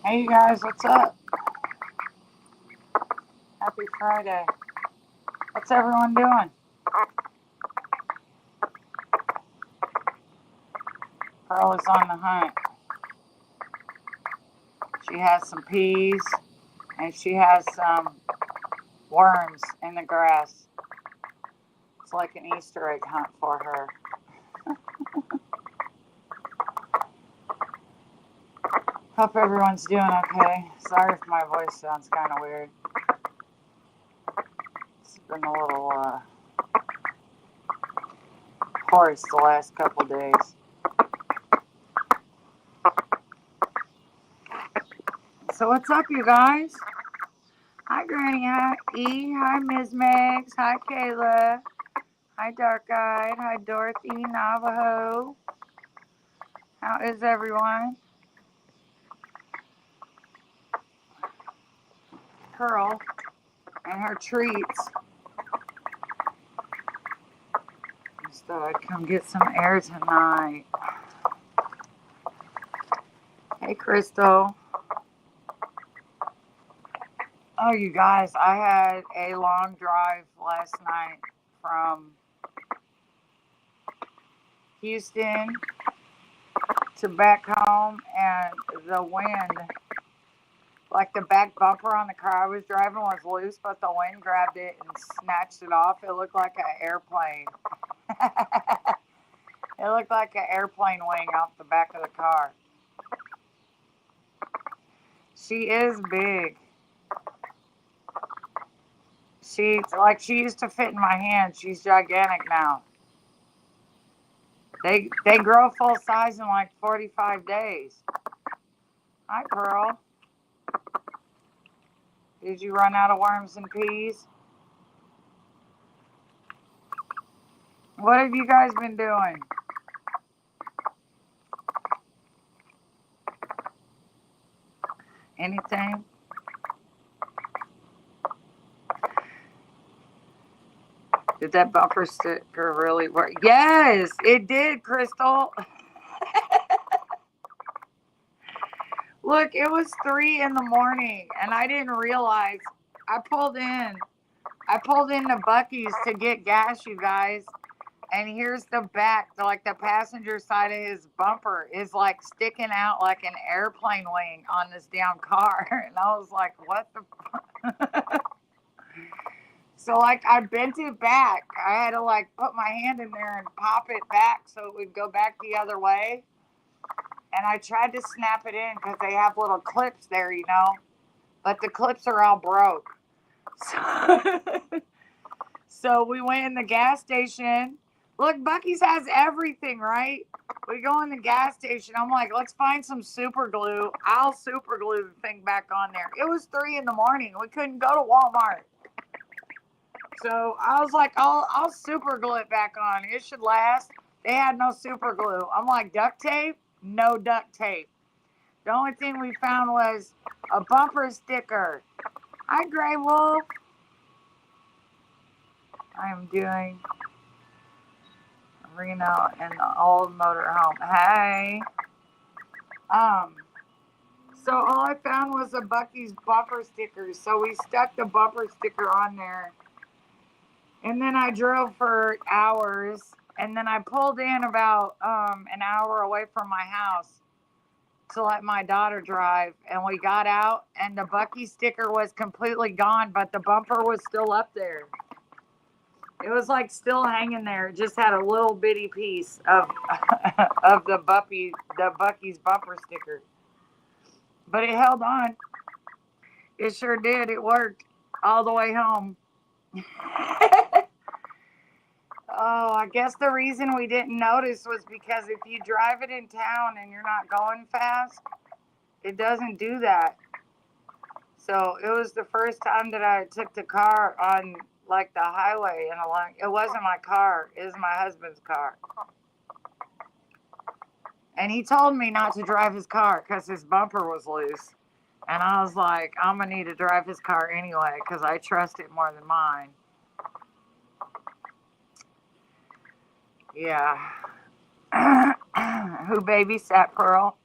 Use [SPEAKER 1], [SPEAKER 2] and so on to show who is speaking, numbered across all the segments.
[SPEAKER 1] Hey you guys, what's up? Happy Friday. What's everyone doing? Pearl is on the hunt. She has some peas and she has some worms in the grass. It's like an Easter egg hunt for her. Hope everyone's doing okay. Sorry if my voice sounds kind of weird. It's been a little hoarse the last couple days. So what's up, you guys? Hi, Granny. Hi, E. Hi, Ms. Megs. Hi, Kayla. Hi, Dark Eyed. Hi, Dorothy. Navajo. How is everyone? Pearl and her treats. Just thought I'd come get some air tonight. Hey, Crystal. Oh, you guys, I had a long drive last night from Houston to back home, and the wind, like the back bumper on the car I was driving was loose, but the wind grabbed it and snatched it off. It looked like an airplane. It looked like an airplane wing off the back of the car. She is big. She used to fit in my hand. She's gigantic now. They grow full size in like 45 days. Hi, Pearl. Did you run out of worms and peas? What have you guys been doing? Anything? Did that bumper sticker really work? Yes, it did, Crystal. Look, it was 3 in the morning and I didn't realize I pulled in. I pulled into Buc-ee's to get gas, you guys. And here's the back, like the passenger side of his bumper is like sticking out like an airplane wing on this damn car. And I was like, what the? So like I bent it back. I had to like put my hand in there and pop it back so it would go back the other way. And I tried to snap it in because they have little clips there, you know. But the clips are all broke. So, so we went in the gas station. Look, Buc-ee's has everything, right? We go in the gas station. I'm like, let's find some super glue. I'll super glue the thing back on there. It was 3 in the morning. We couldn't go to Walmart. So I was like, I'll super glue it back on. It should last. They had no super glue. I'm like, duct tape? No duct tape. The only thing we found was a bumper sticker. Hi, Gray Wolf. I am doing Reno in the old motorhome. Hey. So all I found was a Buc-ee's bumper sticker. So we stuck the bumper sticker on there. And then I drove for hours. And then I pulled in about an hour away from my house to let my daughter drive. And we got out and the Buc-ee sticker was completely gone, but the bumper was still up there. It was like still hanging there. It just had a little bitty piece of of the Buc-ee's bumper sticker. But it held on. It sure did. It worked all the way home. Oh, I guess the reason we didn't notice was because if you drive it in town and you're not going fast, it doesn't do that. So it was the first time that I took the car on like the highway and along. It wasn't my car. It was my husband's car. And he told me not to drive his car because his bumper was loose. And I was like, I'm going to need to drive his car anyway because I trust it more than mine. Yeah. Who babysat Pearl?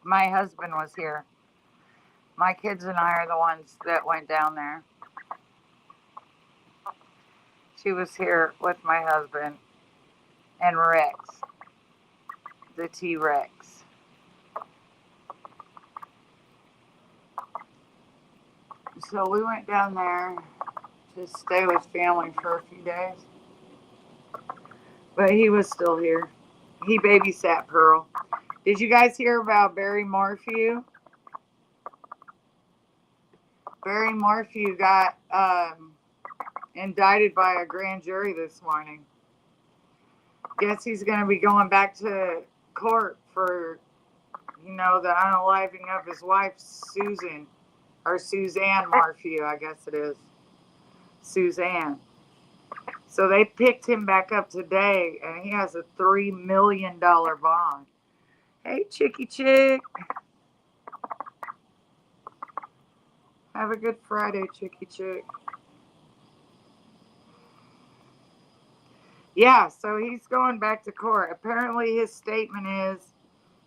[SPEAKER 1] My husband was here. My kids and I are the ones that went down there. She was here with my husband and Rex, the T-Rex. So we went down there to stay with family for a few days. But he was still here. He babysat Pearl. Did you guys hear about Barry Morphew? Barry Morphew got indicted by a grand jury this morning. Guess he's going to be going back to court for, the unaliving of his wife, Susan, or Suzanne Morphew, I guess it is. Suzanne. So they picked him back up today, and he has a $3 million bond. Hey, Chicky Chick. Have a good Friday, Chicky Chick. Yeah, so he's going back to court. Apparently his statement is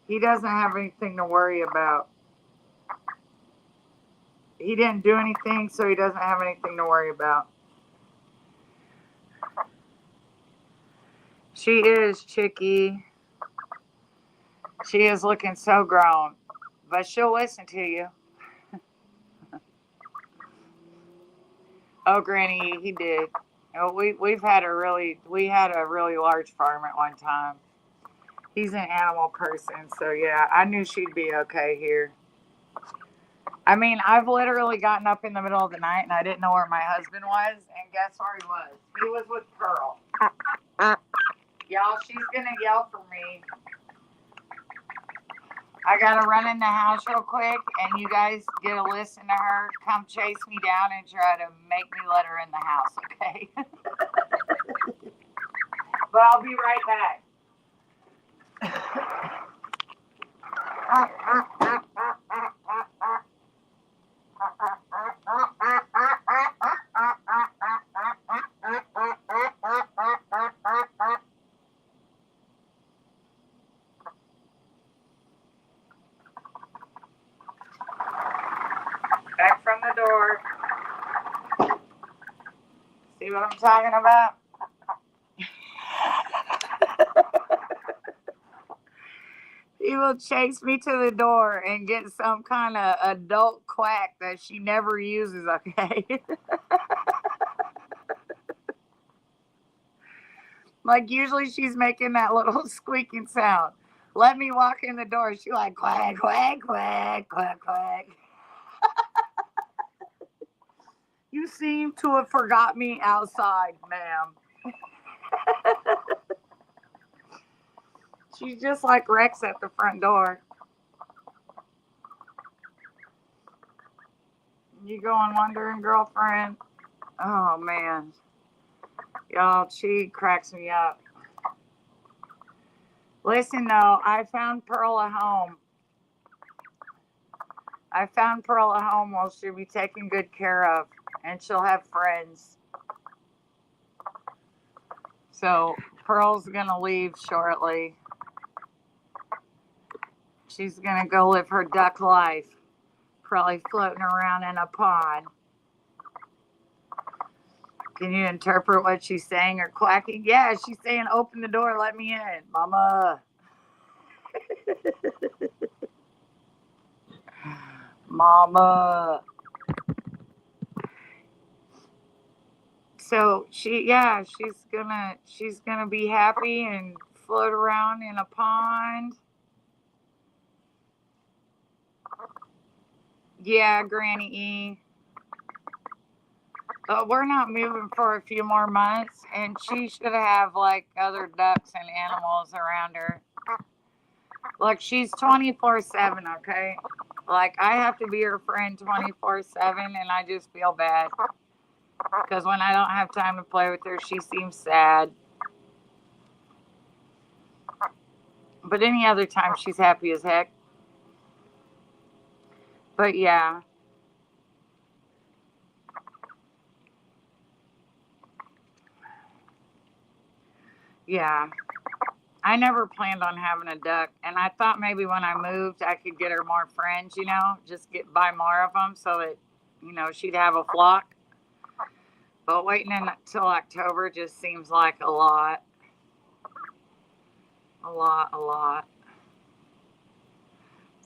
[SPEAKER 1] he doesn't have anything to worry about. He didn't do anything, so he doesn't have anything to worry about. She is, Chicky. She is looking so grown, but she'll listen to you. Oh, Granny, he did. We had a really large farm at one time. He's an animal person, so yeah, I knew she'd be okay here. I mean, I've literally gotten up in the middle of the night and I didn't know where my husband was, and guess where he was? He was with Pearl. Y'all, she's gonna yell for me. I gotta run in the house real quick, and you guys get a listen to her. Come chase me down and try to make me let her in the house, okay? But I'll be right back. Back from the door. See what I'm talking about? He will chase me to the door and get some kind of adult quack that she never uses, okay? Like, usually she's making that little squeaking sound. Let me walk in the door. She's like, quack, quack, quack, quack, quack. You seem to have forgot me outside, ma'am. She's just like Rex at the front door. You going wondering, girlfriend? Oh, man. Y'all, she cracks me up. Listen, though, I found Pearl a home. Well, she'll be taken good care of, and she'll have friends. So, Pearl's going to leave shortly. She's going to go live her duck life, probably floating around in a pond. Can you interpret what she's saying or quacking? Yeah, she's saying, open the door, let me in, mama. Mama. So she's gonna be happy and float around in a pond. Yeah, Granny E. But we're not moving for a few more months, and she should have like other ducks and animals around her. Look, she's 24/7, okay? Like, I have to be her friend 24/7, and I just feel bad. Because when I don't have time to play with her, she seems sad. But any other time, she's happy as heck. But yeah. Yeah. I never planned on having a duck, and I thought maybe when I moved, I could get her more friends. Just buy more of them so that she'd have a flock. But waiting until October just seems like a lot, a lot, a lot.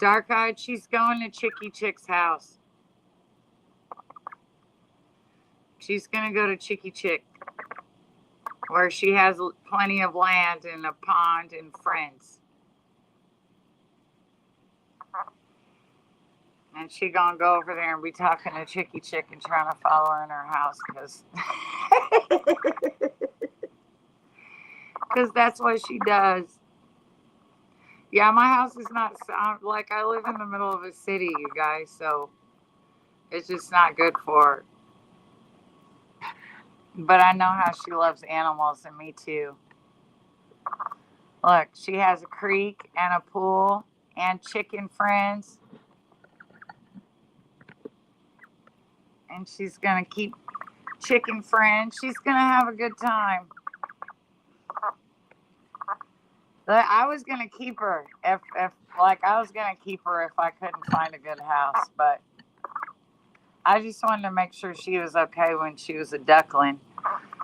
[SPEAKER 1] Dark eyed, she's going to Chicky Chick's house. She's gonna go to Chicky Chick, where she has plenty of land and a pond and friends. And she gonna go over there and be talking to Chicky Chick and trying to follow her in her house because that's what she does. Yeah, my house is not like I live in the middle of a city, you guys, so it's just not good for her. But I know how she loves animals, and me too. Look, she has a creek and a pool and chicken friends. And she's going to keep chicken friends. She's going to have a good time. But I was going to keep her if I was going to keep her if I couldn't find a good house. But I just wanted to make sure she was okay when she was a duckling.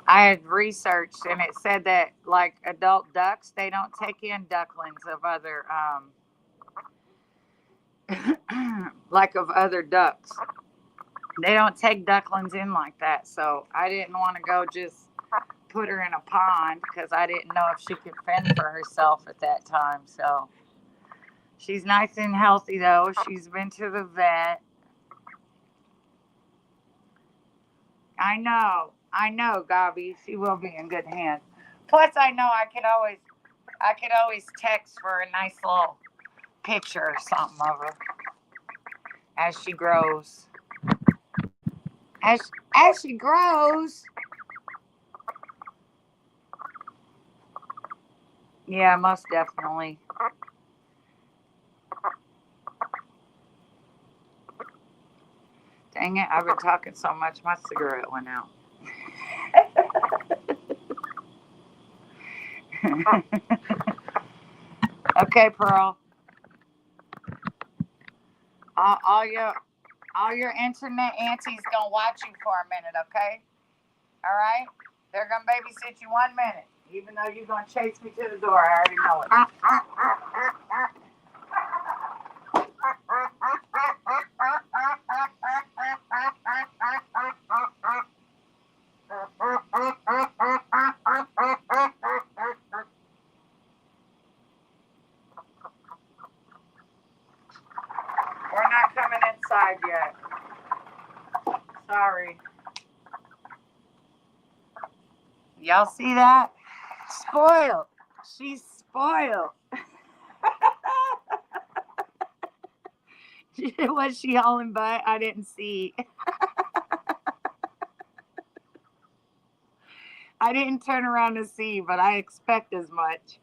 [SPEAKER 1] I had researched, and it said that like adult ducks, they don't take in ducklings of other of other ducks. They don't take ducklings in like that. So I didn't want to go just put her in a pond because I didn't know if she could fend for herself at that time. So she's nice and healthy though. She's been to the vet. I know, Gabi. She will be in good hands. Plus, I know I could always text for a nice little picture or something of her as she grows. As she grows. Yeah, most definitely. Dang it, I've been talking so much, my cigarette went out. Okay, Pearl. All your internet aunties gonna watch you for a minute, okay? All right? They're gonna babysit you 1 minute, even though you're gonna chase me to the door. I already know it. We're not coming inside yet. Sorry. Y'all see that? Spoiled. She's spoiled. Was she hauling butt? I didn't see. I didn't turn around to see, but I expect as much.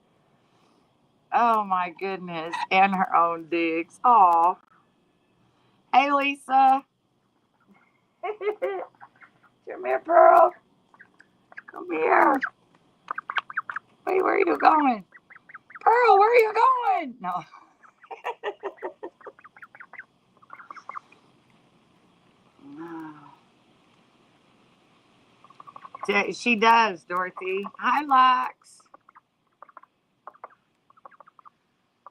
[SPEAKER 1] Oh my goodness. And her own digs. Aw. Hey, Lisa. Come here, Pearl. Come here. Wait, where are you going? Pearl, where are you going? No. She does, Dorothy. Hi, Lux.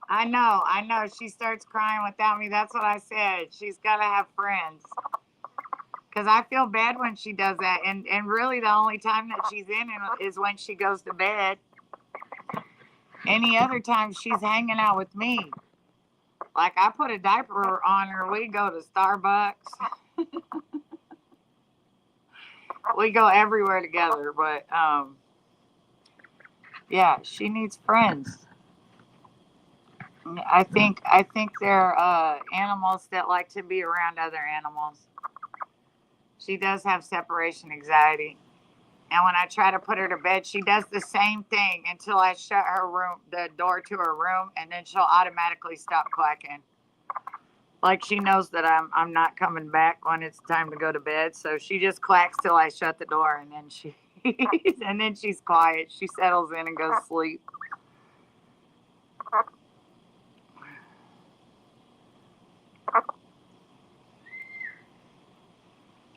[SPEAKER 1] I know. She starts crying without me. That's what I said. She's got to have friends. Because I feel bad when she does that. And really the only time that she's in is when she goes to bed. Any other time she's hanging out with me. Like I put a diaper on her. We go to Starbucks. We go everywhere together. But yeah, she needs friends. I think they're animals that like to be around other animals. She does have separation anxiety. And when I try to put her to bed, she does the same thing until I shut the door to her room, and then she'll automatically stop quacking. Like she knows that I'm not coming back when it's time to go to bed. So she just quacks till I shut the door, and then she's quiet. She settles in and goes to sleep.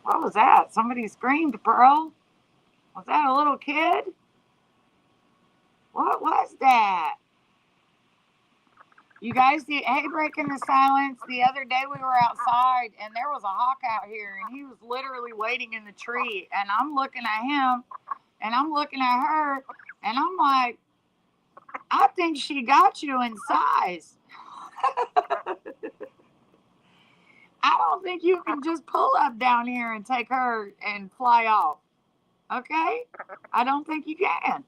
[SPEAKER 1] What was that? Somebody screamed, Pearl. Was that a little kid? What was that? You guys, hey, breaking the silence. The other day we were outside and there was a hawk out here and he was literally waiting in the tree. And I'm looking at him and I'm looking at her and I'm like, I think she got you in size. I don't think you can just pull up down here and take her and fly off. Okay? I don't think you can.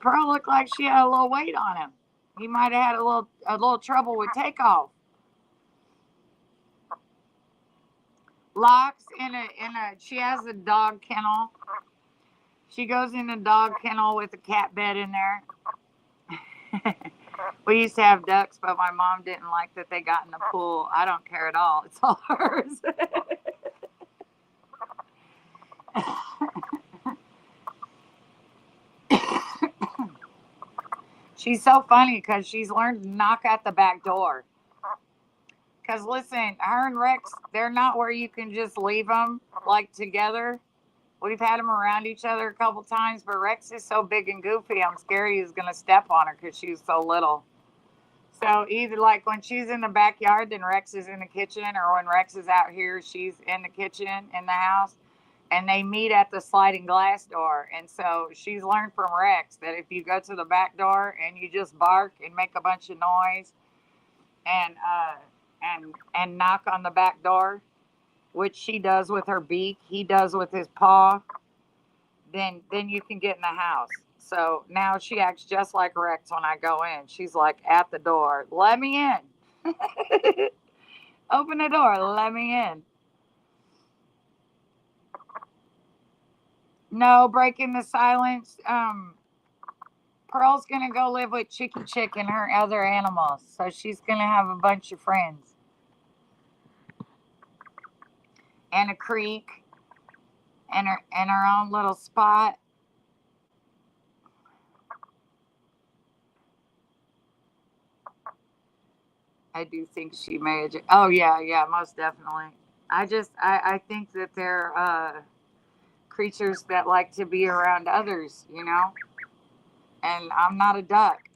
[SPEAKER 1] Pearl looked like she had a little weight on him. He might have had a little trouble with takeoff. Locks she has a dog kennel. She goes in a dog kennel with a cat bed in there. We used to have ducks, but my mom didn't like that they got in the pool. I don't care at all. It's all hers. She's so funny because she's learned to knock at the back door. Because listen, her and Rex, they're not where you can just leave them like together. We've had them around each other a couple times, but Rex is so big and goofy, I'm scared he's going to step on her because she's so little. So either like when she's in the backyard, then Rex is in the kitchen, or when Rex is out here, she's in the kitchen in the house, and they meet at the sliding glass door. And so she's learned from Rex that if you go to the back door and you just bark and make a bunch of noise and knock on the back door, which she does with her beak, he does with his paw, then you can get in the house. So now she acts just like Rex when I go in. She's like at the door, let me in. Open the door, let me in. No, breaking the silence. Pearl's gonna go live with Chicky Chick and her other animals. So she's gonna have a bunch of friends. And a creek. And her own little spot. I do think she may. Oh yeah, most definitely. I think that they're creatures that like to be around others, you know. And I'm not a duck.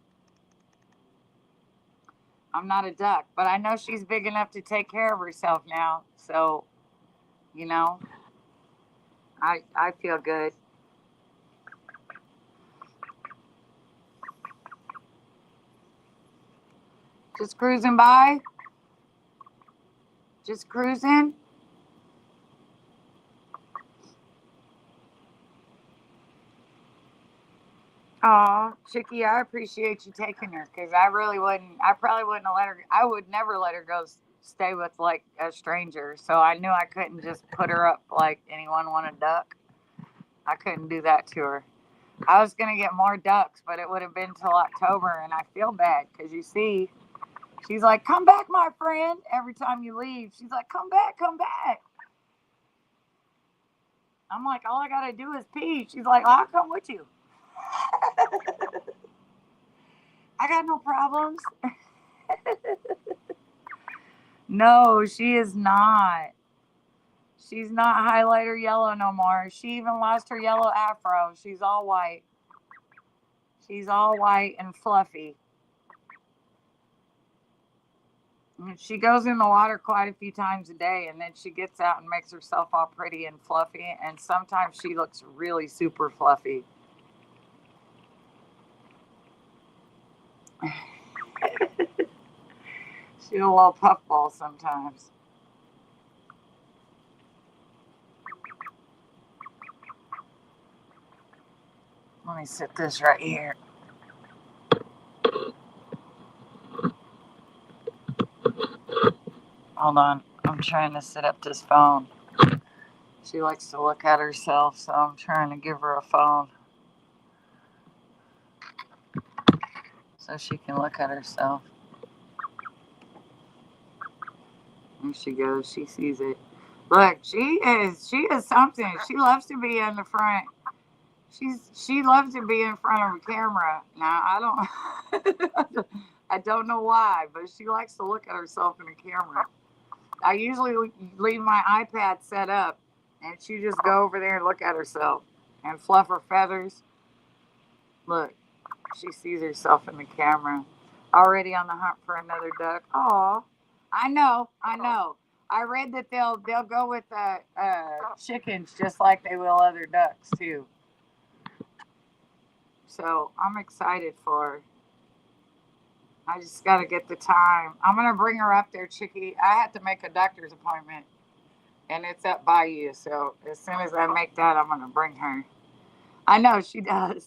[SPEAKER 1] I'm not a duck, but I know she's big enough to take care of herself now. So, you know, I feel good. Just cruising by. Just cruising. Oh, Chicky, I appreciate you taking her because I really wouldn't. I probably wouldn't have let her. I would never let her go stay with like a stranger. So I knew I couldn't just put her up like anyone want a duck. I couldn't do that to her. I was gonna get more ducks, but it would have been till October, and I feel bad because you see, she's like, "Come back, my friend." Every time you leave, she's like, "Come back, come back." I'm like, "All I gotta do is pee." She's like, "I'll come with you." I got no problems. No, she is not. She's not highlighter yellow no more. She even lost her yellow afro. She's all white. She's all white and fluffy. She goes in the water quite a few times a day, and then she gets out and makes herself all pretty and fluffy. And sometimes she looks really super fluffy. She's a little puffball sometimes. Let me sit this right here. Hold on. I'm trying to set up this phone. She likes to look at herself, so I'm trying to give her a phone so she can look at herself. There she goes. She sees it. Look, she is something. She loves to be in the front. She loves to be in front of a camera. Now I don't I don't know why, but she likes to look at herself in a camera. I usually leave my iPad set up, and she just go over there and look at herself and fluff her feathers. Look, she sees herself in the camera. Already on the hunt for another duck. Aw, I know, I know. I read that they'll go with chickens just like they will other ducks too. So I'm excited for her. I just got to get the time. I'm going to bring her up there, Chickie. I have to make a doctor's appointment, and it's up by you. So as soon as I make that, I'm going to bring her. I know she does.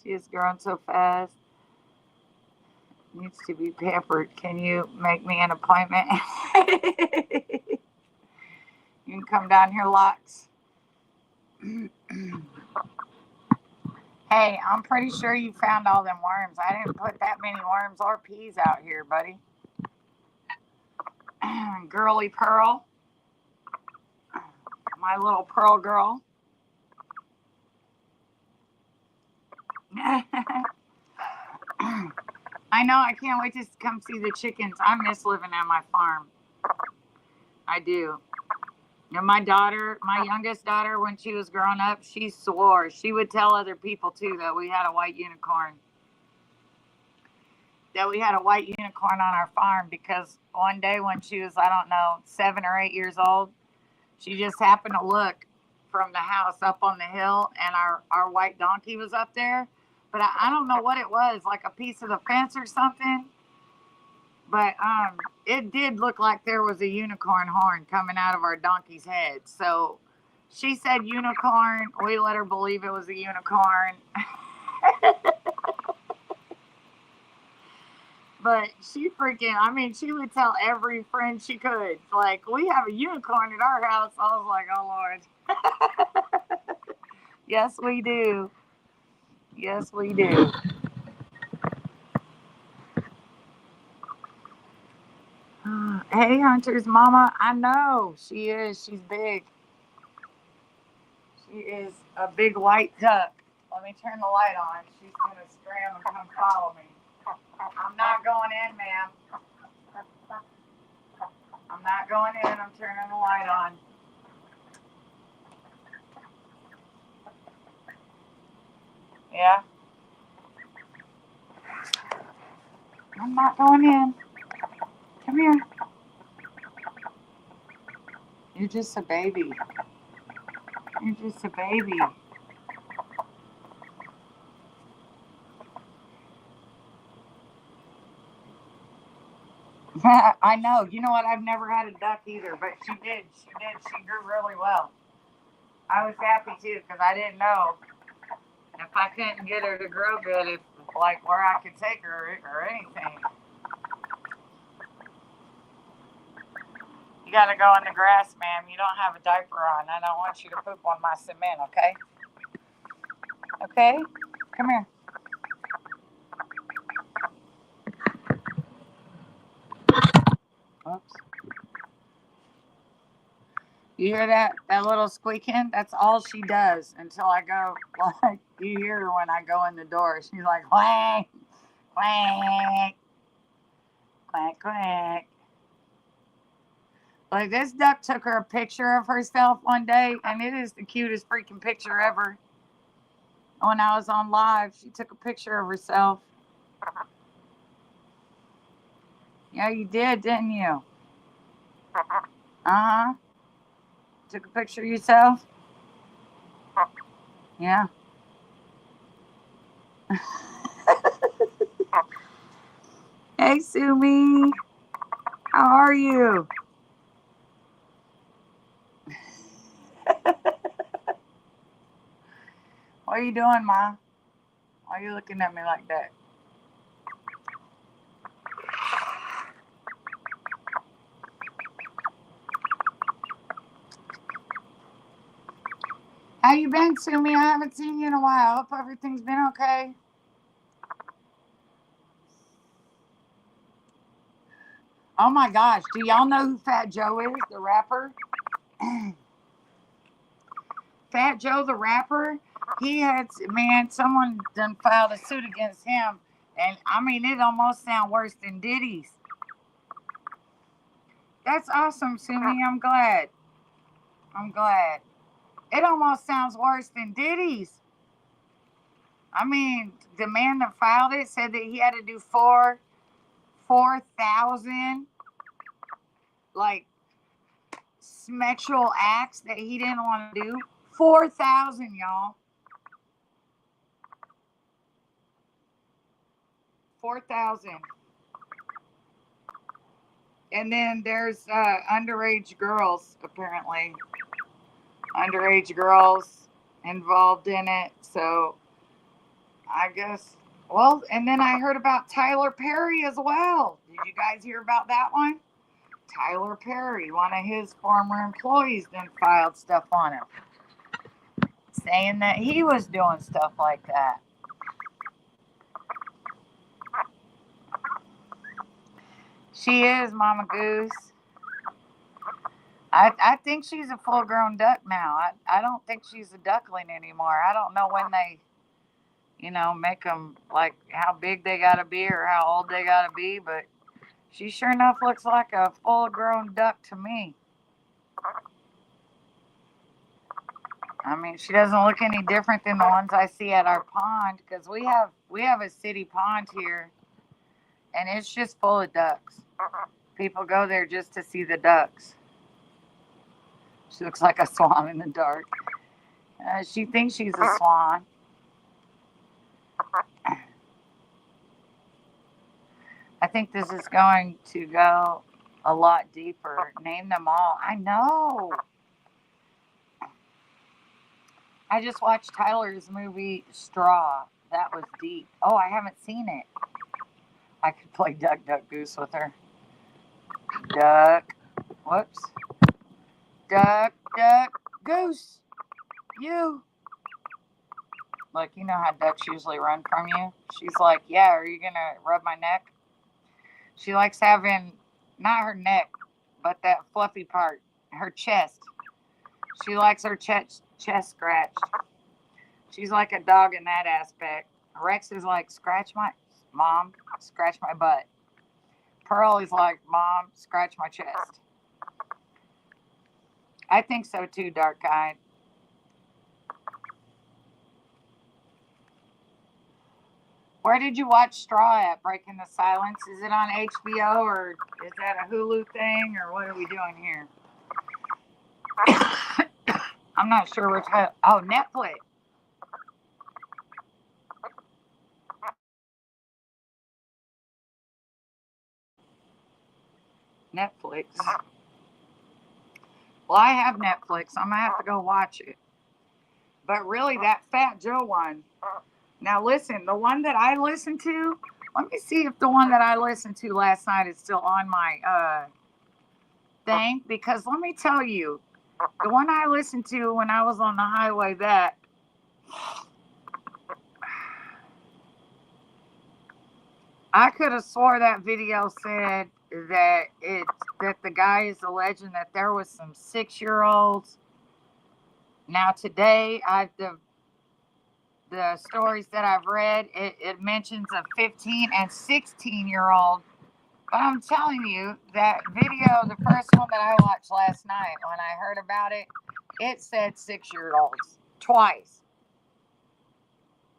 [SPEAKER 1] She is growing so fast. Needs to be pampered. Can you make me an appointment? You can come down here, Locks. Hey, I'm pretty sure you found all them worms. I didn't put that many worms or peas out here, buddy. Girly Pearl. My little pearl girl. I know, I can't wait to come see the chickens. I miss living at my farm. I do. And my daughter, my youngest daughter, when she was growing up, she swore. She would tell other people, too, that we had a white unicorn. That we had a white unicorn on our farm because one day when she was, I don't know, 7 or 8 years old, she just happened to look from the house up on the hill, and our white donkey was up there. But I don't know what it was, like a piece of the fence or something. But it did look like there was a unicorn horn coming out of our donkey's head. So she said unicorn. We let her believe it was a unicorn. But she freaking, I mean, she would tell every friend she could. Like, we have a unicorn at our house. I was like, oh, Lord. Yes, we do. Yes, we do. Hey, Hunter's mama. I know. She is. She's big. She is a big white duck. Let me turn the light on. She's going to scram and come follow me. I'm not going in, ma'am. I'm not going in. I'm turning the light on. Yeah. I'm not going in. Come here. You're just a baby. You're just a baby. I know. You know what? I've never had a duck either, but she did. She did. She grew really well. I was happy too because I didn't know if I couldn't get her to grow good, if like where I could take her or anything. You gotta go in the grass, ma'am. You don't have a diaper on. I don't want you to poop on my cement, okay? Okay? Come here. Oops. You hear that little squeaking? That's all she does until I go, like, you hear her when I go in the door. She's like, quack, quack, quack, quack. Like, this duck took her a picture of herself one day, and it is the cutest freaking picture ever. When I was on live, she took a picture of herself. Yeah, you did, didn't you? Uh-huh. Took a picture of yourself? Yeah. Hey, Sumi. How are you? What are you doing, Ma? Why are you looking at me like that? How you been, Sumi? I haven't seen you in a while. Hope everything's been okay. Oh my gosh, do y'all know who Fat Joe is, the rapper? Fat Joe the rapper, he had, man, someone done filed a suit against him And I mean, it almost sounds worse than Diddy's. That's awesome, Sumi. I'm glad. I'm glad. It almost sounds worse than Diddy's. I mean, the man that filed it said that he had to do 4,000 like sexual acts that he didn't want to do. 4,000, y'all. 4,000. And then there's underage girls, apparently. Underage girls involved in it. So I guess, well, and then I heard about Tyler Perry as well. Did you guys hear about that one? Tyler Perry, one of his former employees, then filed stuff on him, saying that he was doing stuff like that. She is, Mama Goose. I think she's a full-grown duck now. I don't think she's a duckling anymore. I don't know when they, make them, like, how big they got to be or how old they got to be, but she sure enough looks like a full-grown duck to me. I mean, she doesn't look any different than the ones I see at our pond, because we have a city pond here, and it's just full of ducks. People go there just to see the ducks. She looks like a swan in the dark. She thinks she's a swan. I think this is going to go a lot deeper. Name them all. I know. I just watched Tyler's movie Straw. That was deep. Oh, I haven't seen it. I could play Duck, Duck, Goose with her. Duck. Whoops. Duck, Duck, Goose. You. Like, you know how ducks usually run from you? She's like, yeah, are you going to rub my neck? She likes having, not her neck, but that fluffy part, her chest. She likes her chest scratched. She's like a dog in that aspect. Rex is like, Mom, scratch my butt. Pearl is like, Mom, scratch my chest. I think so too, Dark Eyed. Where did you watch Straw at? Breaking the Silence? Is it on HBO or is that a Hulu thing or what are we doing here? I'm not sure which. Oh, Netflix. Netflix. Well, I have Netflix. I'm going to have to go watch it. But really, that Fat Joe one. Now, listen, the one that I listened to, let me see if the one that I listened to last night is still on my thing. Because let me tell you, the one I listened to when I was on the highway, I could have swore that video said that the guy is alleging that there was some 6-year-olds. Now today, the stories that I've read, it mentions a 15 and 16-year-old. But I'm telling you, that video, the first one that I watched last night, when I heard about it, it said 6-year-olds twice.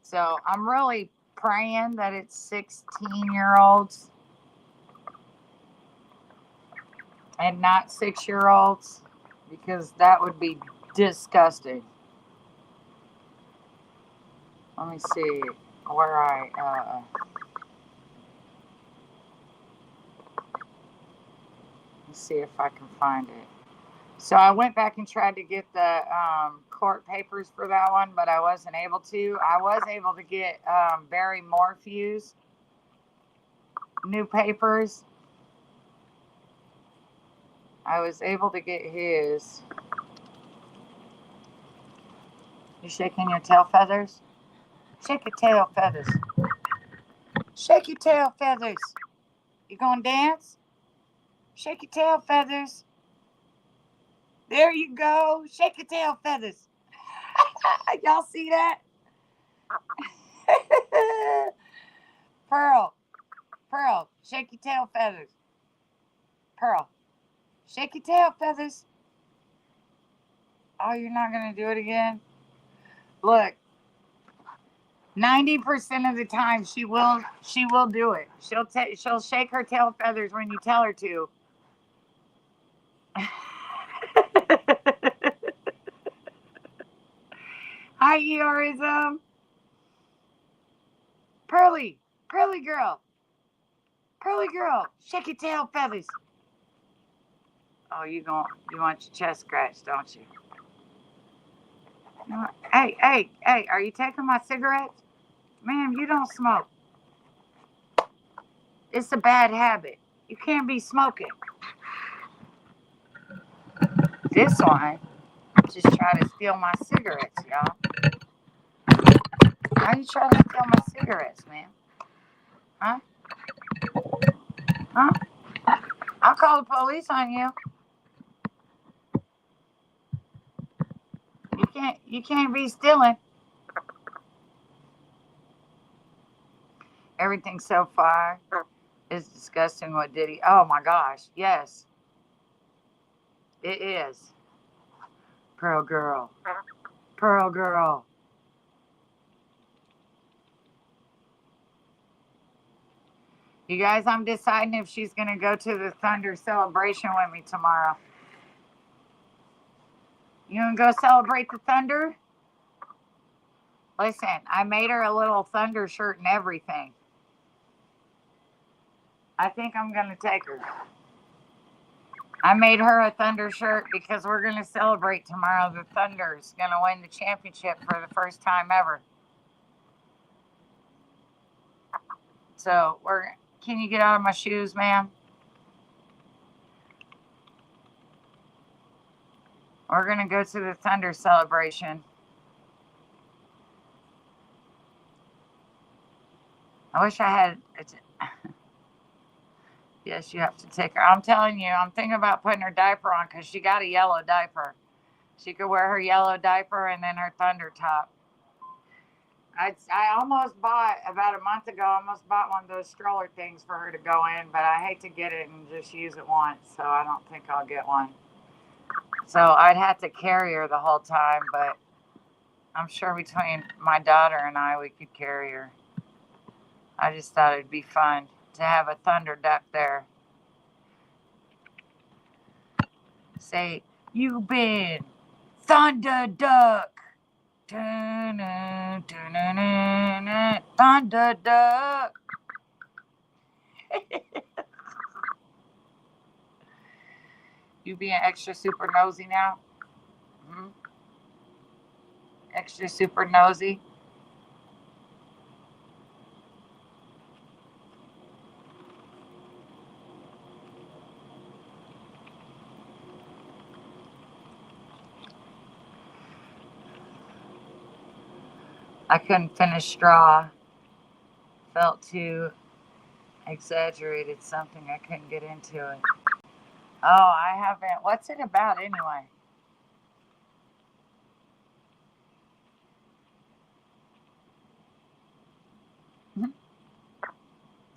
[SPEAKER 1] So I'm really praying that it's 16-year-olds and not 6-year-olds, because that would be disgusting. Let me see where let's see if I can find it. So I went back and tried to get the court papers for that one, but I wasn't able to. I was able to get Barry Morphew's new papers. I was able to get his. You shaking your tail feathers? Shake your tail feathers. Shake your tail feathers. You gonna dance? Shake your tail feathers. There you go. Shake your tail feathers. Y'all see that? Pearl. Pearl, shake your tail feathers. Pearl, shake your tail feathers. Oh, you're not going to do it again? Look, 90% of the time she will do it. She'll shake her tail feathers when you tell her to. Hi, Eorism. Pearly girl. Pearly girl, shake your tail feathers. Oh, you want your chest scratched, don't you? Hey, are you taking my cigarettes? Ma'am, you don't smoke. It's a bad habit. You can't be smoking. This one just tried to steal my cigarettes, y'all. Why are you trying to steal my cigarettes, man? Huh? Huh? I'll call the police on you. You can't be stealing. Everything so far is disgusting. What did he? Oh my gosh, yes. It is. Pearl girl. Pearl girl. You guys, I'm deciding if she's going to go to the Thunder celebration with me tomorrow. You want to go celebrate the Thunder? Listen, I made her a little Thunder shirt and everything. I think I'm going to take her. I made her a Thunder shirt because we're going to celebrate tomorrow. The Thunder's going to win the championship for the first time ever. So, can you get out of my shoes, ma'am? We're going to go to the Thunder celebration. I wish I had... Yes, you have to take her. I'm telling you, I'm thinking about putting her diaper on because she got a yellow diaper. She could wear her yellow diaper and then her Thunder top. I almost bought, about a month ago, one of those stroller things for her to go in, but I hate to get it and just use it once, so I don't think I'll get one. So I'd have to carry her the whole time, but I'm sure between my daughter and I, we could carry her. I just thought it'd be fun to have a Thunder duck there. Say, you been Thunder duck. Thunder duck. You being extra super nosy now? Mm-hmm. Extra super nosy? I couldn't finish straw. Felt too exaggerated something. I couldn't get into it. Oh, I haven't. What's it about anyway?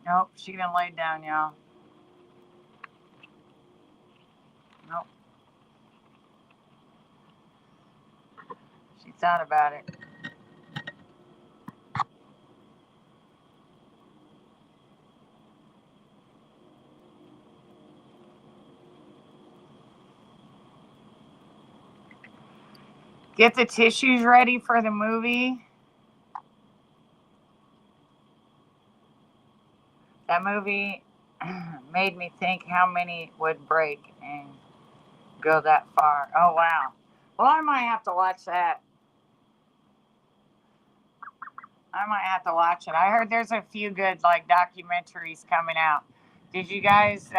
[SPEAKER 1] Nope, she didn't lay down, y'all. Nope. She thought about it. Get the tissues ready for the movie. That movie made me think how many would break and go that far. Oh, wow. Well, I might have to watch that. I might have to watch it. I heard there's a few good, documentaries coming out. Did you guys,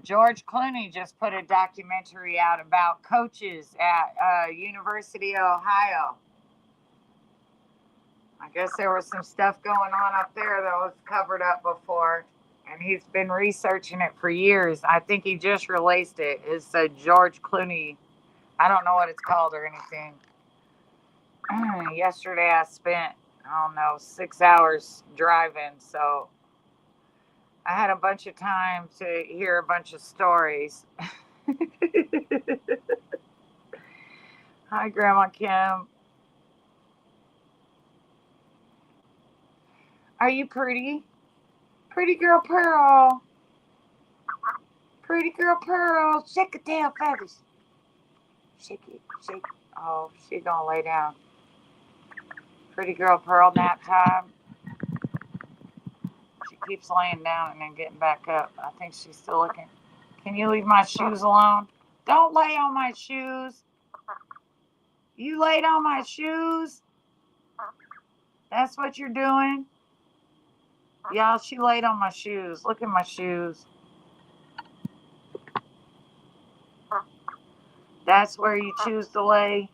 [SPEAKER 1] George Clooney just put a documentary out about coaches at University of Ohio. I guess there was some stuff going on up there that was covered up before, and he's been researching it for years. I think he just released it. It's a George Clooney. I don't know what it's called or anything. Yesterday I spent I don't know, 6 hours driving. So I had a bunch of time to hear a bunch of stories. Hi, Grandma Kim. Are you pretty? Pretty girl Pearl. Pretty girl Pearl. Shake a tail feathers. Shake it, shake it. Oh, she gonna lay down. Pretty girl Pearl nap time. She keeps laying down and then getting back up. I think she's still looking. Can you leave my shoes alone? Don't lay on my shoes. You laid on my shoes. That's what you're doing. Y'all, she laid on my shoes. Look at my shoes. That's where you choose to lay.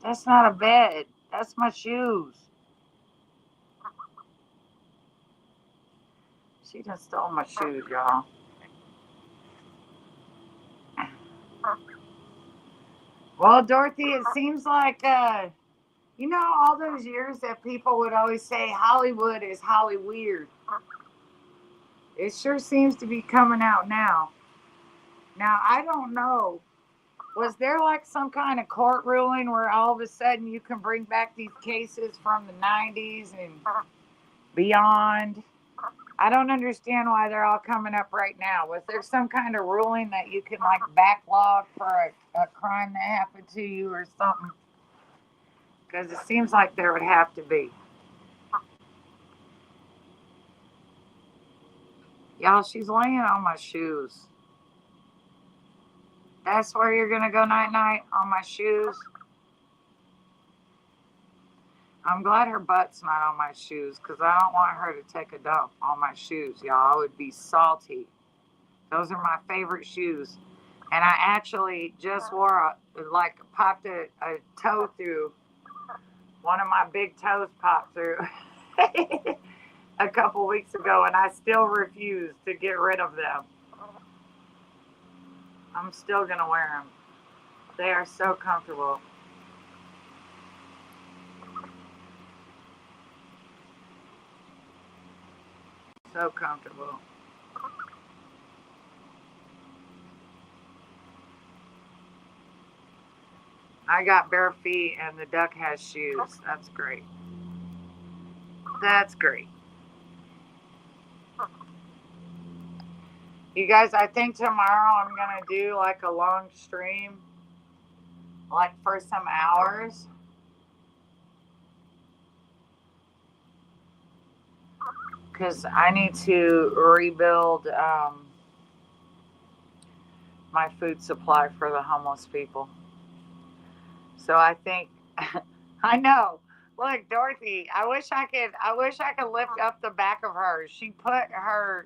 [SPEAKER 1] That's not a bed. That's my shoes. She done stole my shoes, y'all. Well, Dorothy, it seems like, you know, all those years that people would always say Hollywood is Holly weird. It sure seems to be coming out now. Now, I don't know. Was there like some kind of court ruling where all of a sudden you can bring back these cases from the 90s and beyond? I don't understand why they're all coming up right now. Was there some kind of ruling that you can like backlog for a crime that happened to you or something? Because it seems like there would have to be. Y'all, she's laying on my shoes. That's where you're going to go night-night, on my shoes. I'm glad her butt's not on my shoes because I don't want her to take a dump on my shoes, y'all. I would be salty. Those are my favorite shoes. And I actually just popped a toe through. One of my big toes popped through a couple weeks ago, and I still refuse to get rid of them. I'm still going to wear them. They are so comfortable. So comfortable. I got bare feet and the duck has shoes. That's great. That's great. You guys, I think tomorrow I'm going to do like a long stream, like for some hours. Because I need to rebuild my food supply for the homeless people. So I think, I know. Look, Dorothy, I wish I could lift up the back of her. She put her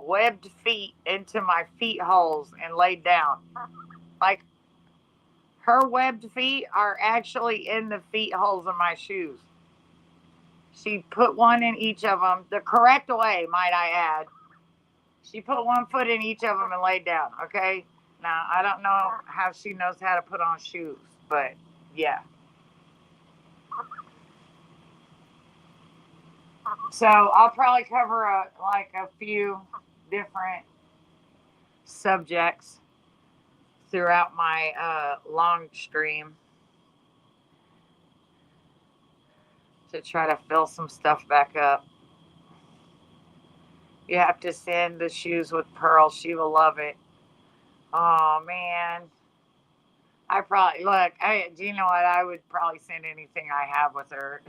[SPEAKER 1] webbed feet into my feet holes and laid down. Like, her webbed feet are actually in the feet holes of my shoes. She put one in each of them, the correct way, might I add. She put one foot in each of them and laid down, okay? Now, I don't know how she knows how to put on shoes, but yeah. So I'll probably cover a few different subjects throughout my long stream to try to fill some stuff back up. You have to send the shoes with Pearl. She will love it. Oh, man. Do you know what? I would probably send anything I have with her.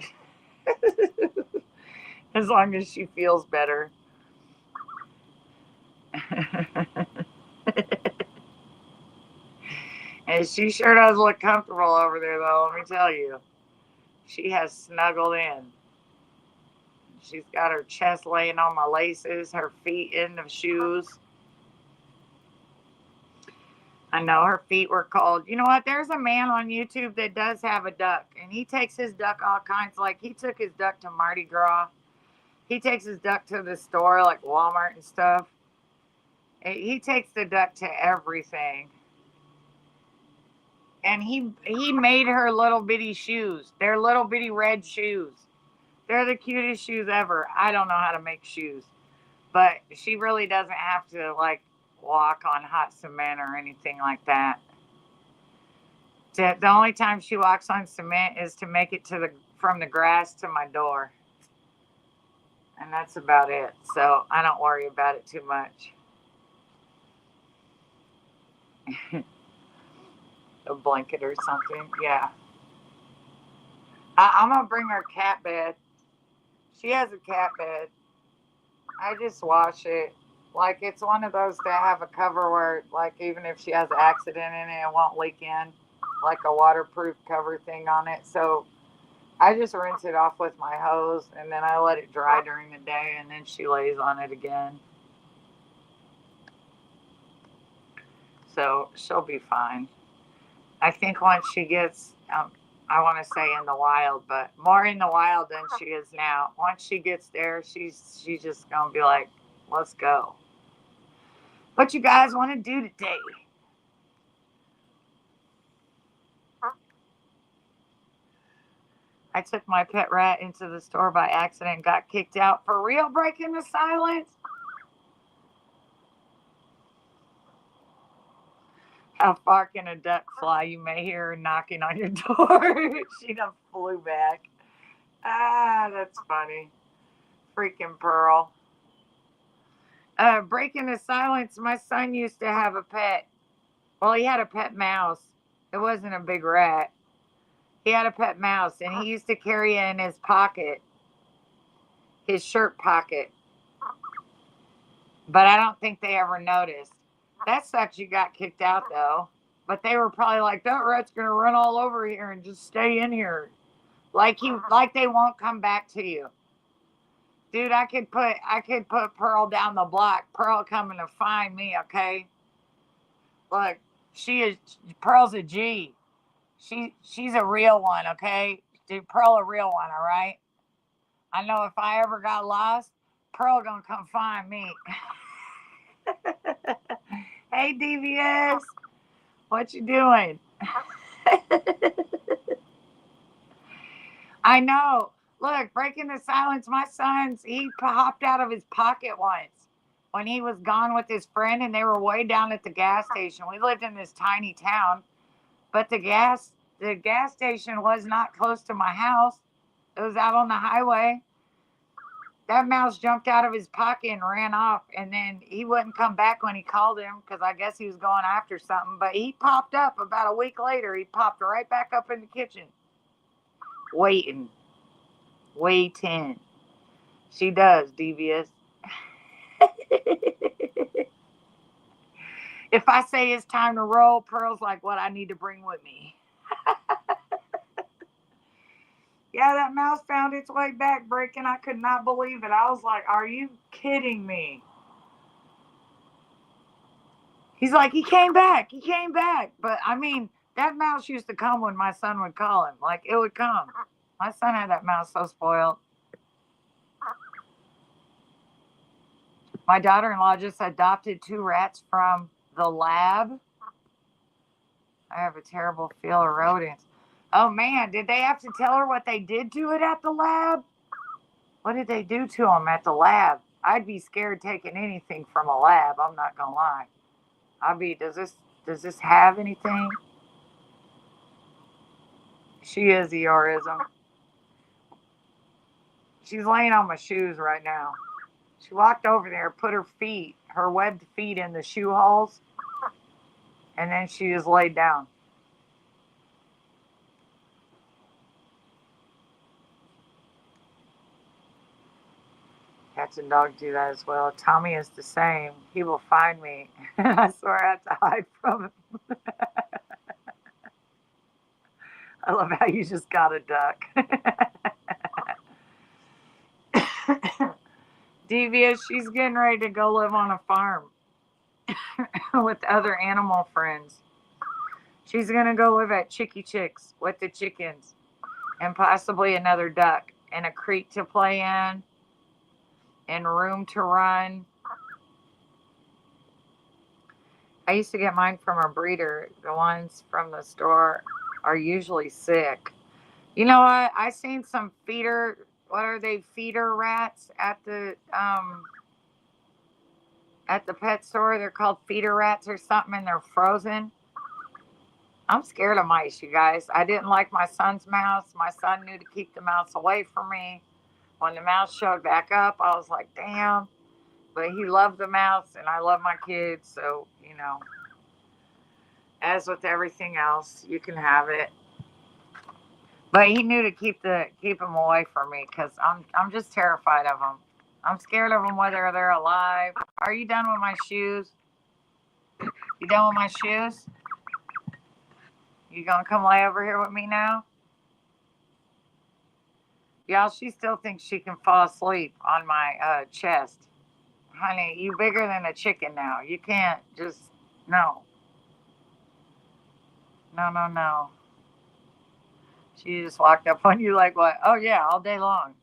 [SPEAKER 1] As long as she feels better. And she sure does look comfortable over there, though, let me tell you. She has snuggled in. She's got her chest laying on my laces, her feet in the shoes. I know her feet were cold. You know what? There's a man on YouTube that does have a duck, and he takes his duck all kinds. Like, he took his duck to Mardi Gras. He takes his duck to the store, like Walmart and stuff. He takes the duck to everything. And he made her little bitty shoes. They're little bitty red shoes. They're the cutest shoes ever. I don't know how to make shoes, but she really doesn't have to like walk on hot cement or anything like that. The only time she walks on cement is to make it to the from the grass to my door, and that's about it. So I don't worry about it too much. A blanket or something, yeah. I'm gonna bring her cat bed. She has a cat bed. I just wash it. Like it's one of those that have a cover where, like, even if she has an accident in it, it won't leak in, like a waterproof cover thing on it. So I just rinse it off with my hose and then I let it dry during the day and then she lays on it again. So she'll be fine. I think once she gets, I want to say in the wild, but more in the wild than she is now. Once she gets there, she's just gonna be like, let's go. What you guys want to do today? I took my pet rat into the store by accident and got kicked out. For real, breaking the silence? How far can a duck fly? You may hear her knocking on your door. She done flew back. Ah, that's funny. Freaking Pearl. Breaking the silence. My son used to have a pet. Well, he had a pet mouse. It wasn't a big rat. He had a pet mouse, and he used to carry it in his pocket, his shirt pocket. But I don't think they ever noticed. That sucks you got kicked out, though. But they were probably like, that rat's going to run all over here and just stay in here. Like they won't come back to you. Dude, I could put Pearl down the block. Pearl coming to find me, okay? Look, Pearl's a G. She's a real one, okay? Dude, Pearl a real one, all right? I know if I ever got lost, Pearl gonna come find me. Hey, DVS, what you doing? I know. Look, breaking the silence. My son's he hopped out of his pocket once when he was gone with his friend, and they were way down at the gas station. We lived in this tiny town, but the gas station was not close to my house. It was out on the highway. That mouse jumped out of his pocket and ran off, and then he wouldn't come back when he called him because I guess he was going after something. But he popped up about a week later. He popped right back up in the kitchen, waiting. Waiting. She does, devious. If I say it's time to roll, Pearl's like, what I need to bring with me. Yeah, that mouse found its way back, breaking. I could not believe it. I was like, are you kidding me? He's like, he came back. He came back. But I mean, that mouse used to come when my son would call him. Like, it would come. My son had that mouse so spoiled. My daughter-in-law just adopted 2 rats from the lab. I have a terrible feel of rodents. Oh man, did they have to tell her what they did to it at the lab? What did they do to them at the lab? I'd be scared taking anything from a lab. I'm not gonna lie. I'd be. Does this have anything? She is Eorism. She's laying on my shoes right now. She walked over there, put her webbed feet in the shoe holes, and then she just laid down. Cats and dogs do that as well. Tommy is the same. He will find me. I swear I have to hide from him. I love how you just got a duck. Devious, she's getting ready to go live on a farm with other animal friends. She's going to go live at Chicky Chicks with the chickens and possibly another duck and a creek to play in and room to run. I used to get mine from a breeder. The ones from the store are usually sick. You know what? I seen some feeder. What are they? Feeder rats at the pet store. They're called feeder rats or something, and they're frozen. I'm scared of mice, you guys. I didn't like my son's mouse. My son knew to keep the mouse away from me. When the mouse showed back up, I was like, damn. But he loved the mouse, and I love my kids. So, as with everything else, you can have it. But he knew to keep them away from me because I'm just terrified of them. I'm scared of them whether they're alive. Are you done with my shoes? You done with my shoes? You gonna come lay over here with me now? Y'all, she still thinks she can fall asleep on my chest. Honey, you bigger than a chicken now. You can't just, no. No, no, no. She just walked up on you like what? Oh yeah, all day long.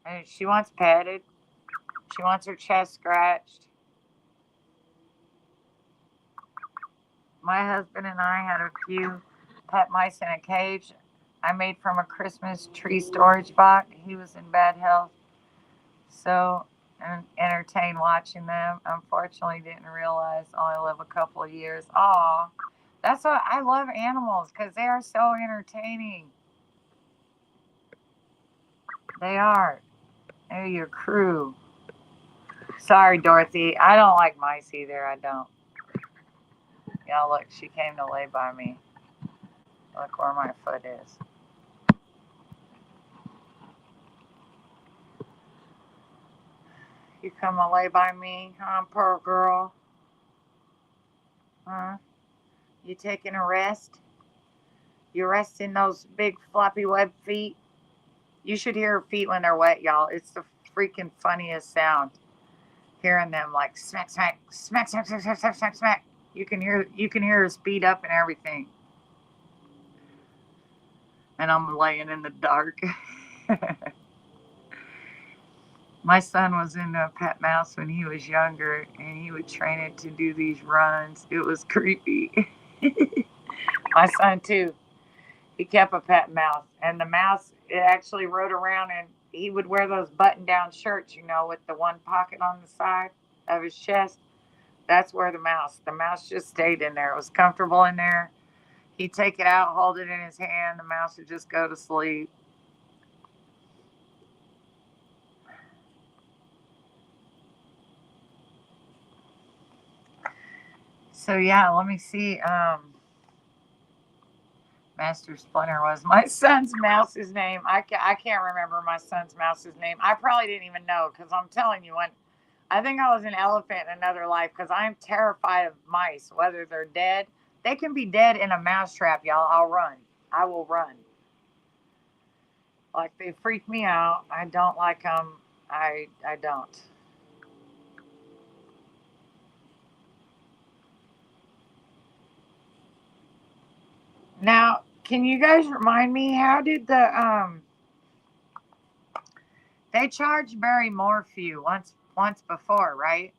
[SPEAKER 1] And she wants petted. She wants her chest scratched. My husband and I had a few pet mice in a cage I made from a Christmas tree storage box. He was in bad health, so entertained watching them. Unfortunately, didn't realize only live a couple of years. Aw, that's why I love animals because they are so entertaining. They are. They're your crew. Sorry, Dorothy. I don't like mice either. I don't. Y'all, look, she came to lay by me. Look where my foot is. You come to lay by me, huh, poor girl? Huh? You taking a rest? You resting those big floppy web feet? You should hear her feet when they're wet, y'all. It's the freaking funniest sound. Hearing them like smack, smack, smack, smack, smack, smack, smack, smack, smack. You can hear her speed up and everything. And I'm laying in the dark. My son was in a pet mouse when he was younger, and he would train it to do these runs. It was creepy. My son too. He kept a pet mouse, and the mouse it actually rode around, and he would wear those button-down shirts, with the one pocket on the side of his chest. That's where the mouse just stayed in there. It was comfortable in there. He'd take it out, hold it in his hand. The mouse would just go to sleep. So yeah, let me see. Master Splinter was my son's mouse's name. I can't remember my son's mouse's name. I probably didn't even know because I'm telling you, when I think I was an elephant in another life because I'm terrified of mice, whether they're dead. They can be dead in a mouse trap, y'all. I'll run. I will run. Like, they freak me out. I don't like them. I don't. Now, can you guys remind me how did they charged Barry Morphew once before, right?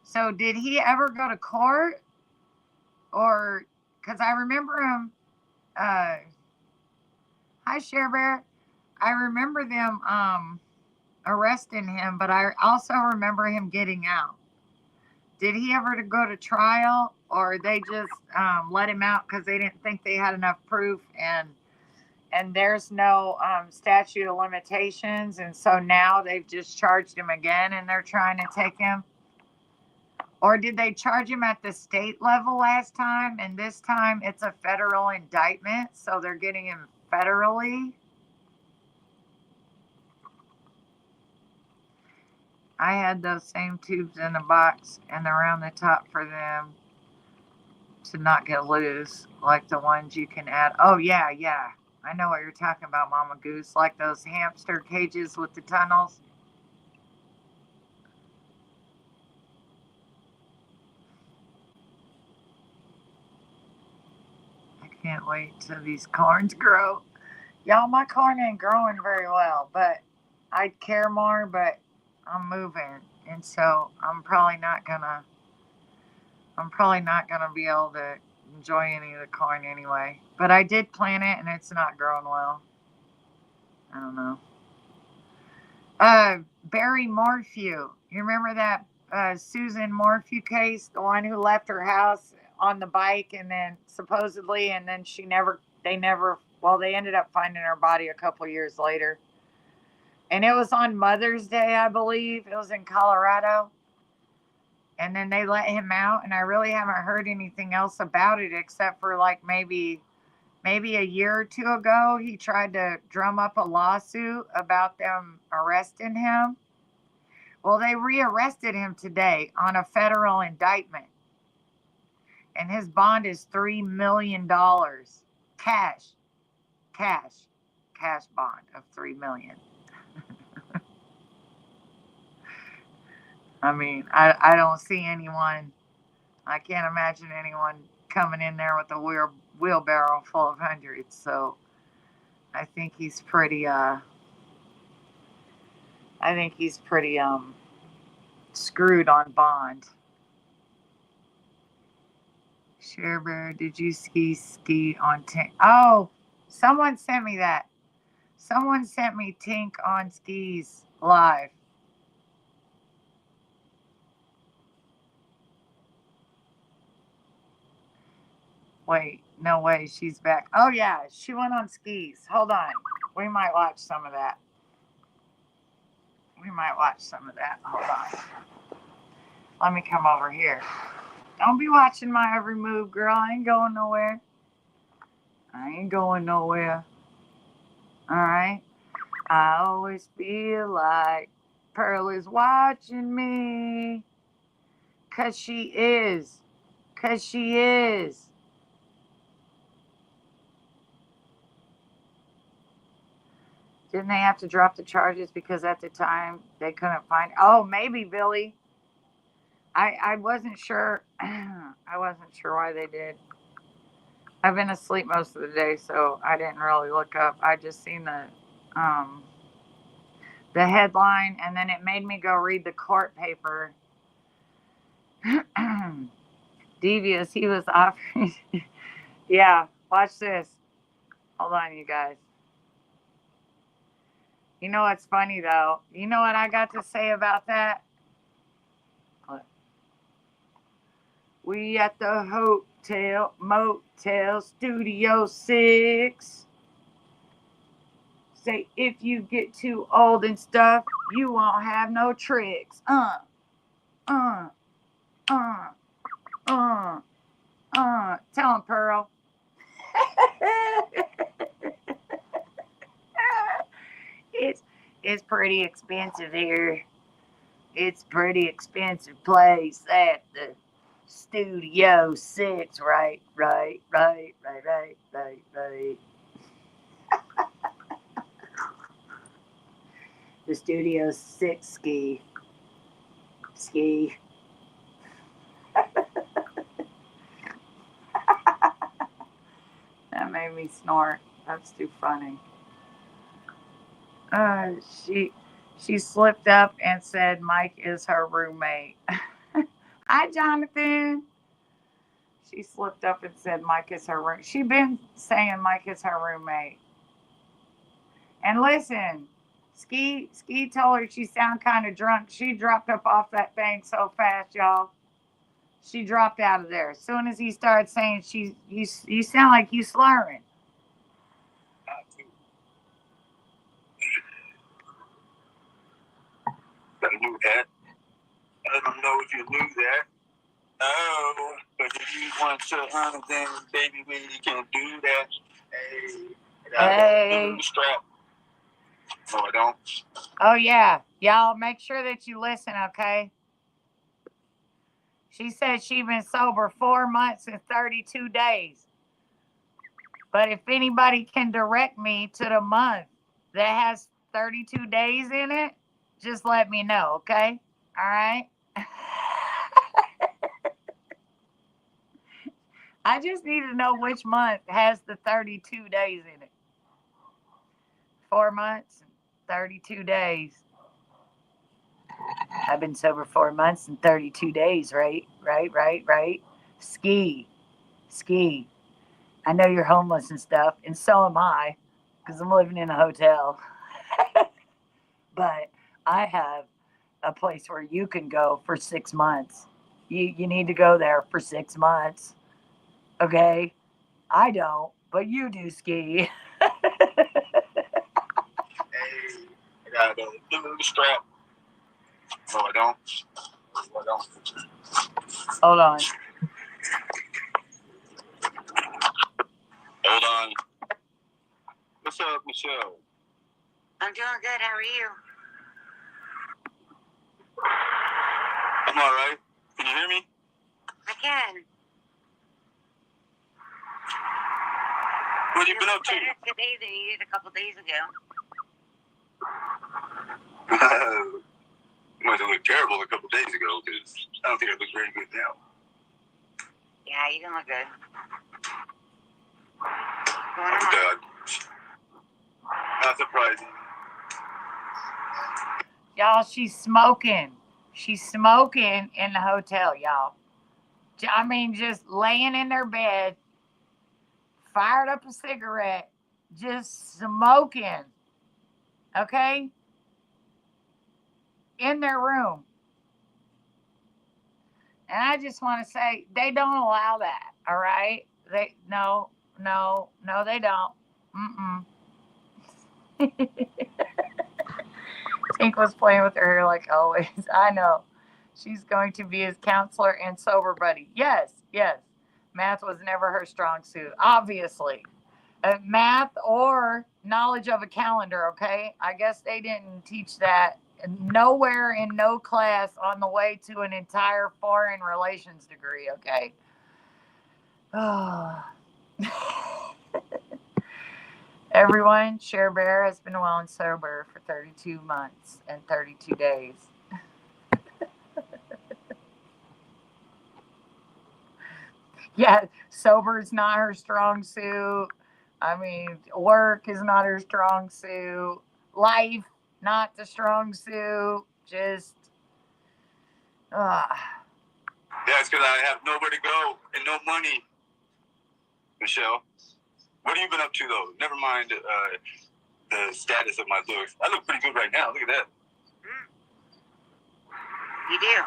[SPEAKER 1] So did he ever go to court or because I remember him uh hi Share Bear. I remember them arresting him, but I also remember him getting out. Did he ever to go to trial, or they just let him out because they didn't think they had enough proof, and there's no statute of limitations, and so now they've just charged him again, and they're trying to take him? Or did they charge him at the state level last time, and this time it's a federal indictment, so they're getting him federally? I had those same tubes in a box and around the top for them to not get loose, like the ones you can add. Oh, yeah, yeah. I know what you're talking about, Mama Goose. Like those hamster cages with the tunnels. I can't wait till these corns grow. Y'all, my corn ain't growing very well, but I'd care more, but I'm moving. And so I'm probably not going to I'm probably not going to be able to enjoy any of the corn anyway. But I did plant it and it's not growing well. I don't know. Barry Morphew. You remember that Susan Morphew case? The one who left her house on the bike and then supposedly, and then they ended up finding her body a couple years later. And it was on Mother's Day, I believe. It was in Colorado. And then they let him out, and I really haven't heard anything else about it except for like maybe a year or two ago, he tried to drum up a lawsuit about them arresting him. Well, they rearrested him today on a federal indictment. And his bond is $3 million. Cash bond of $3 million. I mean, I don't see anyone, I can't imagine anyone coming in there with a wheelbarrow full of hundreds. So I think he's pretty screwed on bond. Sherebear, did you ski on Tink? Oh, someone sent me that. Someone sent me Tink on skis live. Wait, no way, she's back. Oh yeah, she went on skis. Hold on. We might watch some of that. Hold on. Let me come over here. Don't be watching my every move, girl. I ain't going nowhere. All right. I always feel like Pearl is watching me. 'Cause she is. Didn't they have to drop the charges because at the time they couldn't find? Oh, maybe, Billy. I wasn't sure. I wasn't sure why they did. I've been asleep most of the day, so I didn't really look up. I just seen the headline, and then it made me go read the court paper. Devious, he was offered. Yeah, watch this. Hold on, you guys. You know what's funny, though? You know what I got to say about that? What? We at the Motel Studio 6. Say, if you get too old and stuff, you won't have no tricks. Tell him, Pearl. It's pretty expensive here. It's pretty expensive place at the Studio 6, right. The Studio 6 ski. That made me snort. That's too funny. She slipped up and said Mike is her roommate. Hi, Jonathan. She slipped up and said Mike is her roommate. She been saying Mike is her roommate. And listen, Ski told her she sound kind of drunk. She dropped up off that thing so fast, y'all. She dropped out of there. As soon as he started saying you sound like you slurring.
[SPEAKER 2] I knew that. I don't know if you knew that. Oh, but if you want to, then baby, we can do that.
[SPEAKER 1] Hey.
[SPEAKER 2] Strap. No, I don't.
[SPEAKER 1] Oh yeah, y'all make sure that you listen, okay? She said she's been sober 4 months and 32 days. But if anybody can direct me to the month that has 32 days in it, just let me know, okay? All right? I just need to know which month has the 32 days in it. 4 months, 32 days. I've been sober 4 months and 32 days, right? Right. Ski. I know you're homeless and stuff, and so am I, because I'm living in a hotel. But I have a place where you can go for 6 months. You need to go there for 6 months, okay? I don't, but you do, Ski.
[SPEAKER 2] Hey, I got a little strap. No, I don't.
[SPEAKER 1] Hold on.
[SPEAKER 2] Hold on. What's up, Michelle?
[SPEAKER 3] I'm doing good. How are you?
[SPEAKER 2] I'm all right. Can you hear me?
[SPEAKER 3] I can.
[SPEAKER 2] What have you been up to?
[SPEAKER 3] Better today than you did a couple days ago.
[SPEAKER 2] You must have looked terrible a couple days ago, because I don't think I look very good now.
[SPEAKER 3] Yeah, you didn't look good. What's going
[SPEAKER 2] Oh,
[SPEAKER 3] on?
[SPEAKER 2] God. Not surprising.
[SPEAKER 1] Y'all, she's smoking. She's smoking in the hotel, y'all. I mean, just laying in their bed, fired up a cigarette, just smoking. Okay? In their room. And I just want to say, they don't allow that, all right? No, they don't. Tink was playing with her hair like always. I know. She's going to be his counselor and sober buddy. Yes. Math was never her strong suit, obviously. Math or knowledge of a calendar, okay? I guess they didn't teach that nowhere in no class on the way to an entire foreign relations degree, okay? Oh. Everyone, Cher Bear has been well and sober for 32 months and 32 days. Yeah, sober is not her strong suit. I mean, work is not her strong suit. Life, not the strong suit. Just,
[SPEAKER 2] Yeah, it's because I have nowhere to go and no money. Michelle, what have you been up to, though? Never mind the status of my looks. I look pretty good right now. Look at that.
[SPEAKER 3] You do.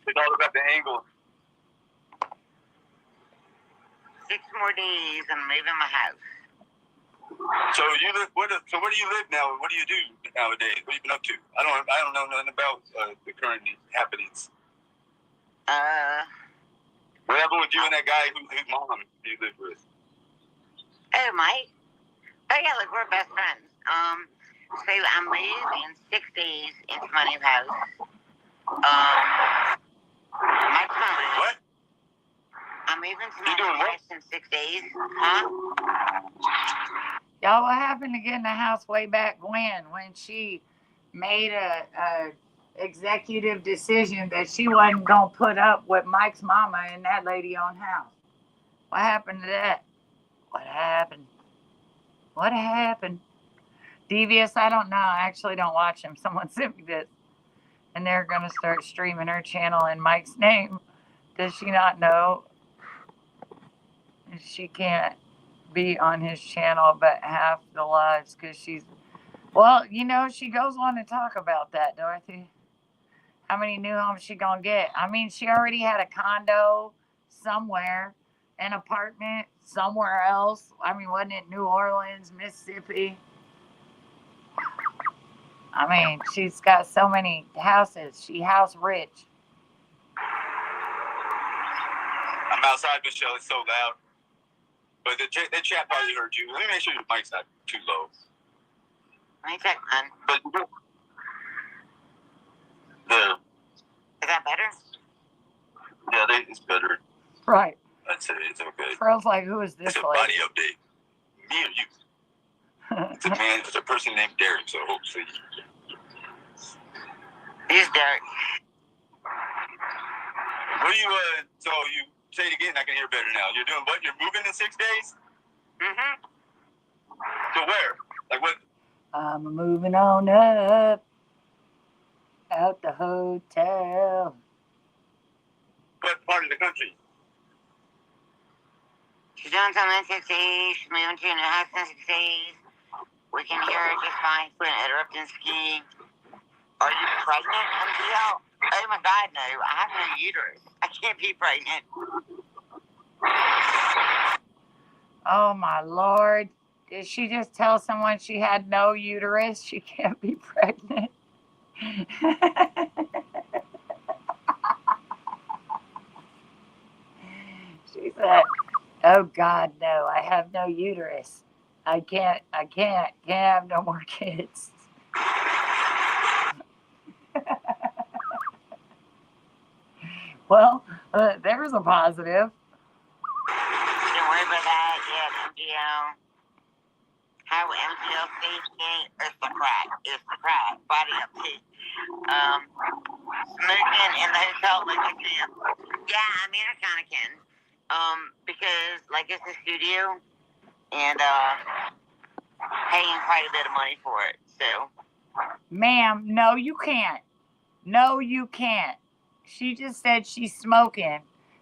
[SPEAKER 2] It's all about the angle.
[SPEAKER 3] 6 more days, I'm leaving my house.
[SPEAKER 2] So you live. So where do you live now? What do you do nowadays? What have you been up to? I don't know nothing about the current happenings. What happened with you and that guy whose mom you live with?
[SPEAKER 3] Oh, Mike? Oh, yeah, look, we're best friends. So I'm moving 6 days into my new house. Mike's my room.
[SPEAKER 2] What?
[SPEAKER 3] I'm moving to
[SPEAKER 2] You
[SPEAKER 3] my
[SPEAKER 2] doing
[SPEAKER 3] new
[SPEAKER 2] what?
[SPEAKER 3] house in 6 days. Huh?
[SPEAKER 1] y'all, what happened to getting the house way back when she made a executive decision that she wasn't going to put up with Mike's mama and that lady on house? What happened to that? What happened? Devious, I don't know. I actually don't watch him. Someone sent me this. And they're going to start streaming her channel in Mike's name. Does she not know? She can't be on his channel but half the lives because she's... Well, she goes on to talk about that, Dorothy. How many new homes she going to get? I mean, she already had a condo somewhere, an apartment somewhere else. I mean, wasn't it New Orleans, Mississippi? I mean, she's got so many houses. She house rich.
[SPEAKER 2] I'm outside, Michelle. It's so loud. But the chat probably heard you. Let me make sure your mic's not too low.
[SPEAKER 3] Let me check, man.
[SPEAKER 2] But
[SPEAKER 3] Is that better?
[SPEAKER 2] yeah, it's better.
[SPEAKER 1] Right.
[SPEAKER 2] I'd say it's okay.
[SPEAKER 1] Girls like, who is this
[SPEAKER 2] It's a
[SPEAKER 1] lady?
[SPEAKER 2] body update. Me or you? It's a person named Derek, so hopefully.
[SPEAKER 3] He's Derek.
[SPEAKER 2] What do you, so you say it again, I can hear better now. You're doing what? You're moving in 6 days?
[SPEAKER 3] Mm-hmm.
[SPEAKER 2] To where? Like what?
[SPEAKER 1] I'm moving on up out the hotel.
[SPEAKER 2] What part of the country?
[SPEAKER 3] She's doing something 6 days. She's moving to a new house in 6 days. We can hear her just fine. Quit interrupting ski. Are you pregnant, MGL? Oh my God, no. I have no uterus. I can't be pregnant.
[SPEAKER 1] Oh my Lord. Did she just tell someone she had no uterus? She can't be pregnant. She said, oh God, no, I have no uterus. I can't have no more kids. Well, there's a positive.
[SPEAKER 3] Don't worry about that. Yeah, MGL. How MGL stays it's the crack. It's the crack. Body up too. Smoking in the hotel like a champ. Yeah, I mean I kinda can. Because like it's a studio and paying quite a bit of money for it. So
[SPEAKER 1] Ma'am, no you can't. No you can't. She just said she's smoking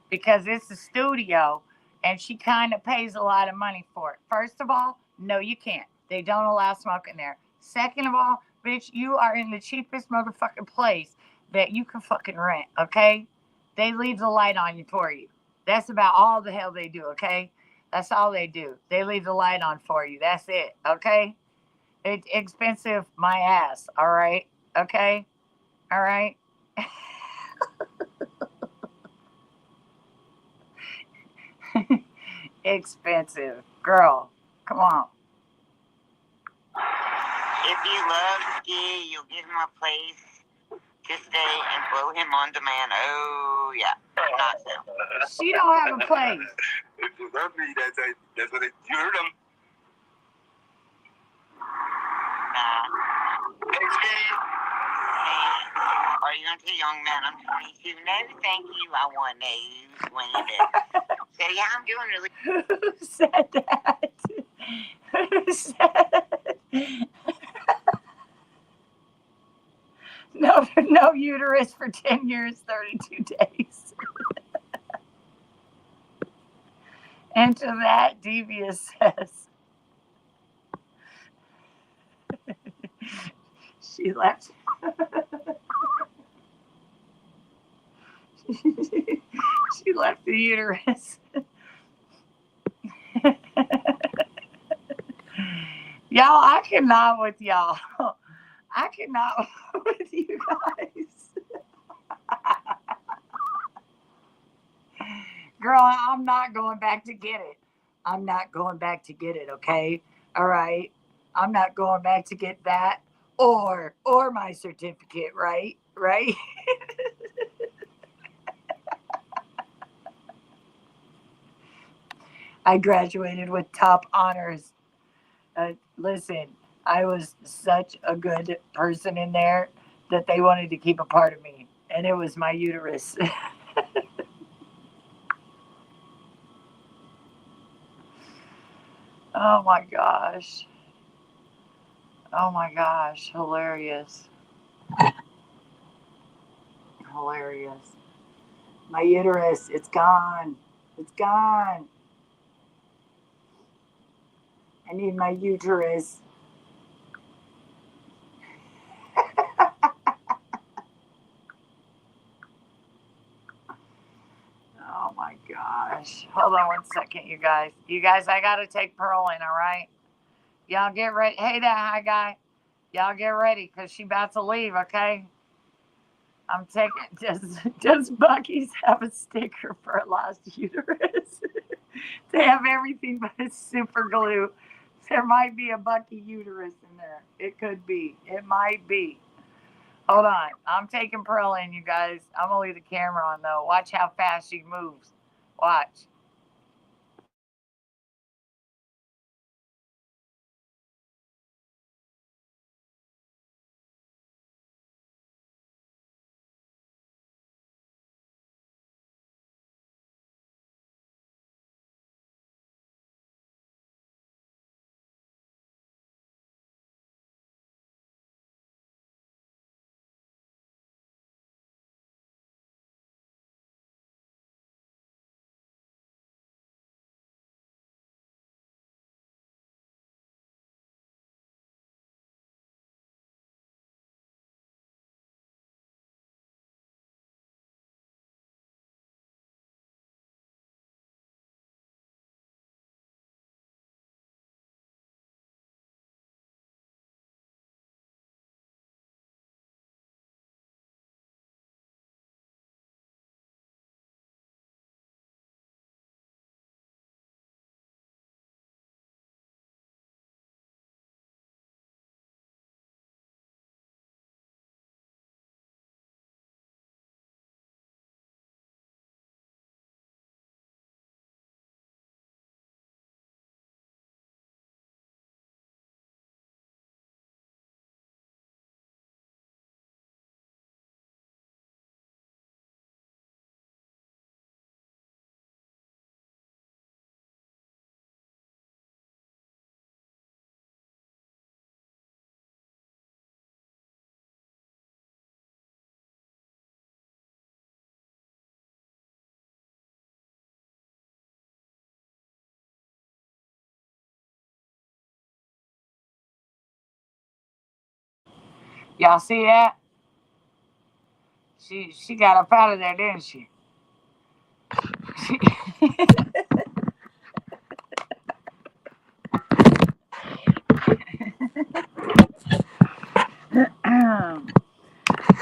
[SPEAKER 1] because it's a studio and she kind of pays a lot of money for it. First of all, no you can't. They don't allow smoking there. Second of all, bitch, you are in the cheapest motherfucking place that you can fucking rent, okay? They leave the light on you for you. That's about all the hell they do, okay? That's all they do. They leave the light on for you. That's it, okay? It's expensive my ass, all right? Okay? All right? Expensive. Girl, come on.
[SPEAKER 3] if you love ski, you'll give him a place to stay and blow him on demand. Oh yeah. Not so.
[SPEAKER 1] She don't have a place.
[SPEAKER 2] If you love me, that's what you heard him. Hey, Steve.
[SPEAKER 3] Are you going to tell young man I'm 22? No, thank you. I want news when you do. So yeah, I'm doing really.
[SPEAKER 1] Who said that? Who said? No uterus for 10 years, 32 days. And to that, Devious says, she left. She left the uterus. Y'all, I cannot with y'all. I cannot with you guys. Girl, I'm not going back to get it. I'm not going back to get it, okay? All right. I'm not going back to get that or my certificate, right? Right? I graduated with top honors. Listen, I was such a good person in there that they wanted to keep a part of me, and it was my uterus. Oh my gosh. Oh my gosh. Hilarious. Hilarious. My uterus, it's gone. It's gone. I need my uterus. Oh my gosh. Hold on one second, you guys. You guys, I gotta take Pearl in, all right? Y'all get ready. Hey there, hi guy. Y'all get ready, cause she about to leave, okay? I'm taking does Bucky's have a sticker for a lost uterus? They have everything but it's super glue. There might be a Bucky uterus in there. It could be. It might be. Hold on. I'm taking Pearl in, you guys. I'm gonna leave the camera on though. Watch how fast she moves. Watch. Y'all see that? She got up out of there, didn't she?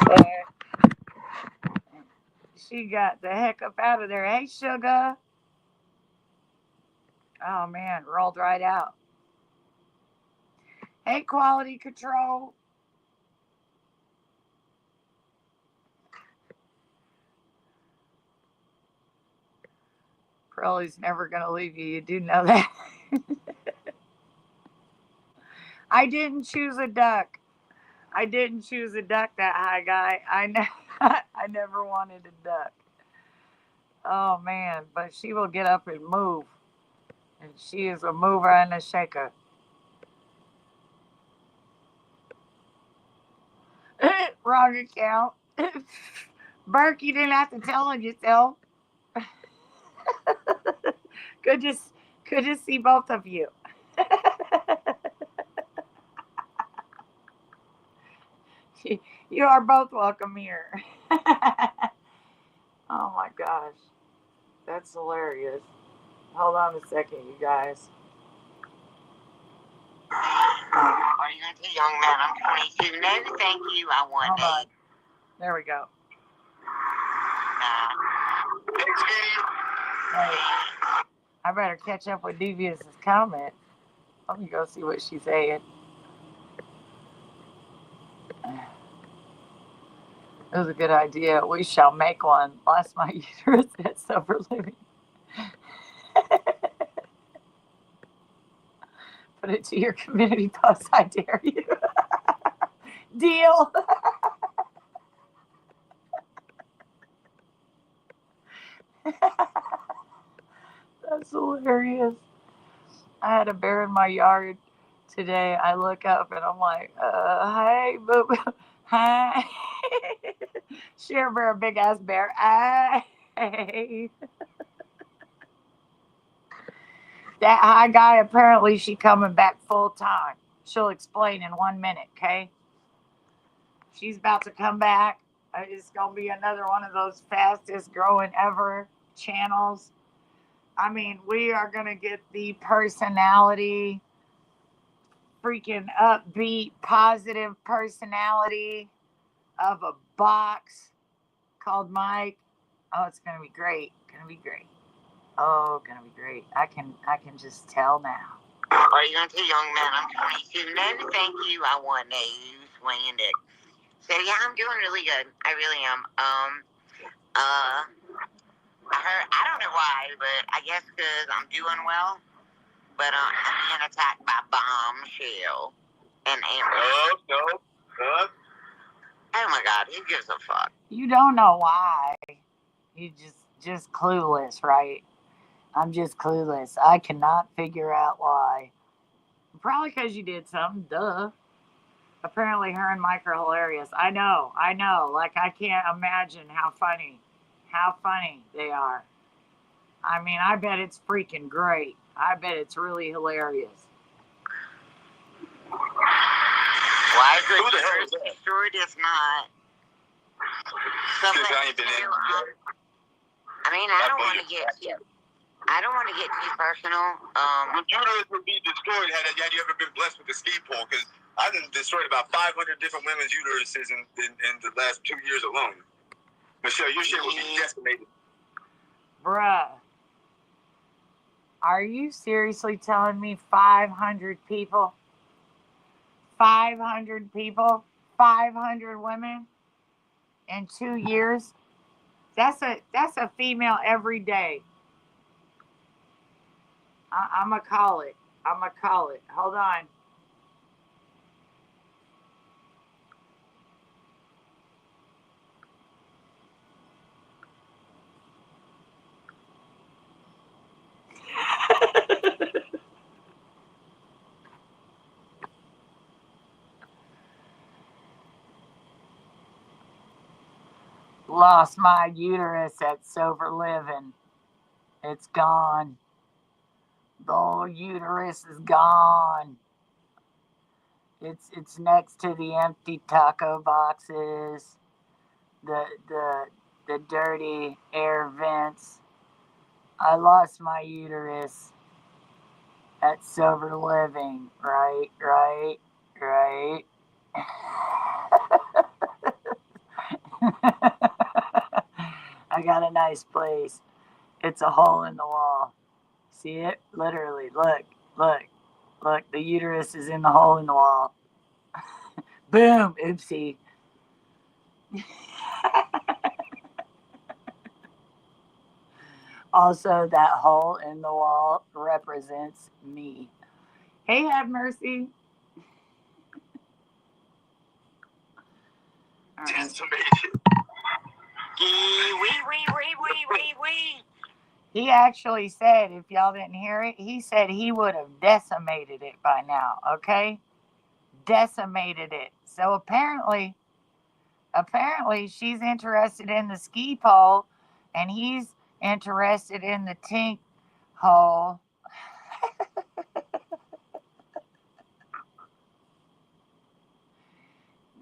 [SPEAKER 1] But she got the heck up out of there. Hey, sugar. Oh man, rolled right out. Hey, quality control. Pearlie's never gonna leave you. You do know that. I didn't choose a duck. I didn't choose a duck that high, guy. I never wanted a duck. Oh man, but she will get up and move. And she is a mover and a shaker. Wrong account. Burke, you didn't have to tell on yourself. Good to see both of you. You are both welcome here. Oh my gosh. That's hilarious. Hold on a second, you guys.
[SPEAKER 3] Are you going to say, young man, I'm 22? No, thank you. I want
[SPEAKER 1] Hold on.
[SPEAKER 3] eight.
[SPEAKER 1] There we go.
[SPEAKER 3] Hey.
[SPEAKER 1] I better catch up with Devious's comment. Let me go see what she's saying. It was a good idea. We shall make one. Lost my uterus at sober living. Put it to your community post. I dare you. Deal. That's hilarious. I had a bear in my yard today. I look up and I'm like, hey, boo boo. Hi. Share bear, a big ass bear. Hey. That high guy, apparently she coming back full time. She'll explain in 1 minute, okay? She's about to come back. It's going to be another one of those fastest growing ever channels. I mean, we are going to get the personality, freaking upbeat, positive personality of a box called Mike. Oh, it's going to be great. Going to be great. Oh, going to be great. I can just tell now.
[SPEAKER 3] Are you going to say, young man, I'm 22? No, thank you. I want a swinging dick. So, yeah, I'm doing really good. I really am. I heard, I don't know why, but I guess because I'm doing well, but I'm being attacked by Bombshell and Amber.
[SPEAKER 2] No.
[SPEAKER 3] Oh my God, who gives a fuck?
[SPEAKER 1] You don't know why. You just clueless, right? I'm just clueless. I cannot figure out why. Probably because you did something, duh. Apparently her and Mike are hilarious. I know. Like, I can't imagine how funny they are. I mean, I bet it's freaking great. I bet it's really hilarious.
[SPEAKER 3] Why is it destroyed? It's not. Something I mean, I don't want to get too personal.
[SPEAKER 2] The uterus would be destroyed had you ever been blessed with a ski pole, because I've destroyed about 500 different women's uteruses in the last 2 years alone. Michelle, your shit would be decimated.
[SPEAKER 1] Bruh. Are you seriously telling me 500 people? 500 people? 500 women in 2 years? That's a female every day. I'm going to call it. Hold on. Lost my uterus at sober living. It's gone. The old uterus is gone. It's next to the empty taco boxes, the dirty air vents. I lost my uterus at sober living. Right. I got a nice place. It's a hole in the wall. See it? Literally. Look. The uterus is in the hole in the wall. Boom. Oopsie. Also, that hole in the wall represents me. Hey, have mercy.
[SPEAKER 2] Decimation.
[SPEAKER 1] He actually said, if y'all didn't hear it, he said he would have decimated it by now, okay? Decimated it. So apparently she's interested in the ski pole and he's interested in the tink hole.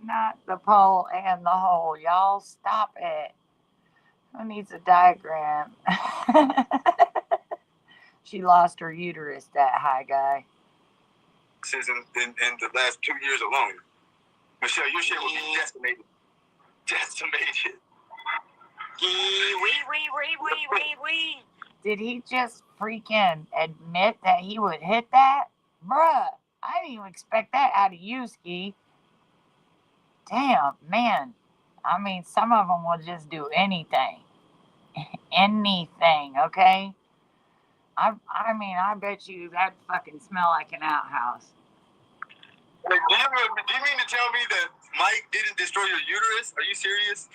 [SPEAKER 1] Not the pole and the hole. Y'all stop it. Who needs a diagram? She lost her uterus, that high guy.
[SPEAKER 2] In the last 2 years alone. Michelle, your shit will be decimated. Decimated.
[SPEAKER 1] Did he just freaking admit that he would hit that? Bruh, I didn't even expect that out of you, Ski. Damn, man. I mean, some of them will just do anything. Anything, okay? I mean, I bet you that fucking smell like an outhouse.
[SPEAKER 2] Like, do you mean to tell me that Mike didn't destroy your uterus? Are you serious?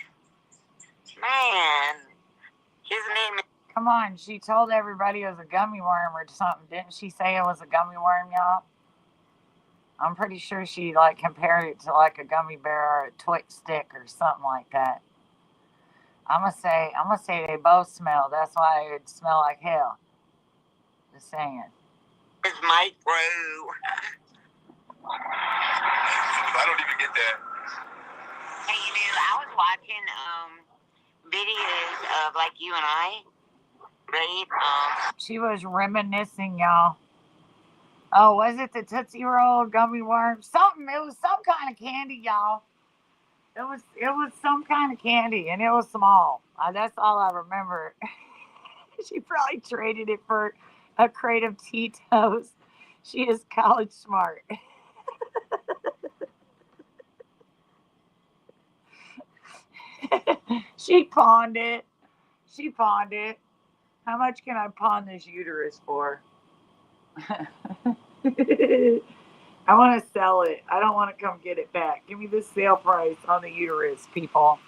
[SPEAKER 3] Man, his name is...
[SPEAKER 1] Come on, she told everybody it was a gummy worm or something. Didn't she say it was a gummy worm, y'all? I'm pretty sure she like compared it to like a gummy bear or a Twix stick or something like that. I'm gonna say they both smell. That's why it smell like hell. Just saying.
[SPEAKER 3] It's Mike, bro.
[SPEAKER 2] I don't even get that.
[SPEAKER 3] Hey, I was watching videos of like you and I, right?
[SPEAKER 1] She was reminiscing, y'all. Oh, was it the Tootsie Roll gummy worm? Something. It was some kind of candy, y'all. It was some kind of candy, and it was small. That's all I remember. She probably traded it for a crate of Tito's. She is college smart. She pawned it. How much can I pawn this uterus for? I want to sell it. I don't want to come get it back. Give me the sale price on the uterus, people.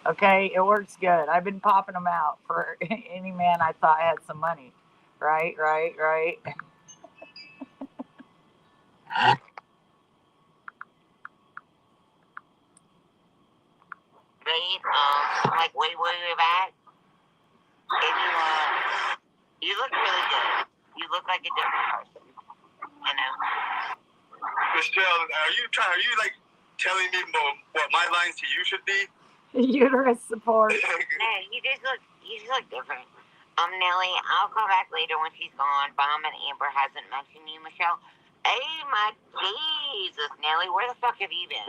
[SPEAKER 1] Okay, it works good. I've been popping them out for any man I thought had some money. Right.
[SPEAKER 3] Right? Like way back. And you look really good. You look like a different person. You know.
[SPEAKER 2] Michelle, are you like telling me what my lines to you should be?
[SPEAKER 1] Uterus support.
[SPEAKER 3] No, you just look different. Nelly, I'll call back later when she's gone. Bomb and Amber hasn't mentioned you, Michelle. Hey, my Jesus, Nelly, where the fuck have you been?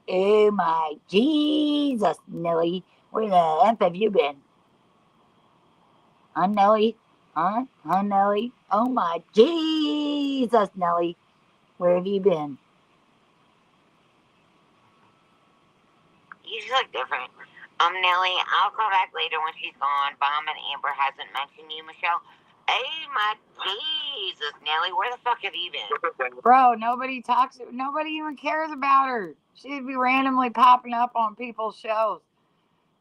[SPEAKER 1] Oh my Jesus, Nelly, where the F have you been? Huh, Nelly? Huh, Nelly? Oh my Jesus, Nelly, where have you been?
[SPEAKER 3] You just look different. Nelly, I'll call back later when she's gone. Bomb and Amber hasn't mentioned you, Michelle. Hey, my Jesus, Nelly, where the fuck have you been?
[SPEAKER 1] Bro, nobody even cares about her. She'd be randomly popping up on people's shows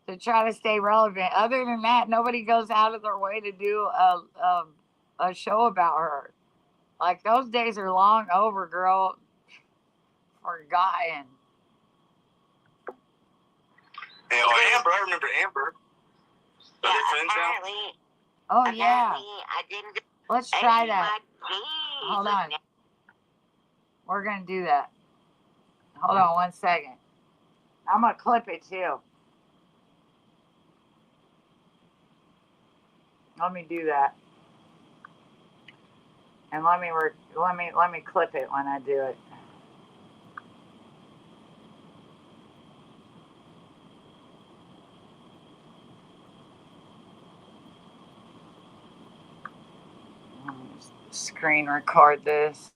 [SPEAKER 1] to try to stay relevant. Other than that, nobody goes out of their way to do a show about her. Like, those days are long over, girl. Forgotten.
[SPEAKER 2] Amber, I remember Amber.
[SPEAKER 3] Yeah, apparently.
[SPEAKER 1] Oh, yeah.
[SPEAKER 3] I didn't.
[SPEAKER 1] Let's try that. Hold on. We're going to do that. Hold on 1 second. I'm going to clip it too. Let me do that. And let me clip it when I do it. Screen record this.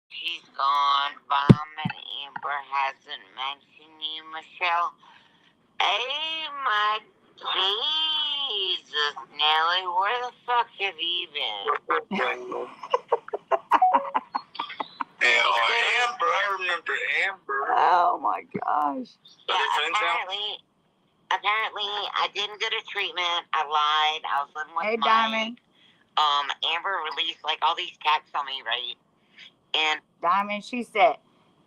[SPEAKER 3] She's gone. Bomb and Amber hasn't mentioned you, Michelle. Hey, my Jesus, Nelly, where the fuck have you been?
[SPEAKER 2] Amber, I remember Amber.
[SPEAKER 1] Oh my gosh.
[SPEAKER 3] Yeah, apparently, I didn't go to treatment. I lied. I was living with
[SPEAKER 1] Hey,
[SPEAKER 3] Mike.
[SPEAKER 1] Diamond.
[SPEAKER 3] Amber released like all these texts on me, right? And
[SPEAKER 1] Diamond, she said,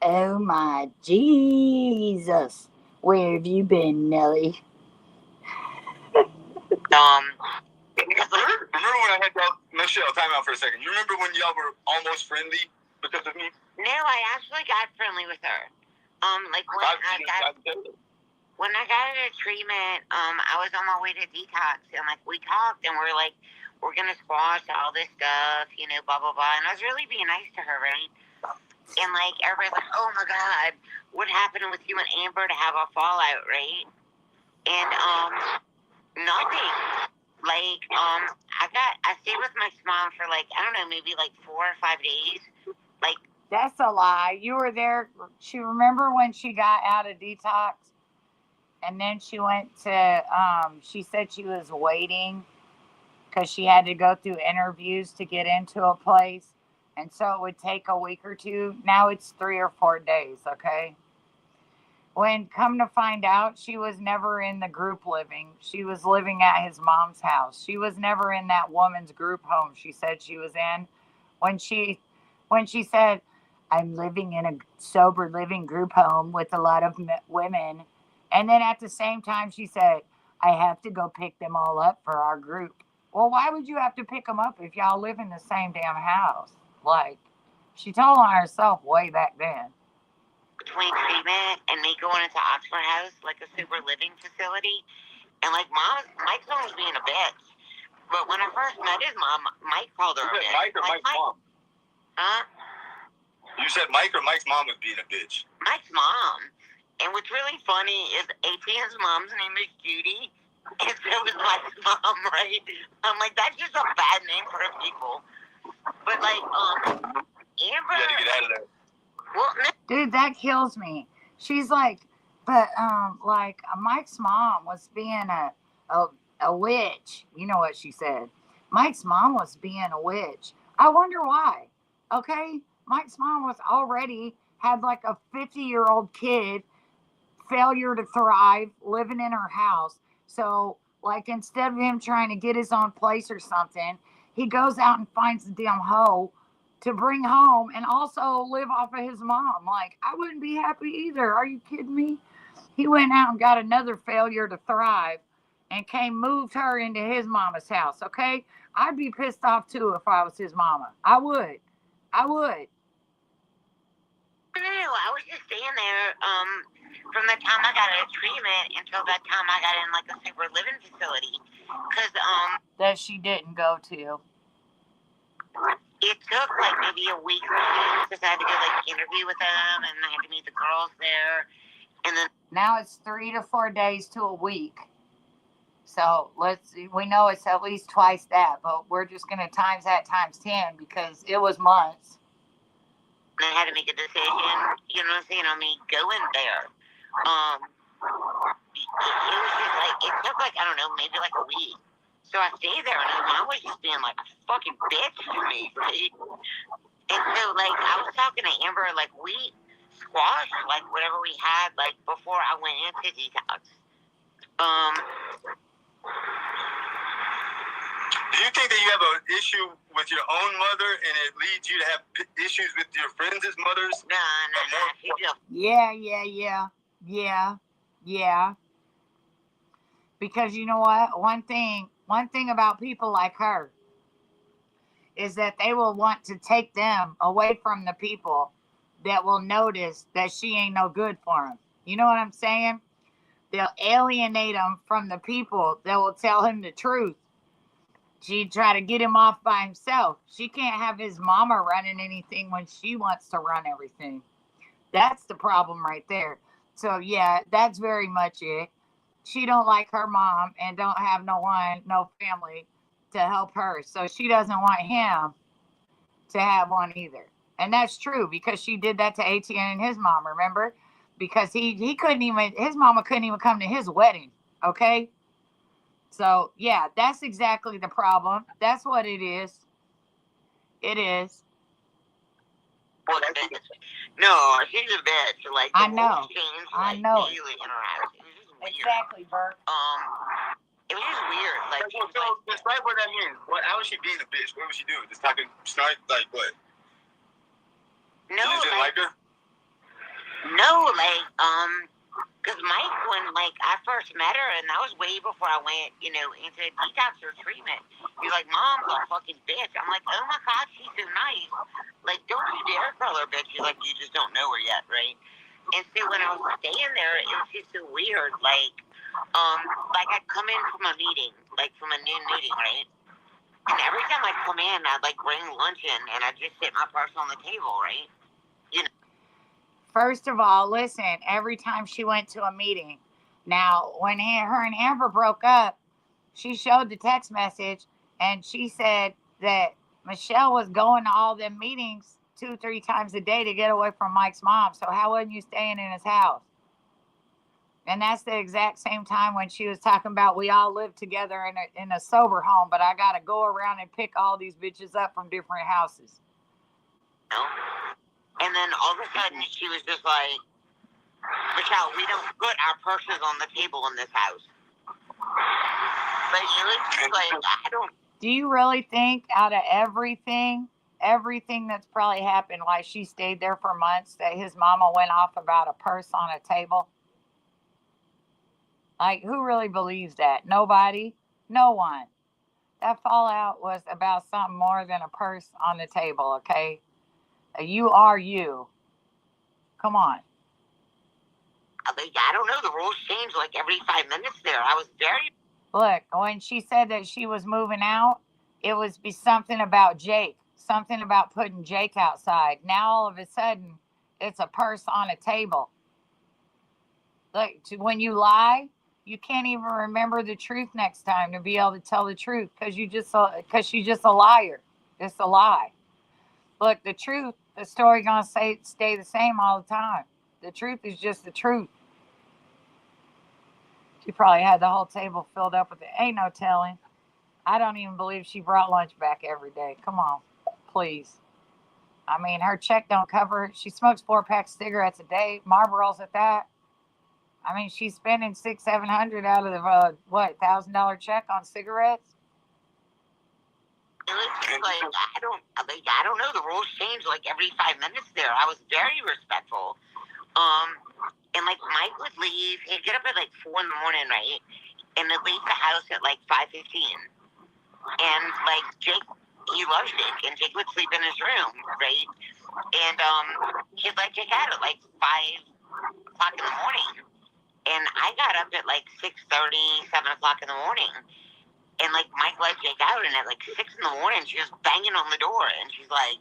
[SPEAKER 1] "Oh my Jesus, where have you been, Nelly?"
[SPEAKER 2] Remember when I had y'all, Michelle, time out for a second. You remember when y'all were almost friendly because of me?
[SPEAKER 3] No, I actually got friendly with her. Like when I got into treatment, I was on my way to detox, and like we talked, and we're like, we're gonna squash all this stuff, you know, blah blah blah. And I was really being nice to her, right? And like everybody's like, oh my God, what happened with you and Amber to have a fallout, right? And nothing. Like I stayed with my mom for like, I don't know, maybe like 4 or 5 days. Like,
[SPEAKER 1] that's a lie. You were there. She remember when she got out of detox, and then she went to. She said she was waiting because she had to go through interviews to get into a place, and so it would take a week or two. Now it's 3 or 4 days. Okay. When come to find out, she was never in the group living. She was living at his mom's house. She was never in that woman's group home she said she was in. When she said, "I'm living in a sober living group home with a lot of women." And then at the same time, she said, "I have to go pick them all up for our group." Well, why would you have to pick them up if y'all live in the same damn house? Like, she told on herself way back then.
[SPEAKER 3] Between treatment and me going into Oxford House, like a super living facility, and like Mike's mom was being a bitch. But when I first met his mom, Mike called her a bitch.
[SPEAKER 2] Mike or Mike's mom?
[SPEAKER 3] Huh?
[SPEAKER 2] You said Mike or Mike's mom was being a bitch?
[SPEAKER 3] Mike's mom. And what's really funny is ATN's mom's name is Judy, and so is Mike's mom, right? I'm like, that's just a bad name for people. But like, Amber.
[SPEAKER 2] You had to get out of there.
[SPEAKER 3] Well,
[SPEAKER 1] dude, that kills me. She's like, but like Mike's mom was being a witch. You know what she said? Mike's mom was being a witch. I wonder why. Okay, Mike's mom was already had like a 50-year-old kid, failure to thrive, living in her house. So like instead of him trying to get his own place or something, he goes out and finds the damn hoe to bring home and also live off of his mom. Like, I wouldn't be happy either. Are you kidding me? He went out and got another failure to thrive and moved her into his mama's house, okay? I'd be pissed off too if I was his mama. I would.
[SPEAKER 3] No, I was just staying there from the time I got out of treatment until that time I got in like a super living facility. Because
[SPEAKER 1] that she didn't go to.
[SPEAKER 3] It took like maybe a week or two because I had to go like interview with them and I had to meet the girls there. And then
[SPEAKER 1] now it's 3 to 4 days to a week. So we know it's at least twice that, but we're just going to times that times 10 because it was months.
[SPEAKER 3] And I had to make a decision, you know what I'm saying, on me going there. It was just like, it took like, I don't know, maybe like a week. So I stayed there, and his mom was just being like a fucking bitch to me, right? And so, like, I was talking to Amber, like, we squashed, like, whatever we had, like, before I went into detox.
[SPEAKER 2] Do you think that you have an issue with your own mother and it leads you to have issues with your friends' mothers?
[SPEAKER 3] No.
[SPEAKER 1] Yeah. Because you know what? One thing about people like her is that they will want to take them away from the people that will notice that she ain't no good for them. You know what I'm saying? They'll alienate him from the people that will tell him the truth. She'd try to get him off by himself. She can't have his mama running anything when she wants to run everything. That's the problem right there. So yeah, that's very much it. She don't like her mom and don't have no family to help her. So she doesn't want him to have one either. And that's true because she did that to ATN and his mom, remember? Because he couldn't even, his mama couldn't even come to his wedding, okay? So, yeah, that's exactly the problem. That's what it is. It is.
[SPEAKER 3] Well, no, she's a bitch. Like,
[SPEAKER 1] I know.
[SPEAKER 3] I know. Daily interaction.
[SPEAKER 1] Exactly, Bert.
[SPEAKER 3] It was just weird. Like,
[SPEAKER 2] so describe what that means. How was she being a bitch? What was she doing? Just talking snark, like what?
[SPEAKER 3] No,
[SPEAKER 2] you didn't like her?
[SPEAKER 3] No, because Mike, when, I first met her, and that was way before I went, into detox or treatment, he's like, Mom's a fucking bitch. I'm like, oh my God, she's so nice. Like, don't you dare call her a bitch. He's like, you just don't know her yet, right? And so when I was staying there, it was just so weird. I'd come in from a meeting, from a noon meeting, right? And every time I'd come in, I'd, bring lunch in, and I'd just sit my purse on the table, right?
[SPEAKER 1] First of all, listen, every time she went to a meeting. Now, when her and Amber broke up, she showed the text message, and she said that Michelle was going to all them meetings 2-3 times a day to get away from Mike's mom. So how wasn't you staying in his house? And that's the exact same time when she was talking about we all live together in a sober home, but I got to go around and pick all these bitches up from different houses.
[SPEAKER 3] And then all of a sudden she was just like, Michelle, we don't put our purses on the table in this house. But it was just like, I don't.
[SPEAKER 1] Do you really think out of everything that's probably happened, why she stayed there for months, that his mama went off about a purse on a table? Like, who really believes that? Nobody? No one. That fallout was about something more than a purse on the table, okay? You are you. Come on.
[SPEAKER 3] I don't know. The rules change every 5 minutes there. I was very...
[SPEAKER 1] Look, when she said that she was moving out, it was something about Jake. Something about putting Jake outside. Now, all of a sudden, it's a purse on a table. Look, when you lie, you can't even remember the truth next time to be able to tell the truth because she's just a liar. It's a lie. Look, the truth, the story gonna stay the same all the time. The truth is just the truth. She probably had the whole table filled up with it. Ain't no telling. I don't even believe she brought lunch back every day. Come on, please. I mean, her check don't cover it. She smokes 4 packs of cigarettes a day, Marlboros at that. I mean, she's spending $600-700 out of the $1,000 check on cigarettes.
[SPEAKER 3] It was just I don't know. The rules change every 5 minutes there. I was very respectful. And Mike would leave. He'd get up at 4 in the morning, right? And he'd leave the house at 5:15. And Jake, he loves Jake, and Jake would sleep in his room, right? And he'd let Jake out at 5 o'clock in the morning. And I got up at 6:30, 7 o'clock in the morning. And Mike let Jake out, and at 6 in the morning, she was banging on the door, and she's like,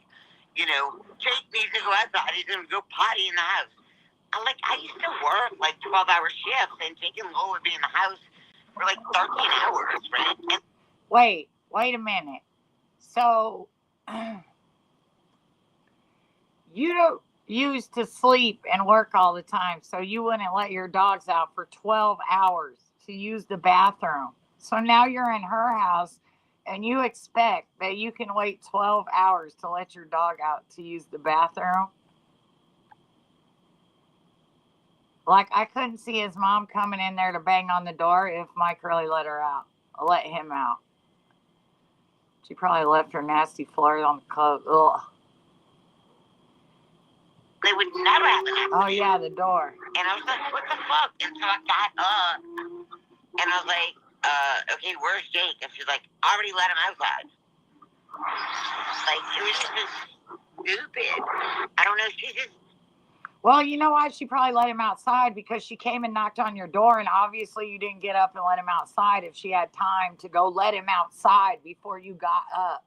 [SPEAKER 3] Jake needs to go outside. He's gonna go potty in the house. I used to work 12-hour shifts, and Jake and Lowell would be in the house for 13 hours, right? And
[SPEAKER 1] wait a minute. So you don't used to sleep and work all the time, so you wouldn't let your dogs out for 12 hours to use the bathroom. So now you're in her house and you expect that you can wait 12 hours to let your dog out to use the bathroom? I couldn't see his mom coming in there to bang on the door if Mike really let him out. She probably left her nasty flirt on the clothes. Ugh.
[SPEAKER 3] They would never have an accident.
[SPEAKER 1] Oh, yeah, the door.
[SPEAKER 3] And I was like, what the fuck? And so I got up, and I was like, okay, where's Jake? And she's like, I already let him outside. Like, it was just stupid. I don't know, she just...
[SPEAKER 1] Well, you know why she probably let him outside? Because she came and knocked on your door, and obviously you didn't get up and let him outside if she had time to go let him outside before you got up.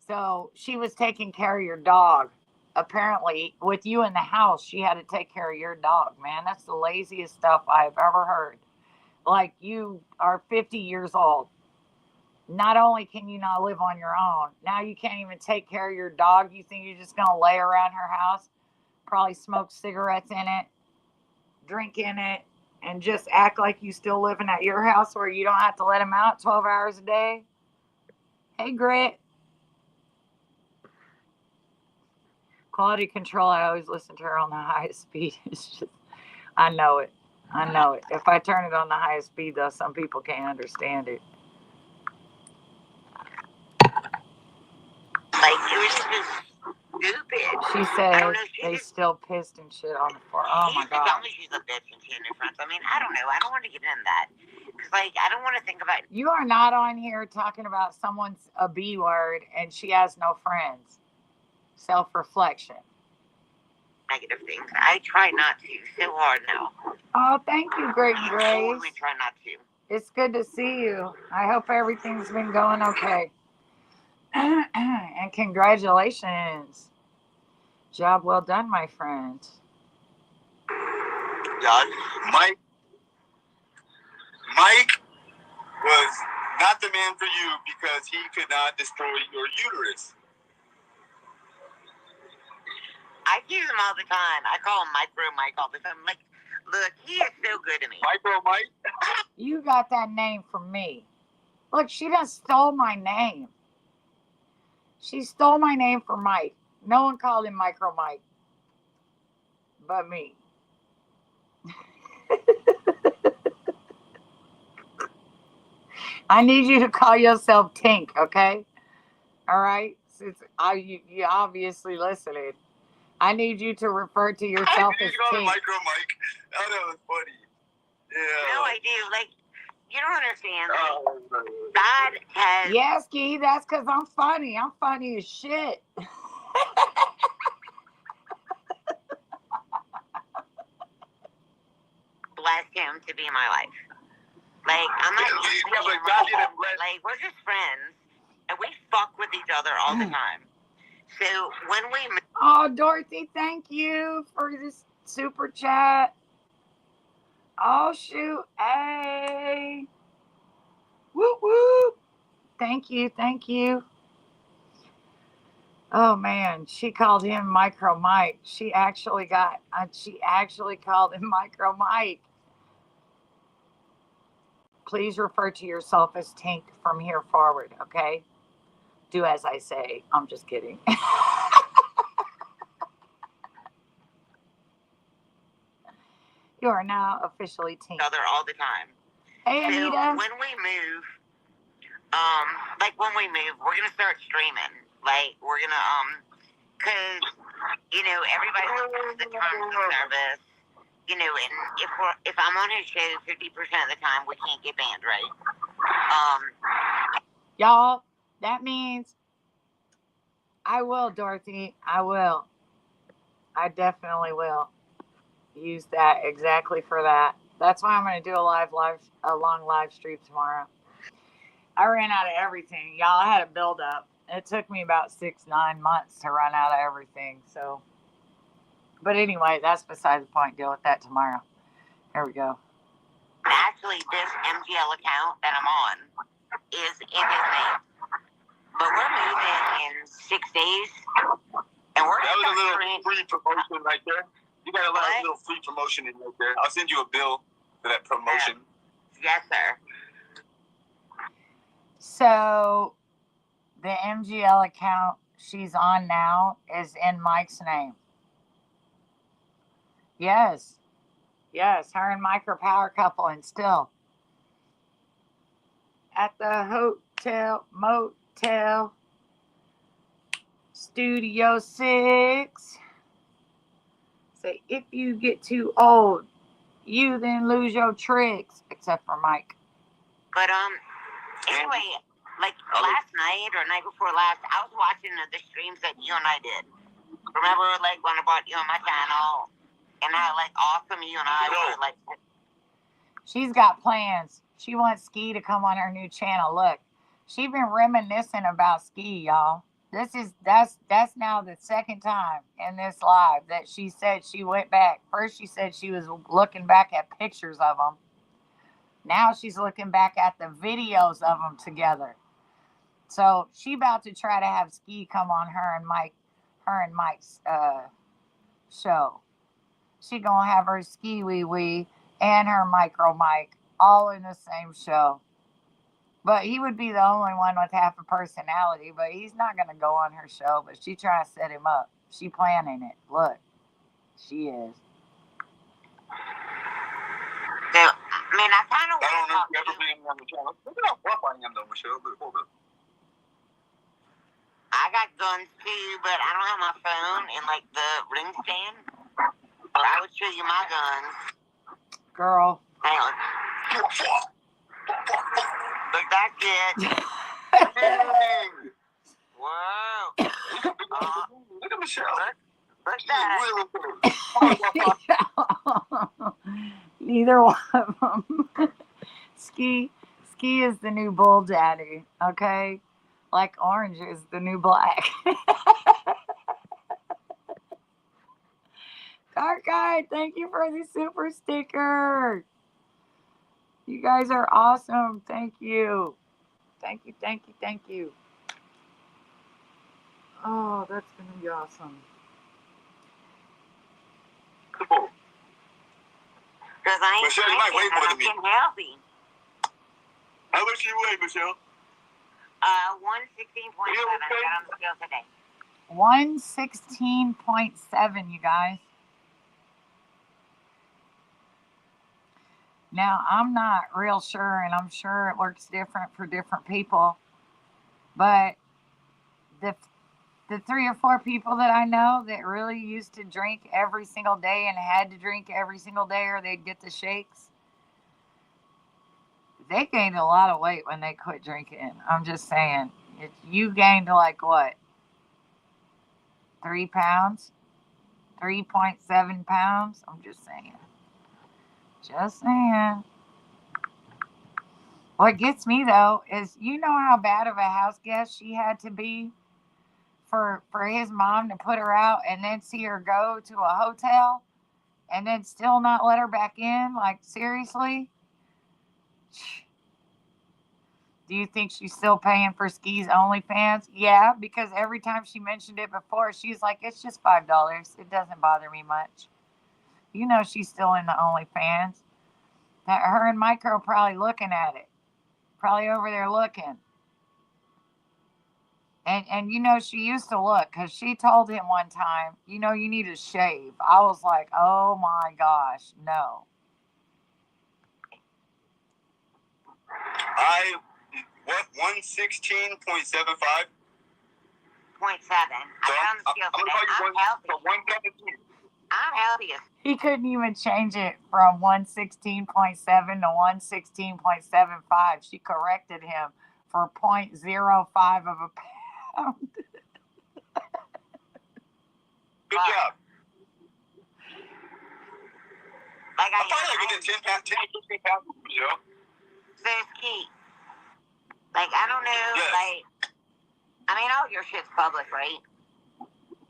[SPEAKER 1] So she was taking care of your dog. Apparently, with you in the house, she had to take care of your dog, man. That's the laziest stuff I've ever heard. Like, you are 50 years old. Not only can you not live on your own, now you can't even take care of your dog. You think you're just going to lay around her house, probably smoke cigarettes in it, drink in it, and just act like you still living at your house where you don't have to let him out 12 hours a day? Hey, Grit. Quality control, I always listen to her on the highest speed. It's just, I know it. I know it. If I turn it on the highest speed, though, some people can't understand it.
[SPEAKER 3] Like, it was just stupid.
[SPEAKER 1] She said they still pissed and shit on the floor. Oh, my God.
[SPEAKER 3] She tell me she's a bitch and she had no friends. I mean, I don't know. I don't want to get into that. Because, like, I don't want to think about...
[SPEAKER 1] You are not on here talking about someone's a B word and she has no friends. Self-reflection.
[SPEAKER 3] Negative things. I try not to. So hard now.
[SPEAKER 1] Oh, thank you, Great Grace.
[SPEAKER 3] I totally try not to.
[SPEAKER 1] It's good to see you. I hope everything's been going okay. And congratulations. Job well done, my friend.
[SPEAKER 2] Yeah, Mike was not the man for you because he could not destroy your uterus.
[SPEAKER 3] I use him all the time. I call him Micro Mike all the time. Like, look, he is so good to me.
[SPEAKER 2] Micro Mike?
[SPEAKER 1] You got that name from me. Look, she done stole my name. She stole my name from Mike. No one called him Micro Mike but me. I need you to call yourself Tink, okay? All right? Since you obviously listening. I need you to refer to yourself as Tink.
[SPEAKER 2] Micro Mike. Oh, that was funny. Yeah.
[SPEAKER 3] No, I do. Like, you don't understand. God has...
[SPEAKER 1] Yes, Key, that's because I'm funny. I'm funny as shit.
[SPEAKER 3] Blessed him to be in my life. Like, I'm not like, we're just friends, and we fuck with each other all the time. So, when we...
[SPEAKER 1] Oh, Dorothy, thank you for this super chat. Oh, shoot. Hey. Whoop, whoop. Thank you. Thank you. Oh, man. She called him Micro Mike. She actually called him Micro Mike. Please refer to yourself as Tink from here forward, okay? Do as I say. I'm just kidding. You are now officially Tink.
[SPEAKER 3] Other all the time.
[SPEAKER 1] Hey, Anita.
[SPEAKER 3] So when we move, we're gonna start streaming. Like, we're gonna cause everybody wants the terms of service. And if I'm on his show 50% of the time, we can't get banned, right?
[SPEAKER 1] Y'all, that means I will, Dorothy. I will. I definitely will use that exactly for that. That's why I'm going to do a long live stream tomorrow. I ran out of everything. Y'all, I had a build up. It took me about 6-9 months to run out of everything. So, but anyway, that's beside the point. Deal with that tomorrow. Here we go.
[SPEAKER 3] Actually, this MGL account that I'm on is in his name. But we're moving in 6 days. And we're
[SPEAKER 2] that was a little free promotion right there. You got a little free promotion in right there. I'll send you a bill for that promotion.
[SPEAKER 3] Yes, sir.
[SPEAKER 1] So the MGL account she's on now is in Mike's name. Yes, her and Mike are power couple and still at the Motel, Studio 6. Say, if you get too old, you then lose your tricks, except for Mike.
[SPEAKER 3] But, anyway, like last night or night before last, I was watching the streams that you and I did. Remember, like, when I brought you on my channel, and how, like, awesome you and I were, like...
[SPEAKER 1] She's got plans. She wants Ski to come on her new channel. Look, she's been reminiscing about Ski, y'all. That's now the second time in this live that she said she went back. First, she said she was looking back at pictures of them. Now she's looking back at the videos of them together. So she about to try to have Ski come on her and Mike's show. She gonna have her Ski wee wee and her micro Mike all in the same show. But he would be the only one with half a personality, but he's not going to go on her show, but she trying to set him up. She planning it. Look, she is.
[SPEAKER 3] So, I mean, I kind of want to talk to you.
[SPEAKER 2] On the channel. Look at how rough I am, though, Michelle. But hold up.
[SPEAKER 3] I got guns, too, but I don't have my phone in, like, the ring stand. Or I would show you my guns.
[SPEAKER 1] Girl.
[SPEAKER 3] Hang on. Look, that's it. Whoa.
[SPEAKER 2] Look at Michelle.
[SPEAKER 3] Look that.
[SPEAKER 1] Neither one of them. Ski is the new bull daddy, okay? Like orange is the new black. Dark Guy, thank you for the super sticker. You guys are awesome. Thank you. Thank you. Oh, that's going to be awesome.
[SPEAKER 3] Because I ain't
[SPEAKER 2] Michelle, you might weigh more than me.
[SPEAKER 3] Healthy.
[SPEAKER 2] How much do you weigh, Michelle?
[SPEAKER 3] 116.7. I got on the scale today.
[SPEAKER 1] 116.7, you guys. Now, I'm not real sure, and I'm sure it works different for different people, but the 3 or 4 people that I know that really used to drink every single day and had to drink every single day or they'd get the shakes, they gained a lot of weight when they quit drinking. I'm just saying. You gained like what? 3 pounds? 3.7 pounds? I'm just saying. Just saying. What gets me though is, you know how bad of a house guest she had to be for his mom to put her out and then see her go to a hotel and then still not let her back in? Like, seriously? Do you think she's still paying for Ski's OnlyFans? Yeah, because every time she mentioned it before, she's like, it's just $5. It doesn't bother me much. You know she's still in the OnlyFans. Her and Mike are probably looking at it. Probably over there looking. And you know, she used to look, because she told him one time, you know, you need to shave. I was like, oh my gosh, no.
[SPEAKER 2] What, 116.75?
[SPEAKER 3] 0.7. I got on the scale today. I'm healthy. I'm healthy.
[SPEAKER 1] He couldn't even change it from 116.7 to 116.75. She corrected him for 0.05 of a pound.
[SPEAKER 2] Good job.
[SPEAKER 3] Like
[SPEAKER 2] I thought I could get 10 pounds, 15 pounds, Michelle.
[SPEAKER 3] So it's key. Like, I don't know,
[SPEAKER 2] yes.
[SPEAKER 3] Like, I mean, all your shit's public, right?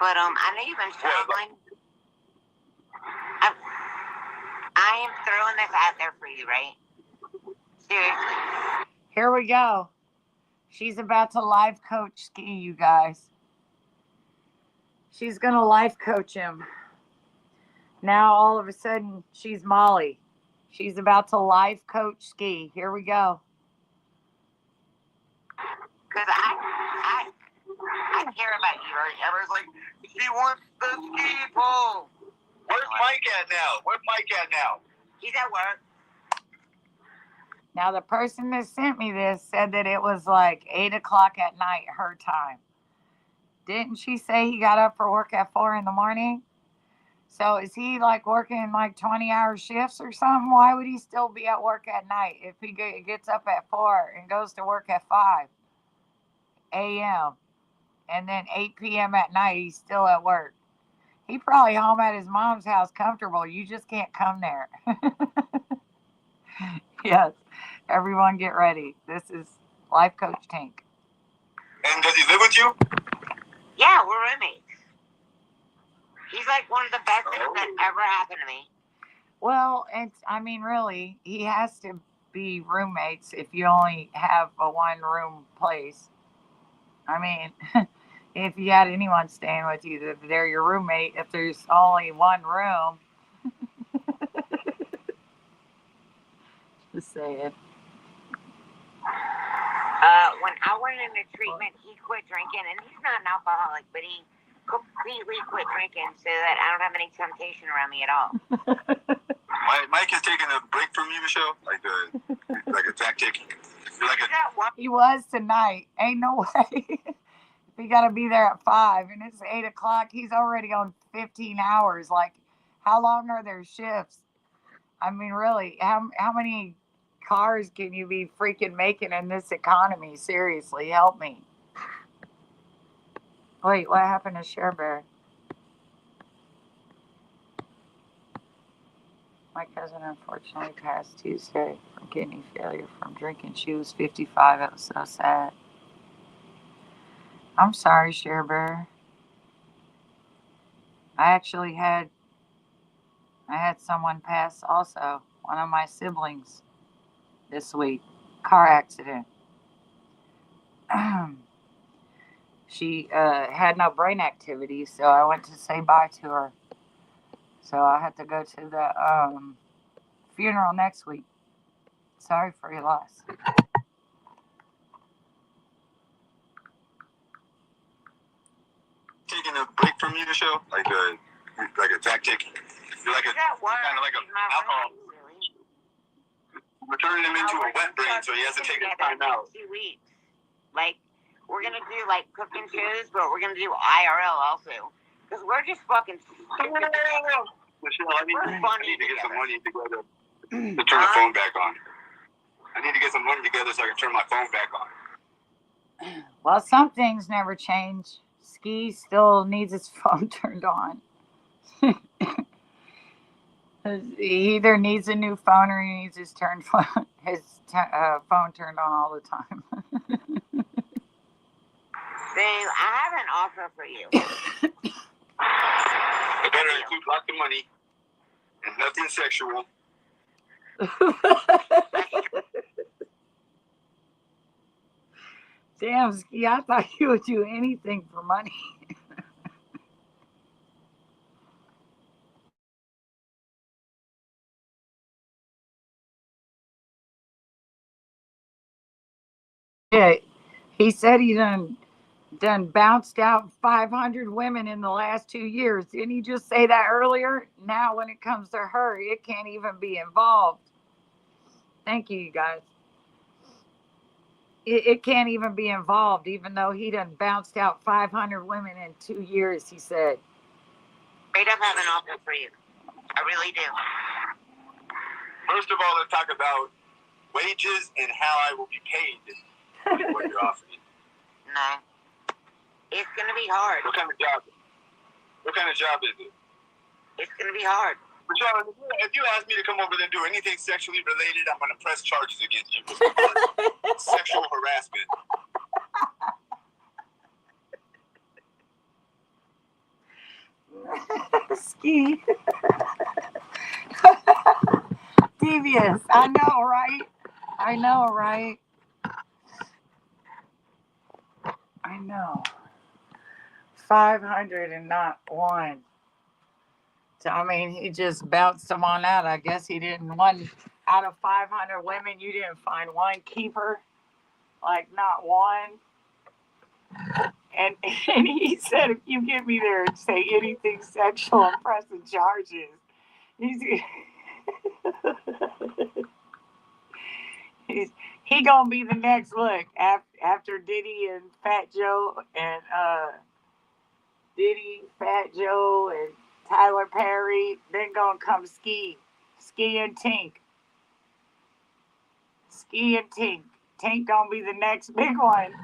[SPEAKER 3] But, I know you've been struggling. I am throwing this out there for you, right? Seriously.
[SPEAKER 1] Here we go. She's about to life coach Ski, you guys. She's going to life coach him. Now, all of a sudden, she's Molly. She's about to life coach Ski. Here we go.
[SPEAKER 3] Because I care about you, right? Everyone's like, she wants the ski pole.
[SPEAKER 2] Where's Mike at now? He's at work.
[SPEAKER 1] Now, the person that sent me this said that it was like 8 o'clock at night, her time. Didn't she say he got up for work at 4 in the morning? So is he like working like 20-hour shifts or something? Why would he still be at work at night if he gets up at 4 and goes to work at 5 a.m. and then 8 p.m. at night he's still at work? He probably home at his mom's house comfortable. You just can't come there. Yes. Everyone get ready. This is Life Coach Tink.
[SPEAKER 2] And does he live with you?
[SPEAKER 3] Yeah, we're roommates. He's like one of the best things that ever happened to me.
[SPEAKER 1] Well, really, he has to be roommates if you only have a one-room place. I mean, if you had anyone staying with you, if they're your roommate, if there's only one room. Just saying.
[SPEAKER 3] When I went into treatment, he quit drinking, and he's not an alcoholic, but he completely quit drinking so that I don't have any temptation around me at all.
[SPEAKER 2] Mike is taking a break from you, Michelle? Like a tactic?
[SPEAKER 1] He was tonight. Ain't no way. He got to be there at 5, and it's 8 o'clock. He's already on 15 hours. Like, how long are their shifts? I mean, really, how many cars can you be freaking making in this economy? Seriously, help me. Wait, what happened to Cher Bear? My cousin unfortunately passed Tuesday from kidney failure from drinking. She was 55. It was so sad. I'm sorry, Cher Bear. I had someone pass also, one of my siblings, this week. Car accident. She had no brain activity, so I went to say bye to her. So I had to go to the funeral next week. Sorry for your loss.
[SPEAKER 2] Taking a break from you, Michelle? Like a tactic? You're like kind of like an alcohol. We're turning him into a wet brain, so he has to take his time out.
[SPEAKER 3] 2 weeks. Like, we're going to do, like, cooking shows, but we're going to do IRL also. Because we're just fucking stupid.
[SPEAKER 2] Michelle, I need to get some money together to turn the phone back on. I need to get some money together so I can turn my phone back on.
[SPEAKER 1] Well, some things never change. Ski still needs his phone turned on. He either needs a new phone or he needs his phone turned on all the time.
[SPEAKER 3] Babe, I have an offer for you.
[SPEAKER 2] I better include lots of money and nothing sexual.
[SPEAKER 1] Damn, Ski, I thought you would do anything for money. Yeah, he said he done bounced out 500 women in the last 2 years. Didn't he just say that earlier? Now when it comes to her, it can't even be involved. Thank you, you guys. It can't even be involved, even though he done bounced out 500 women in 2 years, he said.
[SPEAKER 3] Straight up have an offer for you. I really do.
[SPEAKER 2] First of all, let's talk about wages and how I will be paid. What you're offering.
[SPEAKER 3] No. It's going to be hard.
[SPEAKER 2] What kind of job is it?
[SPEAKER 3] It's going to be hard.
[SPEAKER 2] Michelle, if you ask me to come over there and do anything sexually related, I'm going to press charges against you. Sexual harassment.
[SPEAKER 1] Ski. Devious. I know, right? I know. 500 and not one. So, I mean, he just bounced them on out. I guess he didn't. One out of 500 women, you didn't find one keeper. Like, not one. And he said, if you get me there and say anything sexual, I'm pressing charges. He gonna be the next look after Diddy and Fat Joe and Diddy, Fat Joe, and Tyler Perry. Then gonna come Ski and Tink. Ski and Tink. Tink gonna be the next big one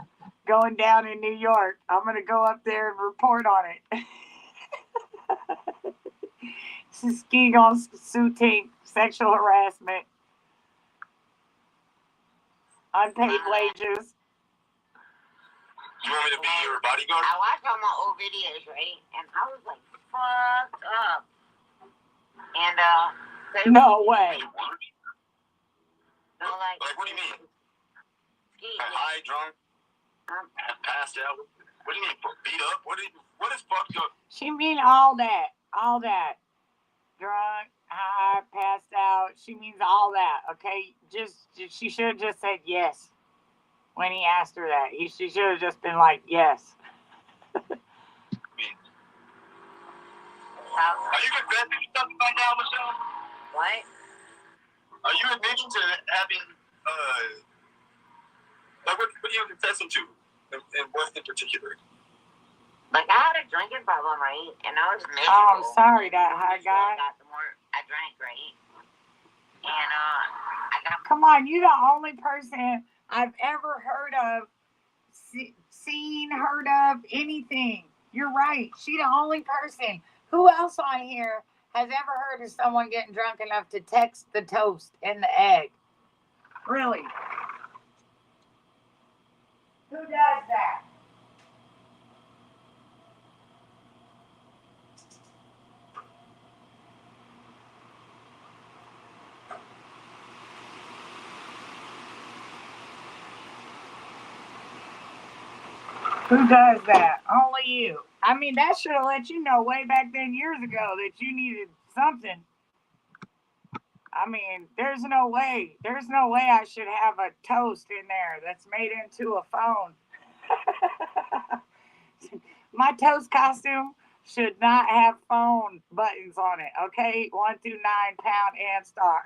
[SPEAKER 1] going down in New York. I'm gonna go up there and report on it. Ski gonna sue Tink, sexual harassment, unpaid wages.
[SPEAKER 2] You want me to be your bodyguard?
[SPEAKER 3] I watched all my old videos, right? And I was like, fucked up. And,
[SPEAKER 1] no way.
[SPEAKER 3] No,
[SPEAKER 2] like, what do you mean? High, drunk, passed out? What do you mean, beat up? What is fucked up?
[SPEAKER 1] She mean all that. Drunk, high, passed out. She means all that, okay? She should have just said yes when he asked her that. She should have just been like, yes.
[SPEAKER 2] Are you confessing something right now, Michelle?
[SPEAKER 3] what?
[SPEAKER 2] Are you admitting to having, like, what are you confessing to? And what in particular?
[SPEAKER 3] Like, I had a drinking problem, right? And I was miserable.
[SPEAKER 1] Oh, I'm sorry, that high guy.
[SPEAKER 3] The more I drank, right? And, I got...
[SPEAKER 1] Come on, you the only person I've ever heard of, seen, heard of, anything. You're right. She the only person. Who else on here has ever heard of someone getting drunk enough to text the toast and the egg? Really? Who does that? Who does that? Only you. I mean, that should have let you know way back then years ago that you needed something. I mean, there's no way I should have a toast in there that's made into a phone. My toast costume should not have phone buttons on it, okay? 1 through 9, pound, and star.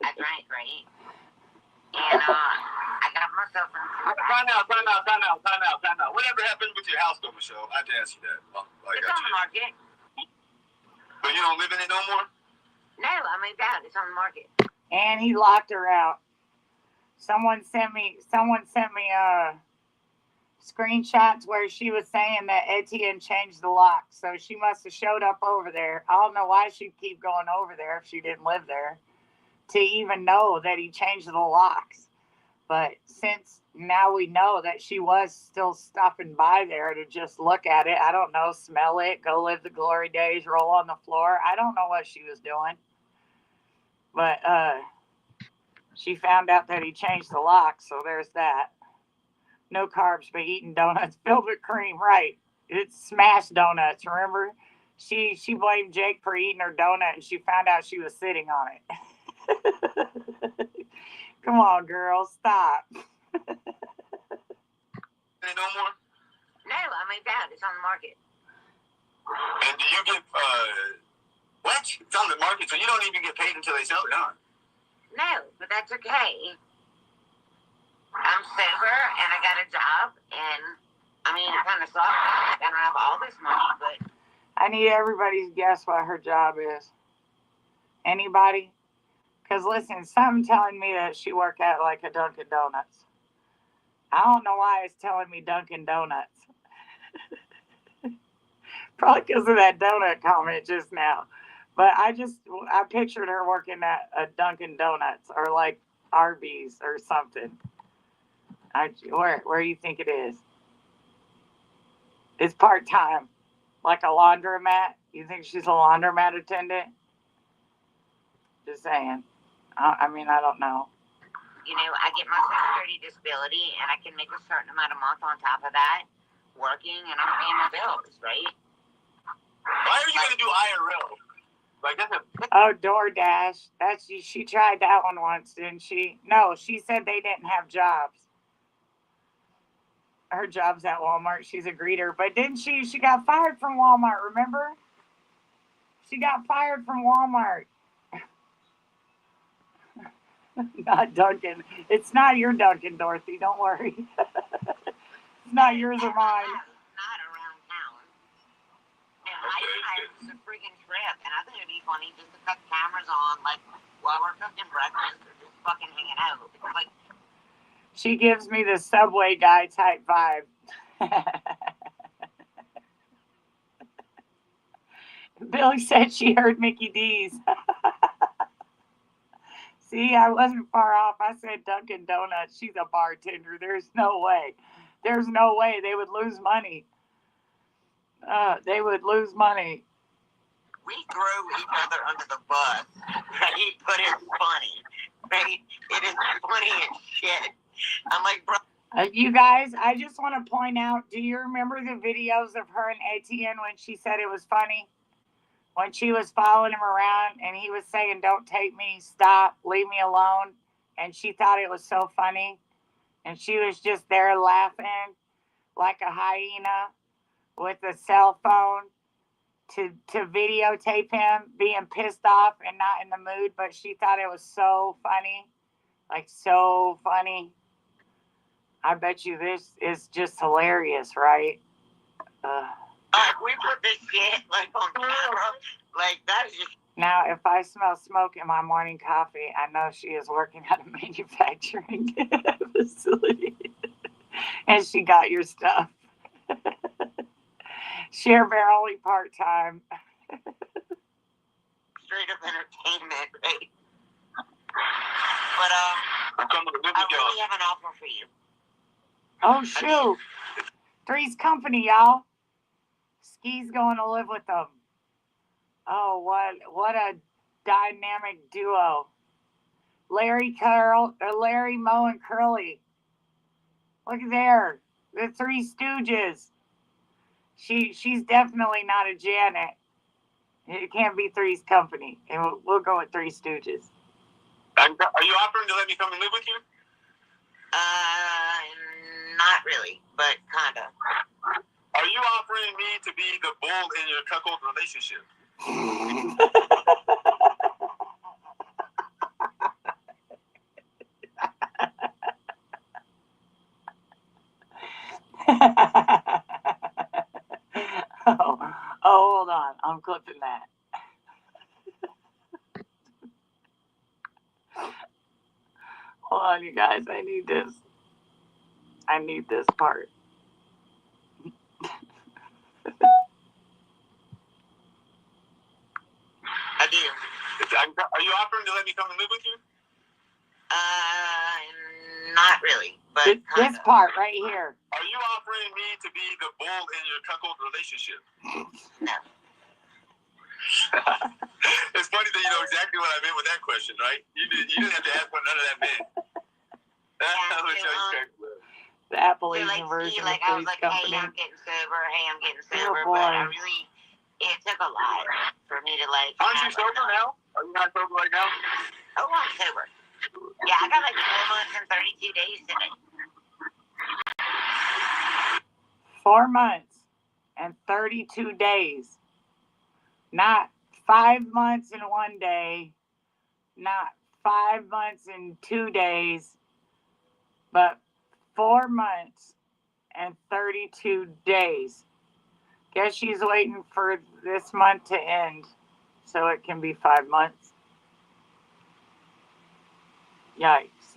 [SPEAKER 3] I drank, right? And, I got myself in...
[SPEAKER 2] Time out. Whatever happened with your house, though, Michelle? I had to ask you that.
[SPEAKER 3] It's on the market.
[SPEAKER 2] But you don't live in it no more?
[SPEAKER 3] No, I moved out. It's on the market.
[SPEAKER 1] And he locked her out. Someone sent me screenshots where she was saying that Etienne changed the lock. So she must have showed up over there. I don't know why she'd keep going over there if she didn't live there, to even know that he changed the locks. But since now we know that she was still stopping by there to just look at it, I don't know, smell it, go live the glory days, roll on the floor. I don't know what she was doing. But she found out that he changed the lock, so there's that. No carbs, but eating donuts filled with cream, right? It's smashed donuts, remember? She blamed Jake for eating her donut, and she found out she was sitting on it. Come on, girl, stop.
[SPEAKER 2] No more?
[SPEAKER 3] No, I moved out. It's on the market.
[SPEAKER 2] And do you get, what? It's on the market, so you don't even get paid until they sell it, huh?
[SPEAKER 3] No, but that's okay. I'm sober, and I got a job, and, I mean, it kind of sucks. I don't have all this money, but...
[SPEAKER 1] I need everybody to guess what her job is. Anybody? Because, listen, something telling me that she worked at, like, a Dunkin' Donuts. I don't know why it's telling me Dunkin' Donuts. Probably because of that donut comment just now. But I pictured her working at a Dunkin' Donuts or, like, Arby's or something. Where do you think it is? It's part-time. Like a laundromat? You think she's a laundromat attendant? Just saying. I mean, I don't know.
[SPEAKER 3] You know, I get my Social Security disability, and I can make a certain amount a month on top of that, working, and I'm paying my bills, right?
[SPEAKER 2] Why are you going to do IRL? Like,
[SPEAKER 1] Oh, DoorDash. She tried that one once, didn't she? No, she said they didn't have jobs. Her job's at Walmart. She's a greeter. But didn't she got fired from Walmart, remember? She got fired from Walmart. Not Duncan. It's not your Duncan, Dorothy. Don't worry. It's not yours or mine.
[SPEAKER 3] Not around town. And I it's a freaking trip, and I think it'd be funny just to cut cameras on, like, while we're cooking breakfast or just fucking hanging out. It's like,
[SPEAKER 1] she gives me the Subway guy type vibe. Billy said she heard Mickey D's. See, I wasn't far off. I said Dunkin' Donuts. She's a bartender. There's no way. There's no way they would lose money. They would lose money.
[SPEAKER 3] we throw each other under the bus, right? But it's funny, right? It is funny as shit. I'm like, bro.
[SPEAKER 1] You guys, I just want to point out, do you remember the videos of her and Etienne when she said it was funny? When she was following him around and he was saying, don't take me, stop, leave me alone. And she thought it was so funny. And she was just there laughing like a hyena with a cell phone to videotape him being pissed off and not in the mood. But she thought it was so funny. Like, so funny. I bet you this is just hilarious, right?
[SPEAKER 3] We put this shit like on camera. Like, that is just.
[SPEAKER 1] Now, if I smell smoke in my morning coffee, I know she is working at a manufacturing facility. And she got your stuff. Share bear only part-time.
[SPEAKER 3] Straight up entertainment, right? But, I really have an offer for you.
[SPEAKER 1] Oh, shoot. Three's Company, y'all. Ski's going to live with them. Oh, what a dynamic duo. Larry, Moe, and Curly. Look there. The Three Stooges. She's definitely not a Janet. It can't be Three's Company. And we'll go with Three Stooges.
[SPEAKER 2] Are you offering to let me come and live with you?
[SPEAKER 3] Not really, but kinda.
[SPEAKER 2] Are you offering me to be the bull in your cuckold relationship?
[SPEAKER 1] Oh, hold on. I'm clipping that. Hold on, you guys. I need this. I need this part.
[SPEAKER 3] I do.
[SPEAKER 2] Are you offering to let me come and live with you?
[SPEAKER 3] Not really, but
[SPEAKER 1] this part right here.
[SPEAKER 2] Are you offering me to be the bull in your cuckold relationship?
[SPEAKER 3] No.
[SPEAKER 2] It's funny that you know exactly what I meant with that question, right? You didn't have to ask what none of that meant.
[SPEAKER 1] The Appalachian version
[SPEAKER 3] like,
[SPEAKER 1] of
[SPEAKER 3] I was like,
[SPEAKER 1] Company.
[SPEAKER 3] hey, I'm getting sober, but I really, it took a lot for me to like.
[SPEAKER 2] Aren't you sober now? Are you not sober right now?
[SPEAKER 3] Oh, I'm sober. Yeah, I got like 4 months and 32 days today.
[SPEAKER 1] 4 months and 32 days. Not 5 months and 1 day. Not 5 months and 2 days. But 4 months and 32 days. Guess she's waiting for this month to end so it can be 5 months. Yikes.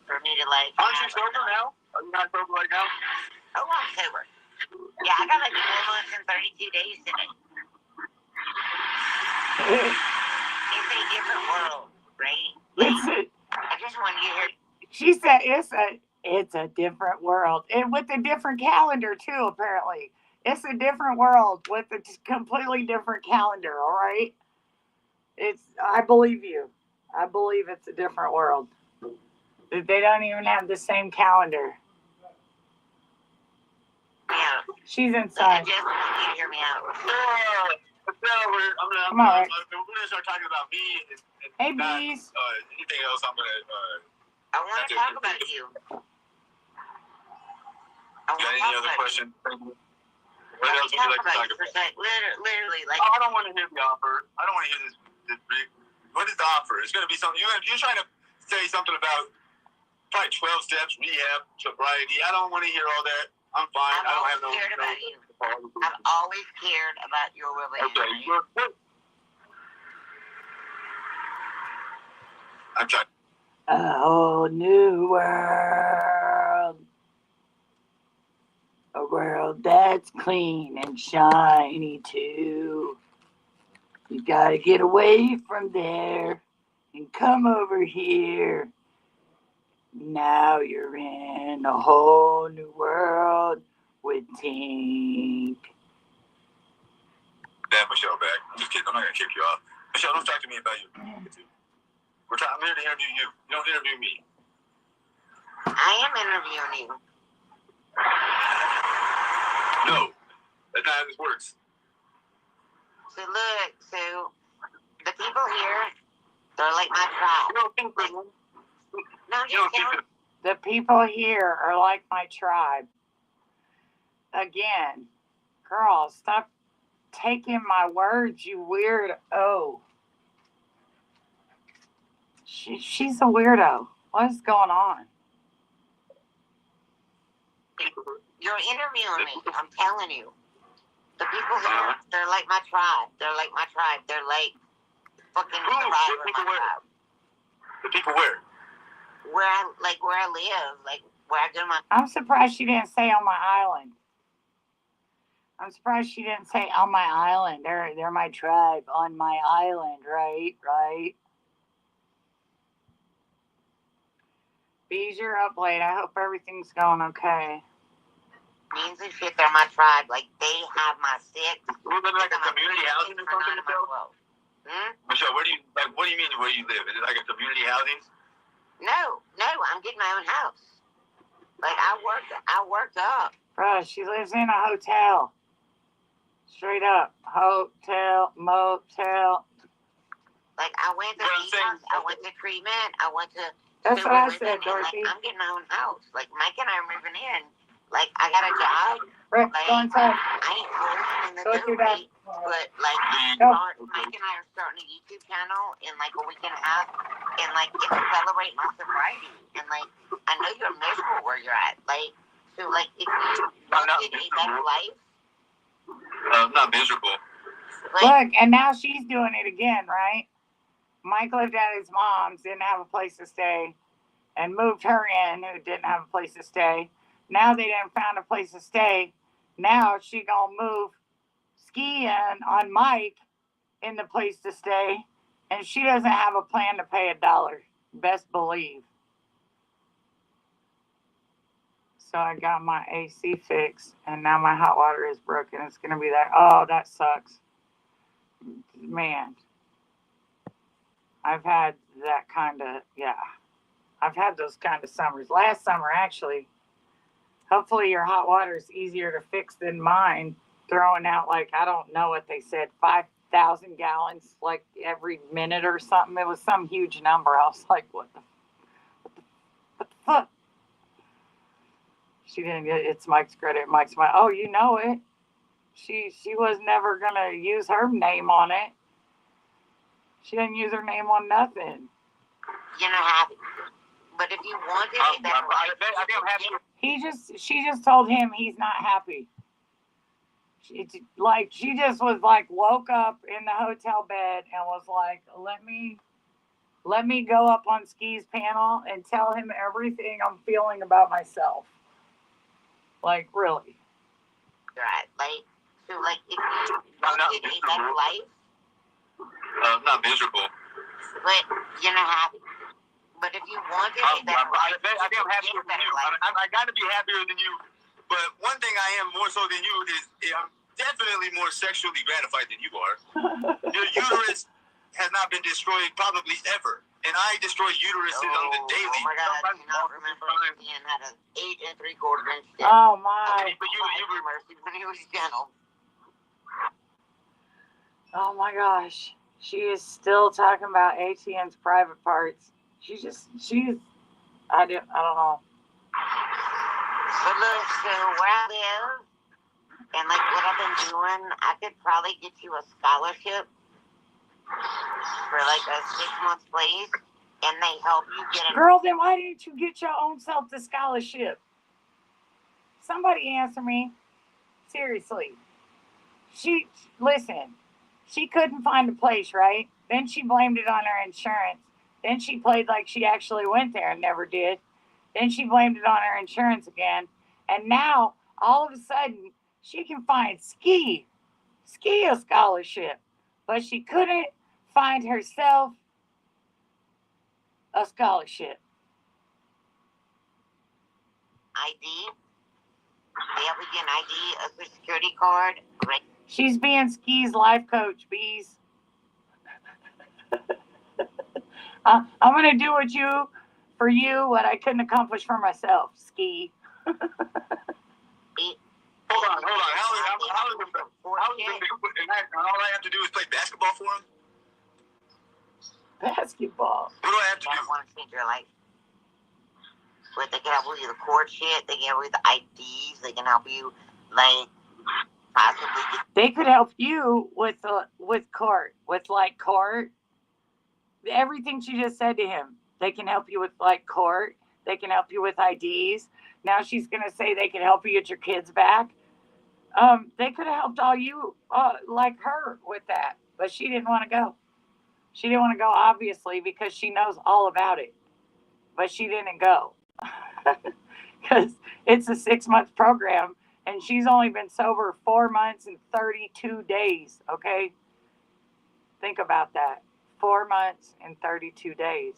[SPEAKER 3] For me to like.
[SPEAKER 2] Aren't you sober now? Are you not sober right now?
[SPEAKER 3] Oh, I'm sober. Yeah, I got like 4 months and 32 days today. It's a different world, right?
[SPEAKER 1] Listen.
[SPEAKER 3] I just want you to hear.
[SPEAKER 1] She said it's a different world. And with a different calendar too, apparently. It's a different world with a completely different calendar, all right? I believe you. I believe it's a different world. They don't even have the same calendar.
[SPEAKER 3] Yeah.
[SPEAKER 1] She's inside.
[SPEAKER 3] I just want you to hear me out.
[SPEAKER 2] We're gonna start talking about me and
[SPEAKER 1] hey,
[SPEAKER 2] not,
[SPEAKER 1] bees.
[SPEAKER 2] anything else.
[SPEAKER 3] I want to talk about you.
[SPEAKER 2] Got any other questions? What else would you like to talk about?
[SPEAKER 3] Literally, like.
[SPEAKER 2] I don't want to hear the offer. I don't want to hear this. What is the offer? It's going to be something. You're trying to say something about probably 12 steps, rehab, sobriety. I don't want to hear all that. I'm fine. I don't have no.
[SPEAKER 3] Cared about you. I've always cared about your well-being.
[SPEAKER 2] Okay. I'm trying.
[SPEAKER 1] A whole new world. A world that's clean and shiny too. You gotta get away from there and come over here. Now you're in a whole new world with Tink.
[SPEAKER 2] Damn, Michelle back. I'm just kidding. I'm not gonna kick you off. Michelle, don't talk to me about you. I'm here to interview you. You don't interview me.
[SPEAKER 3] I am interviewing you.
[SPEAKER 2] No, that's not how this works.
[SPEAKER 3] So look, the people here, they're like my tribe.
[SPEAKER 1] The people here are like my tribe. Again, girl, stop taking my words, you weirdo. She's a weirdo. What's going on?
[SPEAKER 3] You're interviewing me. I'm telling you. The people here, they're like my tribe. They're like my tribe. They're like fucking survivor of my tribe.
[SPEAKER 2] The people where?
[SPEAKER 3] Where I live, like where I go to my.
[SPEAKER 1] I'm surprised she didn't say on my island. I'm surprised she didn't say on my island. They're my tribe on my island, right? Bees, you're up late. I hope everything's going okay.
[SPEAKER 3] Means and shit, they're my tribe. Like they have my six.
[SPEAKER 2] You live in like a community housing or something, Michelle? Michelle, what do you mean where you live? Is it like a community housing?
[SPEAKER 3] No, I'm getting my own house. Like I worked up.
[SPEAKER 1] Bruh, she lives in a hotel. Straight up. Hotel, motel.
[SPEAKER 3] Like I went to detox, I went to treatment, I went to.
[SPEAKER 1] That's what I said, Dorothy.
[SPEAKER 3] Like, I'm getting my own house. Like Mike and I are moving in. Like I got a job.
[SPEAKER 1] Rick,
[SPEAKER 3] like,
[SPEAKER 1] go inside.
[SPEAKER 3] I ain't rolling in the
[SPEAKER 1] Go through that.
[SPEAKER 3] but like Mike and I are starting a YouTube channel in like a week and a half, and like it's to celebrate my sobriety. And like I know you're miserable where you're at. Like so, like if you wanted a better life.
[SPEAKER 2] I'm not miserable.
[SPEAKER 1] Like, look, and now she's doing it again, right? Mike lived at his mom's, didn't have a place to stay, and moved her in, who didn't have a place to stay. Now they didn't found a place to stay. Now she gonna move skiing on Mike in the place to stay, and she doesn't have a plan to pay $1. Best believe. So I got my AC fixed, and now my hot water is broken. It's gonna be that. Oh, that sucks, man. I've had that kind of I've had those kind of summers. Last summer, actually. Hopefully your hot water is easier to fix than mine. Throwing out, like, I don't know what they said, 5,000 gallons, like, every minute or something. It was some huge number. I was like, what the fuck? She didn't get it. It's Mike's credit. Mike's my, oh, you know it. She was never going to use her name on it. She didn't use her name on nothing.
[SPEAKER 3] You're not happy. But if you wanted it, that's right.
[SPEAKER 2] I think I'm happy.
[SPEAKER 1] She just told him he's not happy. She just was like, woke up in the hotel bed and was like, let me go up on Ski's panel and tell him everything I'm feeling about myself. Like, really.
[SPEAKER 3] Right. Like, so, like, if you wanted a better life.
[SPEAKER 2] I'm not miserable.
[SPEAKER 3] But you're not happy. But if you wanted a better life,
[SPEAKER 2] I think I'm happier than you. I got to be happier than you. But one thing I am more so than you is I'm definitely more sexually gratified than you are. Your uterus has not been destroyed probably ever. And I destroy uteruses on the daily.
[SPEAKER 3] Oh my God, I cannot remember Ian had an 8 3/4 inch dick.
[SPEAKER 1] Oh my.
[SPEAKER 3] But you mercy when he was gentle.
[SPEAKER 1] Oh my gosh. She is still talking about ATN's private parts. I don't know.
[SPEAKER 3] But look, so where I live, And like what I've been doing, I could probably get you a scholarship for like a 6-month place, and they help you get a...
[SPEAKER 1] Girl, then why didn't you get your own self the scholarship? Somebody answer me. Seriously. Listen, she couldn't find a place, right? Then she blamed it on her insurance. Then she played like she actually went there and never did. Then she blamed it on her insurance again. And now, all of a sudden, she can find ski a scholarship. But she couldn't find herself a scholarship.
[SPEAKER 3] ID. They help you get an ID, a social security card. Right.
[SPEAKER 1] She's being Ski's life coach, bees. I'm going to do for you what I couldn't accomplish for myself, Ski.
[SPEAKER 2] Hold on. How is it? And all I have to do is play basketball for him?
[SPEAKER 1] Basketball?
[SPEAKER 2] What do I have to do?
[SPEAKER 3] I want to change your life. But they can help you with the court shit. They can help you with the IDs. They can help you, like, possibly get...
[SPEAKER 1] They could help you with court. With, like, court. Everything she just said to him. They can help you with, like, court. They can help you with IDs. Now she's going to say they can help you get your kids back. They could have helped all you, like her, with that. But she didn't want to go. She didn't want to go, obviously, because she knows all about it. But she didn't go. Because it's a 6-month program, and she's only been sober 4 months and 32 days, okay? Think about that. 4 months and 32 days.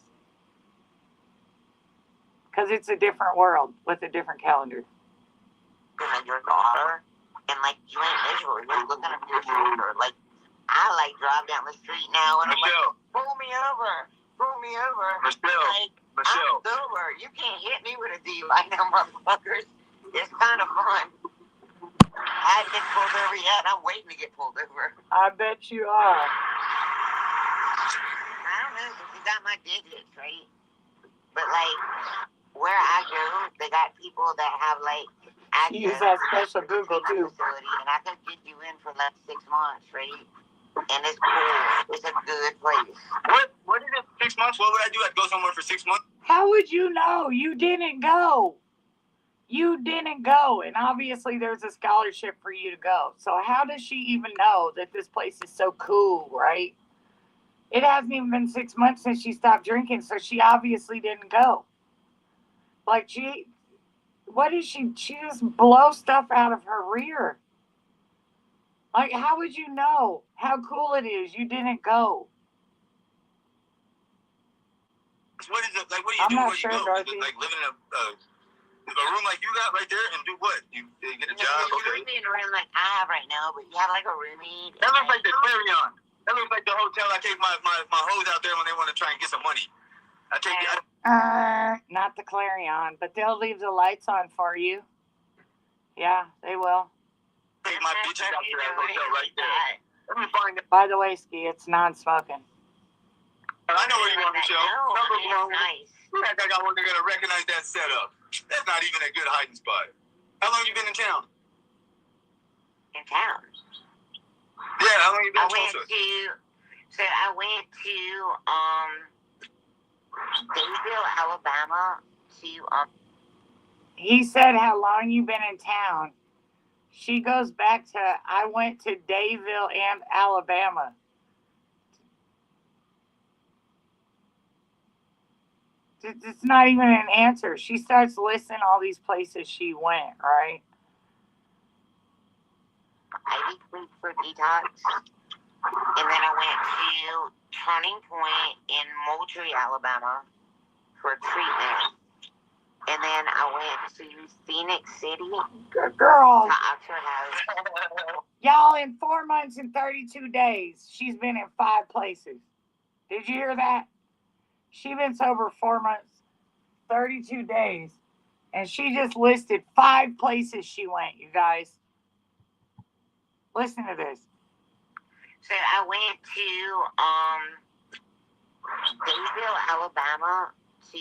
[SPEAKER 1] Because it's a different world with a different calendar.
[SPEAKER 3] And your daughter, and like you ain't miserable. You're looking at your shoulder. Like I like drive down the street now, and
[SPEAKER 2] Michelle.
[SPEAKER 3] I'm like, pull me over.
[SPEAKER 2] Michelle.
[SPEAKER 3] Like, I'm sober. You can't hit me with a DUI now, motherfuckers. It's kind of fun. I haven't get pulled over yet. I'm waiting to get pulled over.
[SPEAKER 1] I bet you are.
[SPEAKER 3] I don't know if you got my digits, right? But like, where I go, they got people that have like access.
[SPEAKER 1] Use that special Google too.
[SPEAKER 3] Facility, and I can get you in for like 6 months, right? And it's cool. It's a good place.
[SPEAKER 2] What is it? 6 months? What would I do? I'd go somewhere for 6 months?
[SPEAKER 1] How would you know? You didn't go. You didn't go. And obviously there's a scholarship for you to go. So how does she even know that this place is so cool, right? It hasn't even been 6 months since she stopped drinking, so she obviously didn't go. Like what is she? She just blows stuff out of her rear. Like, how would you know how cool it is? You didn't go.
[SPEAKER 2] What is it? Like, what do you
[SPEAKER 1] I'm
[SPEAKER 2] do
[SPEAKER 1] not
[SPEAKER 2] when
[SPEAKER 1] sure,
[SPEAKER 2] you go?
[SPEAKER 1] Dorothy.
[SPEAKER 2] Like, living in a room like you got right there and do what? You get a job?
[SPEAKER 3] You're living in a room like I have right now, but you have like a roomie.
[SPEAKER 2] That looks like the Clarion. That looks like the hotel I take my hoes out there when they want to try and get some money.
[SPEAKER 1] Not the Clarion, but they'll leave the lights on for you. Yeah, they will.
[SPEAKER 2] Take my bitches out to that hotel right there. Let me find it.
[SPEAKER 1] By the way, Ski, it's non-smoking.
[SPEAKER 2] I know where you are, Michelle.
[SPEAKER 3] Nice.
[SPEAKER 2] You act like I wasn't going to recognize that setup. That's not even a good hiding spot. How long you been in town?
[SPEAKER 3] In town?
[SPEAKER 2] Yeah, how long you been in Tulsa?
[SPEAKER 3] I went to Daysville, Alabama to
[SPEAKER 1] He said how long you been in town. She goes back to, I went to Dayville and Alabama. It's not even an answer. She starts listing all these places she went, right?
[SPEAKER 3] Ivy Creek for detox. And then I went to Turning Point in Moultrie, Alabama for treatment. And then I went to Phoenix City.
[SPEAKER 1] Good girl.
[SPEAKER 3] To Oxford House.
[SPEAKER 1] Y'all, in 4 months and 32 days, she's been in 5 places. Did you hear that? She's been sober 4 months, 32 days. And she just listed 5 places she went, you guys. Listen to this.
[SPEAKER 3] So I went to Daysville, Alabama to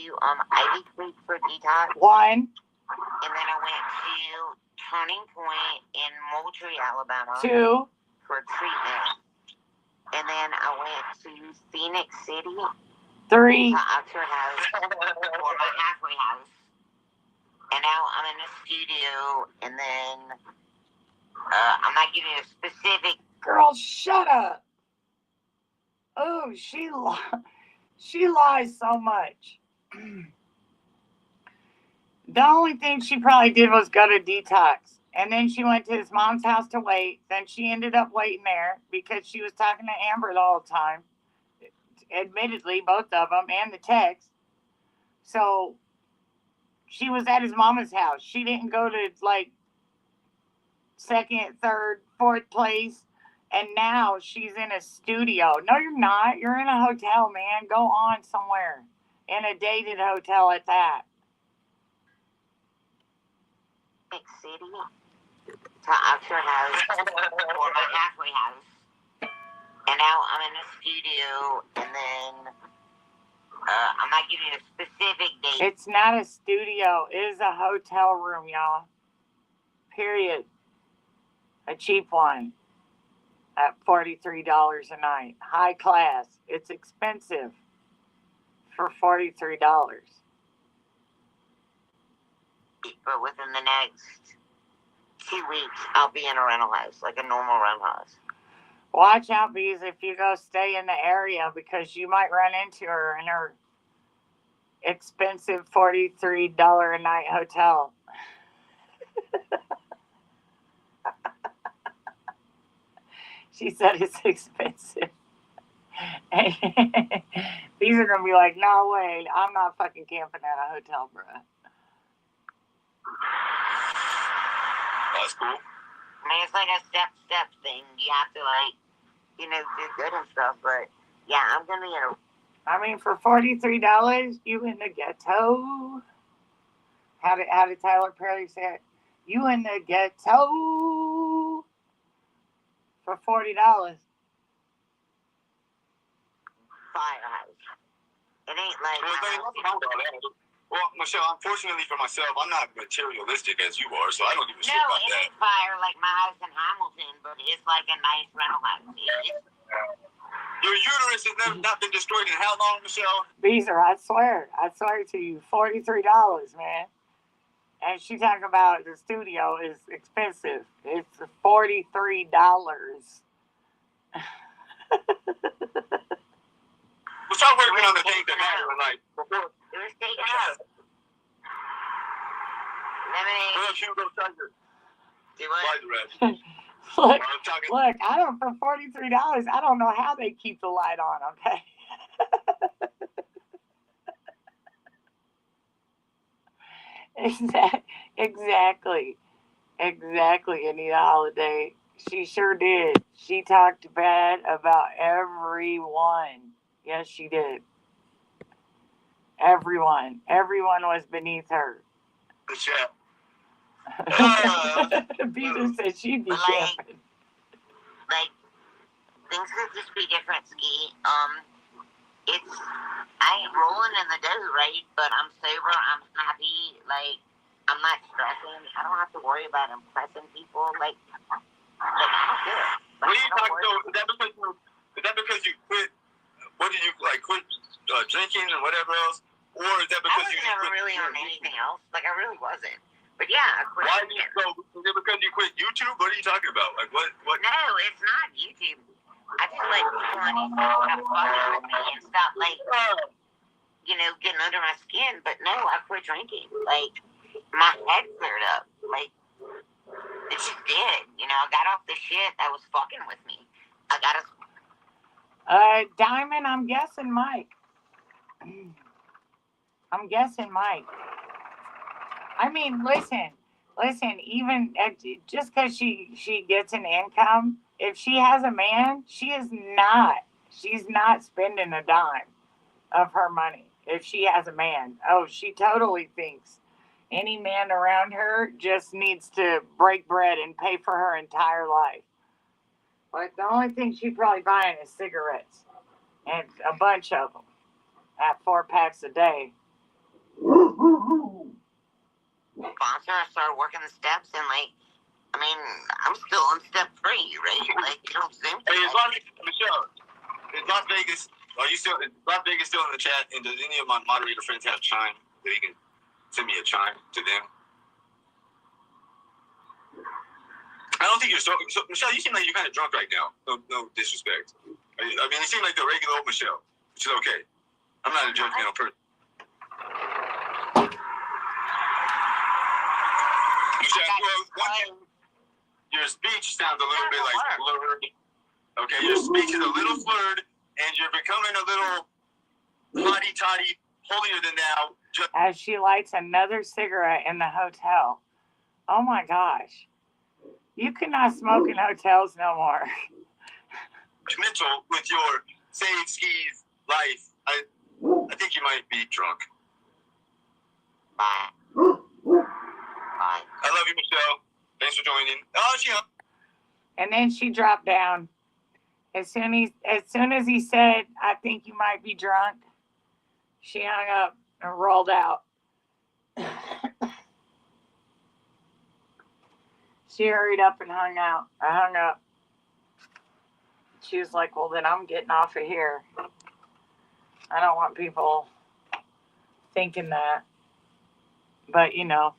[SPEAKER 3] Ivy Creek for detox.
[SPEAKER 1] 1.
[SPEAKER 3] And then I went to Turning Point in Moultrie, Alabama.
[SPEAKER 1] 2.
[SPEAKER 3] For treatment. And then I went to Phoenix City.
[SPEAKER 1] 3.
[SPEAKER 3] To Oxford House. For my halfway house. And now I'm in the studio. And then I'm not giving you a specific.
[SPEAKER 1] Girl, shut up. Oh, she lies so much. The only thing she probably did was go to detox. And then she went to his mom's house to wait. Then she ended up waiting there because she was talking to Amber the whole time. Admittedly, both of them, and the text. So she was at his mama's house. She didn't go to, like, 2nd, 3rd, 4th place. And now she's in a studio. No, you're not. You're in a hotel, man. Go on somewhere. In a dated hotel at that.
[SPEAKER 3] City to Oxford House for my halfway house. And now I'm in the studio, and then I'm not giving you a specific date. It's
[SPEAKER 1] not a studio. It is a hotel room, y'all. Period. A cheap one at $43 a night. High class. It's expensive for $43.
[SPEAKER 3] But within the next 2 weeks, I'll be in a rental house, like a normal rental house.
[SPEAKER 1] Watch out, bees, if you go stay in the area, because you might run into her in her expensive $43 a night hotel. She said it's expensive. These are going to be like, no way, I'm not fucking camping at a hotel, bruh.
[SPEAKER 2] That's cool.
[SPEAKER 3] I mean, it's like a step thing. You have to, like, do good and stuff. But, yeah, I'm going to be in a...
[SPEAKER 1] I mean, for $43, you in the ghetto. How did Tyler Perry say it? You in the ghetto for $40.
[SPEAKER 3] Firehouse. It ain't like...
[SPEAKER 2] Well, Michelle, unfortunately for myself, I'm not materialistic as you are, so I don't give a shit about that.
[SPEAKER 3] No, it ain't fire like my house in Hamilton, but it's like a nice rental house.
[SPEAKER 2] Your uterus has not been destroyed in how long, Michelle?
[SPEAKER 1] Beezer, I swear to you, $43, man. And she talking about the studio is expensive. It's $43.
[SPEAKER 2] We'll start working on the things that matter in life.
[SPEAKER 3] It was taken out. Lemonade.
[SPEAKER 2] Well, you go Tiger.
[SPEAKER 3] Do what?
[SPEAKER 1] Look, I don't, for $43, I don't know how they keep the light on, okay? Exactly, Anita Holiday. She sure did. She talked bad about everyone. Yes, she did. Everyone was beneath her.
[SPEAKER 2] The chat.
[SPEAKER 1] Beezer said she'd be camping.
[SPEAKER 3] Like, things could just be different, Ski. I ain't rolling in the dough, right? But I'm sober, I'm happy, like, I'm not stressing. I don't have to worry about impressing people. Like I don't do it.
[SPEAKER 2] What are you talking about? Is that because you quit? What did you, like, quit drinking and whatever else? Or is that because
[SPEAKER 3] you never really on anything else? Like, I really wasn't. But yeah, I quit.
[SPEAKER 2] Why did you go? Is it because you quit YouTube? What are you talking about? Like, what?
[SPEAKER 3] No, it's not YouTube. I just like people on YouTube stop fucking with me and stop, like, getting under my skin. But no, I quit drinking. Like, my head cleared up. Like, it just did. I got off the shit that was fucking with me. I got a...
[SPEAKER 1] Diamond, I'm guessing Mike. I mean, listen, even just because she gets an income, if she has a man, she's not spending a dime of her money. If she has a man, she totally thinks any man around her just needs to break bread and pay for her entire life. But the only thing she's probably buying is cigarettes, and a bunch of them at 4 packs a day.
[SPEAKER 3] sponsor. I started working the steps, and like, I mean, I'm still on step 3, right? Like, you don't zoom.
[SPEAKER 2] Hey, is Las Michelle? Is Las Vegas? Are you still? Is Las Vegas still in the chat? And does any of my moderator friends have Chime? That you can send me a Chime to them. I don't think you're so Michelle, you seem like you're kind of drunk right now. No disrespect. I mean, you seem like the regular old Michelle, which is okay. I'm not a judgmental person. Michelle, well, your speech sounds a little bit like blurred. Okay, your speech is a little slurred, and you're becoming a little hotty-toddy, holier than thou.
[SPEAKER 1] As she lights another cigarette in the hotel. Oh my gosh. You cannot smoke in hotels no more.
[SPEAKER 2] Mental with your save skis life. I think you might be drunk.
[SPEAKER 3] Bye.
[SPEAKER 2] I love you, Michelle. Thanks for joining. Oh, she up.
[SPEAKER 1] And then she dropped down. As soon as he said, I think you might be drunk, she hung up and rolled out. She hurried up and hung out. I hung up. She was like, well, then I'm getting off of here. I don't want people thinking that. But, you know,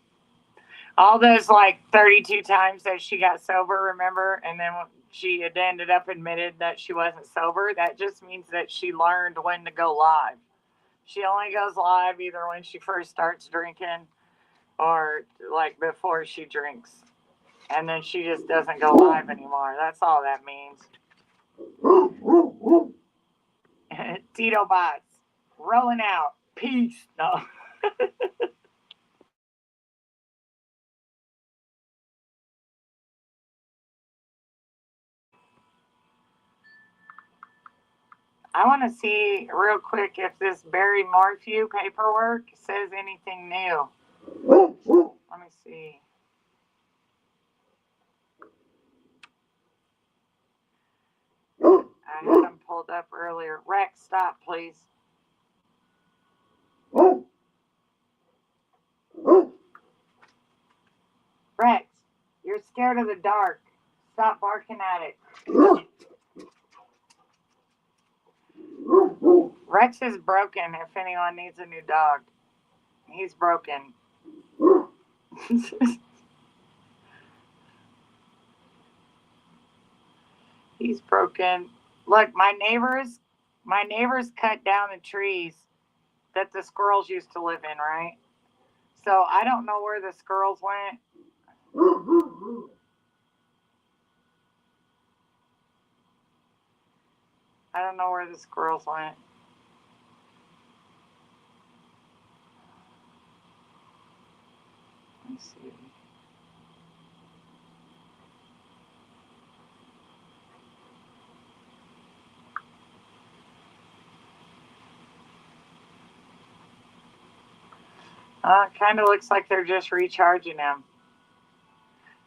[SPEAKER 1] all those like 32 times that she got sober, remember? And then she had ended up admitted that she wasn't sober. That just means that she learned when to go live. She only goes live either when she first starts drinking or like before she drinks. And then she just doesn't go live anymore. That's all that means. Tito Bots, rolling out. Peace. No. I want to see real quick if this Barry Morphew paperwork says anything new. Let me see. I had him pulled up earlier. Rex, stop, please. Rex, you're scared of the dark. Stop barking at it. Rex is broken if anyone needs a new dog. He's broken. He's broken. Look, my neighbors cut down the trees that the squirrels used to live in, right? So I don't know where the squirrels went. I don't know where the squirrels went. Let me see. It kind of looks like they're just recharging him.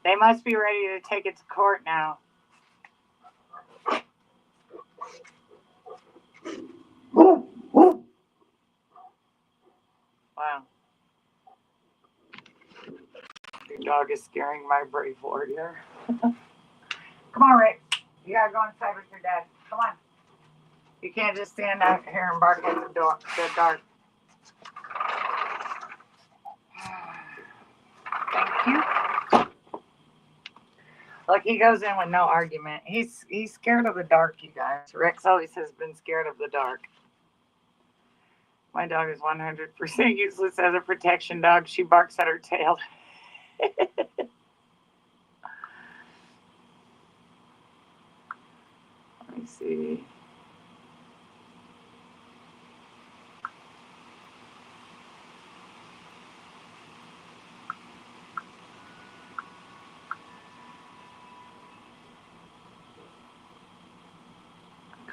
[SPEAKER 1] They must be ready to take it to court now. Wow. Your dog is scaring my brave warrior. Come on, Rick. You gotta go inside with your dad. Come on. You can't just stand out here and bark at the dark. Thank you. Look, he goes in with no argument. He's scared of the dark, you guys. Rex always has been scared of the dark. My dog is 100% useless as a protection dog. She barks at her tail. Let me see.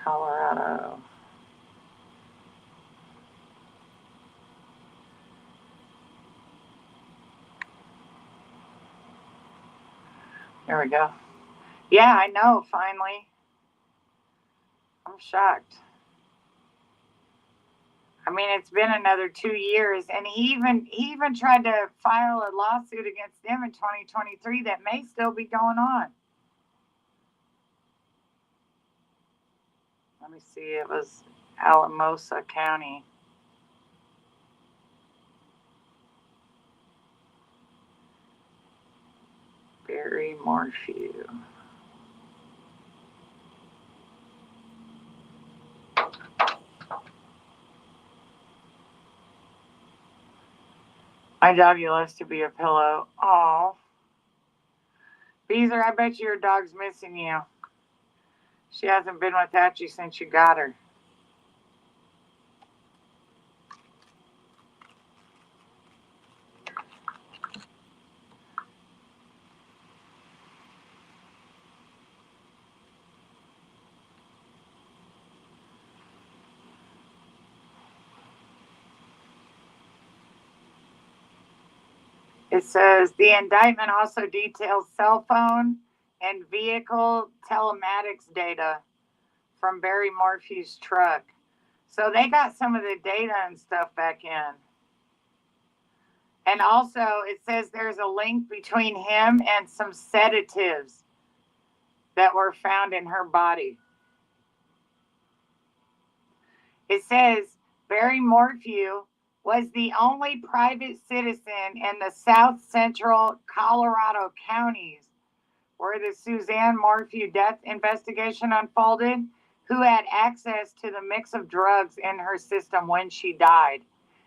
[SPEAKER 1] Colorado. There we go. Yeah, I know, finally. I'm shocked. I mean, it's been another 2 years, and he even tried to file a lawsuit against them in 2023 that may still be going on. Let me see. It was Alamosa County. Barry Morphew. My doggy loves to be a pillow. Oh, Beezer, I bet your dog's missing you. She hasn't been without you since you got her. It says the indictment also details cell phone and vehicle telematics data from Barry Morphew's truck. So they got some of the data and stuff back in. And also, it says there's a link between him and some sedatives that were found in her body. It says Barry Morphew was the only private citizen in the south central Colorado counties where the Suzanne Morphew death investigation unfolded, who had access to the mix of drugs in her system when she died.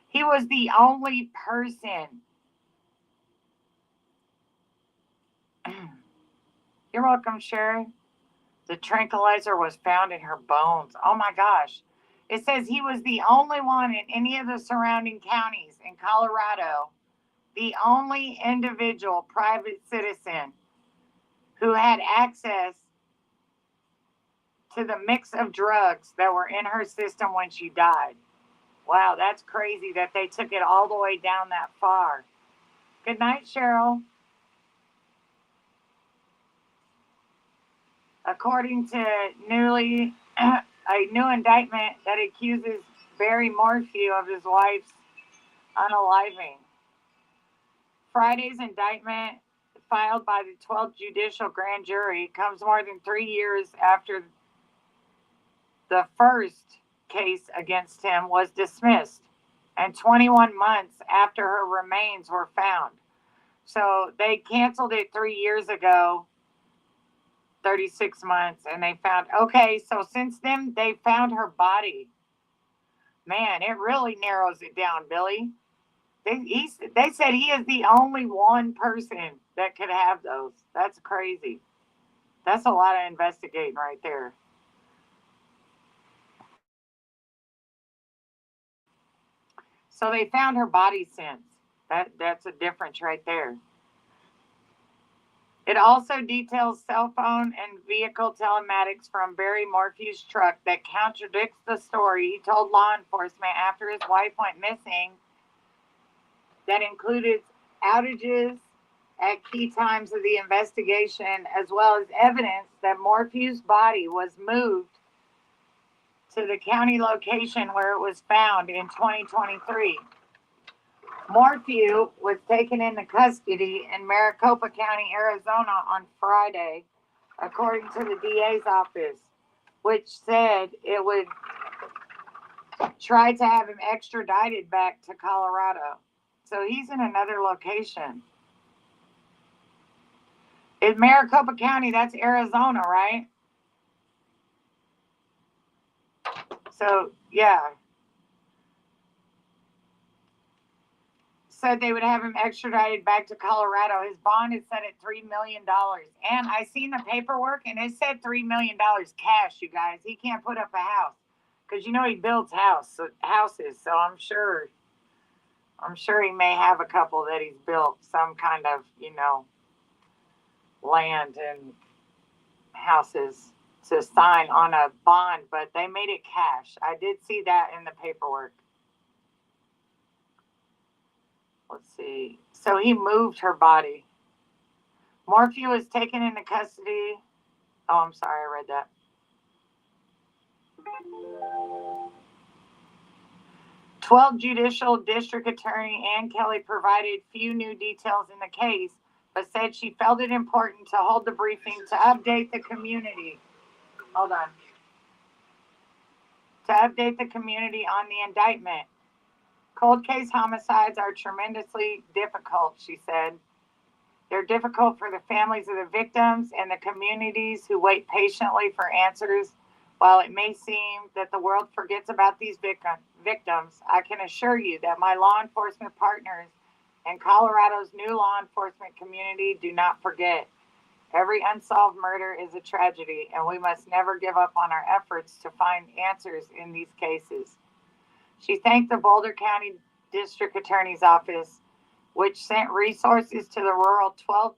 [SPEAKER 1] He was the only person. You're welcome, Sherry. The tranquilizer was found in her bones. Oh my gosh. It says he was the only one in any of the surrounding counties in Colorado, the only individual private citizen who had access to the mix of drugs that were in her system when she died. Wow, that's crazy that they took it all the way down that far. Good night, Cheryl. According to a new indictment that accuses Barry Morphew of his wife's unaliving. Friday's indictment, filed by the 12th Judicial Grand Jury, comes more than 3 years after the first case against him was dismissed, and 21 months after her remains were found. So they canceled it 3 years ago, 36 months, and they found, okay, so since then they found her body. Man, it really narrows it down, Billy. They said he is the only one person that could have those. That's crazy. That's a lot of investigating right there. So they found her body since. That's a difference right there. It also details cell phone and vehicle telematics from Barry Morphew's truck that contradicts the story he told law enforcement after his wife went missing, that included outages at key times of the investigation, as well as evidence that Morphew's body was moved to the county location where it was found in 2023. Morphew was taken into custody in Maricopa County, Arizona on Friday, according to the DA's office, which said it would try to have him extradited back to Colorado. So he's in another location. In Maricopa County, that's Arizona, right? So, yeah. Said they would have him extradited back to Colorado. His bond is set at $3 million. And I seen the paperwork, and it said $3 million cash, you guys. He can't put up a house. Because, you know, he builds houses. So I'm sure he may have a couple that he's built. Some kind of, you know, land and houses to sign on a bond. But they made it cash. I did see that in the paperwork. Let's see. So he moved her body. Morphew was taken into custody. Oh, I'm sorry, I read that. 12 Judicial District Attorney Ann Kelly provided few new details in the case, but said she felt it important to hold the briefing to update the community. Hold on. To update the community on the indictment. Cold case homicides are tremendously difficult, she said. They're difficult for the families of the victims and the communities who wait patiently for answers. While it may seem that the world forgets about these victims, I can assure you that my law enforcement partners and Colorado's new law enforcement community do not forget. Every unsolved murder is a tragedy, and we must never give up on our efforts to find answers in these cases. She thanked the Boulder County District Attorney's Office, which sent resources to the rural 12th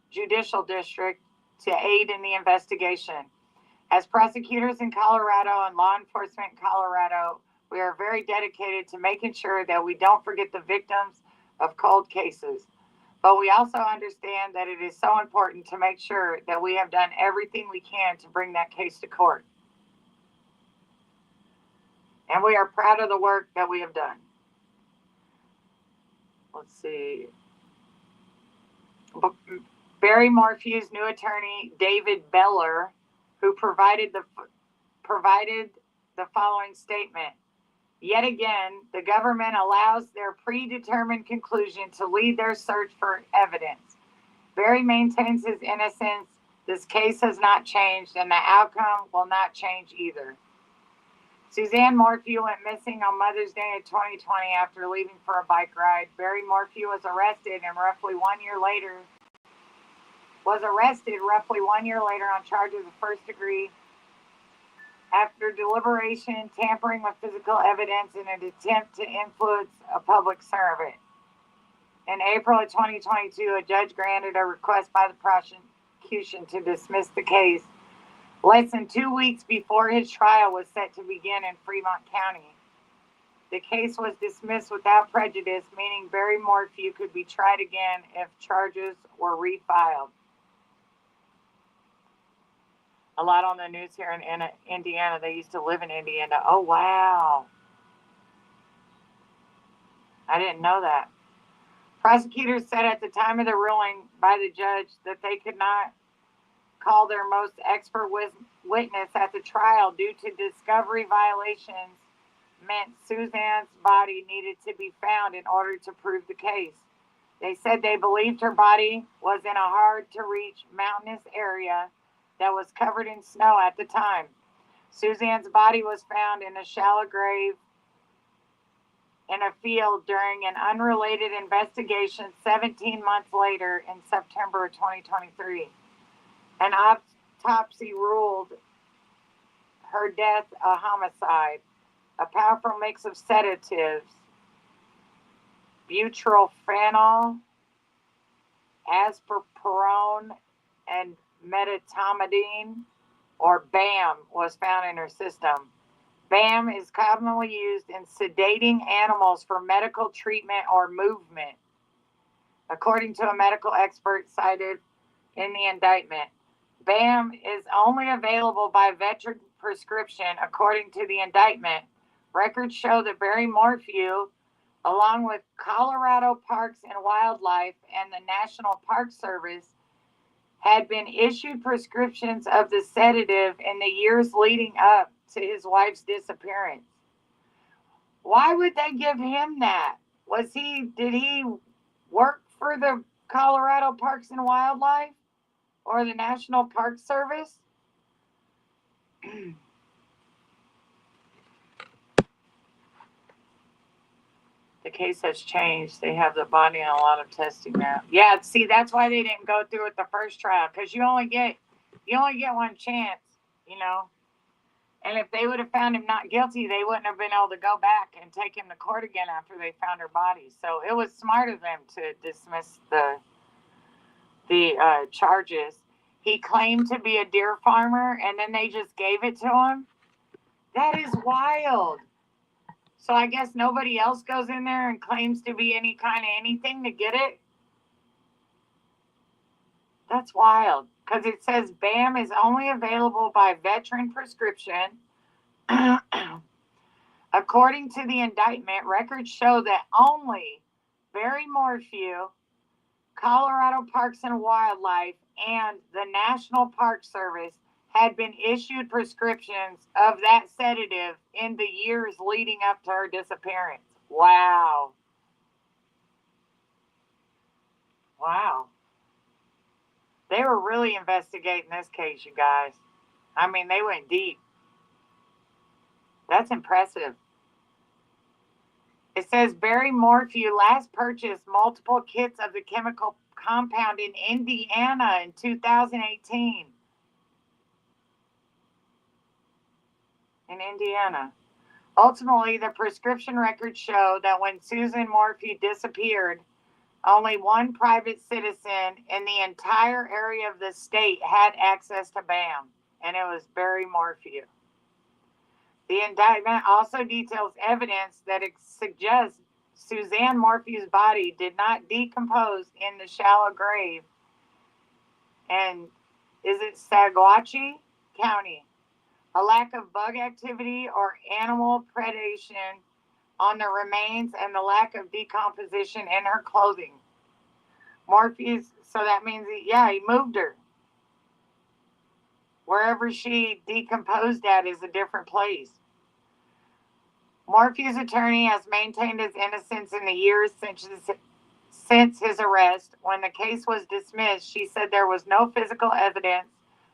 [SPEAKER 1] Judicial District to aid in the investigation. As prosecutors in Colorado and law enforcement in Colorado, we are very dedicated to making sure that we don't forget the victims of cold cases. But we also understand that it is so important to make sure that we have done everything we can to bring that case to court. And we are proud of the work that we have done. Let's see. Barry Morphew's new attorney, David Beller, who provided the following statement. Yet again, the government allows their predetermined conclusion to lead their search for evidence. Barry maintains his innocence. This case has not changed, and the outcome will not change either. Suzanne Morphew went missing on Mother's Day of 2020 after leaving for a bike ride. Barry Morphew was arrested roughly 1 year later on charges of first degree after deliberation, tampering with physical evidence, in an attempt to influence a public servant. In April of 2022, a judge granted a request by the prosecution to dismiss the case less than 2 weeks before his trial was set to begin in Fremont County. The case was dismissed without prejudice, meaning Barry Morphew could be tried again if charges were refiled. A lot on the news here in Indiana. They used to live in Indiana. Oh, wow. I didn't know that. Prosecutors said at the time of the ruling by the judge that they could not call their most expert witness at the trial due to discovery violations meant Suzanne's body needed to be found in order to prove the case. They said they believed her body was in a hard-to-reach mountainous area that was covered in snow at the time. Suzanne's body was found in a shallow grave in a field during an unrelated investigation 17 months later in September of 2023. An autopsy ruled her death a homicide. A powerful mix of sedatives, butyrophenol, asparpirone, and metamidine, or BAM, was found in her system. BAM is commonly used in sedating animals for medical treatment or movement, according to a medical expert cited in the indictment. BAM is only available by veteran prescription, according to the indictment. Records show that Barry Morphew, along with Colorado Parks and Wildlife and the National Park Service, had been issued prescriptions of the sedative in the years leading up to his wife's disappearance. Why would they give him that? Did he work for the Colorado Parks and Wildlife or the National Park Service? The case has changed. They have the body in a lot of testing now. Yeah, see, that's why they didn't go through with the first trial, because you only get one chance, you know. And if they would have found him not guilty, they wouldn't have been able to go back and take him to court again after they found her body. So it was smart of them to dismiss the charges. He claimed to be a deer farmer, and then they just gave it to him. That is wild. So I guess nobody else goes in there and claims to be any kind of anything to get it? That's wild. Because it says BAM is only available by veteran prescription, According to the indictment, records show that only Barry Morphew, Colorado Parks and Wildlife, and the National Park Service had been issued prescriptions of that sedative in the years leading up to her disappearance. Wow. Wow. They were really investigating this case, you guys. I mean, they went deep. That's impressive. It says Barry Morphew last purchased multiple kits of the chemical compound in Indiana in 2018. In Indiana. Ultimately, the prescription records show that when Susan Morphew disappeared, only one private citizen in the entire area of the state had access to BAM, and it was Barry Morphew. The indictment also details evidence that it suggests Suzanne Morphew's body did not decompose in the shallow grave. And is it Saguache County? A lack of bug activity or animal predation on the remains and the lack of decomposition in her clothing. Morphew's, so that means, he moved her. Wherever she decomposed at is a different place. Morphew's attorney has maintained his innocence in the years since his arrest. When the case was dismissed, she said there was no physical evidence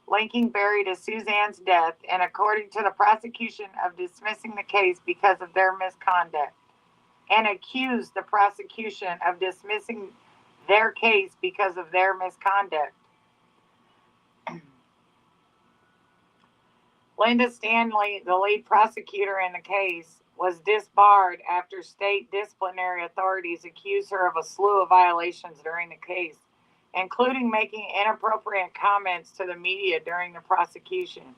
[SPEAKER 1] linking Barry to Suzanne's death, and according to the prosecution, of dismissing the case because of their misconduct, and accused the prosecution of dismissing their case because of their misconduct. Linda Stanley, the lead prosecutor in the case, was disbarred after state disciplinary authorities accused her of a slew of violations during the case, including making inappropriate comments to the media during the prosecution.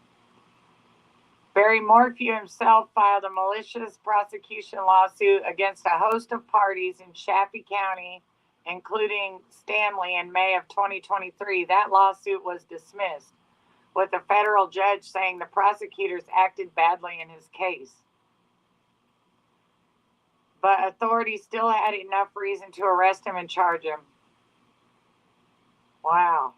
[SPEAKER 1] Barry Morphew himself filed a malicious prosecution lawsuit against a host of parties in Chaffee County, including Stanley, in May of 2023. That lawsuit was dismissed, with a federal judge saying the prosecutors acted badly in his case. But authorities still had enough reason to arrest him and charge him. Wow.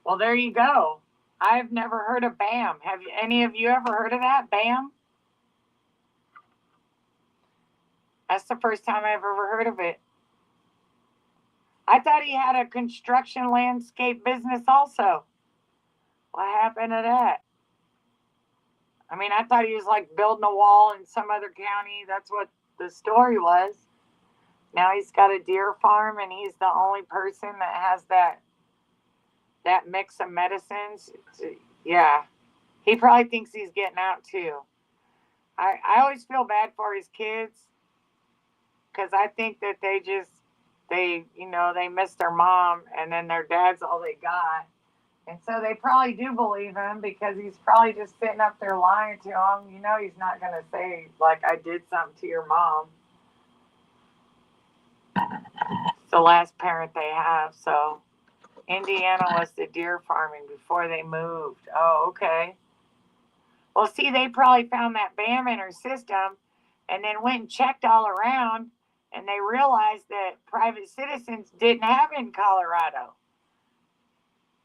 [SPEAKER 1] Well, there you go. I've never heard of BAM. Have any of you ever heard of that, BAM? That's the first time I've ever heard of it. I thought he had a construction landscape business also. What happened to that? I mean, I thought he was like building a wall in some other county. That's what the story was. Now he's got a deer farm, and he's the only person that has that mix of medicines. Yeah. He probably thinks he's getting out too. I always feel bad for his kids, because I think that they miss their mom, and then their dad's all they got. And so they probably do believe him, because he's probably just sitting up there lying to them. You know, he's not going to say, like, I did something to your mom. It's the last parent they have. So Indiana was the deer farming before they moved. Oh, okay. Well, see, they probably found that BAM in her system and then went and checked all around, and they realized that private citizens didn't have it in Colorado.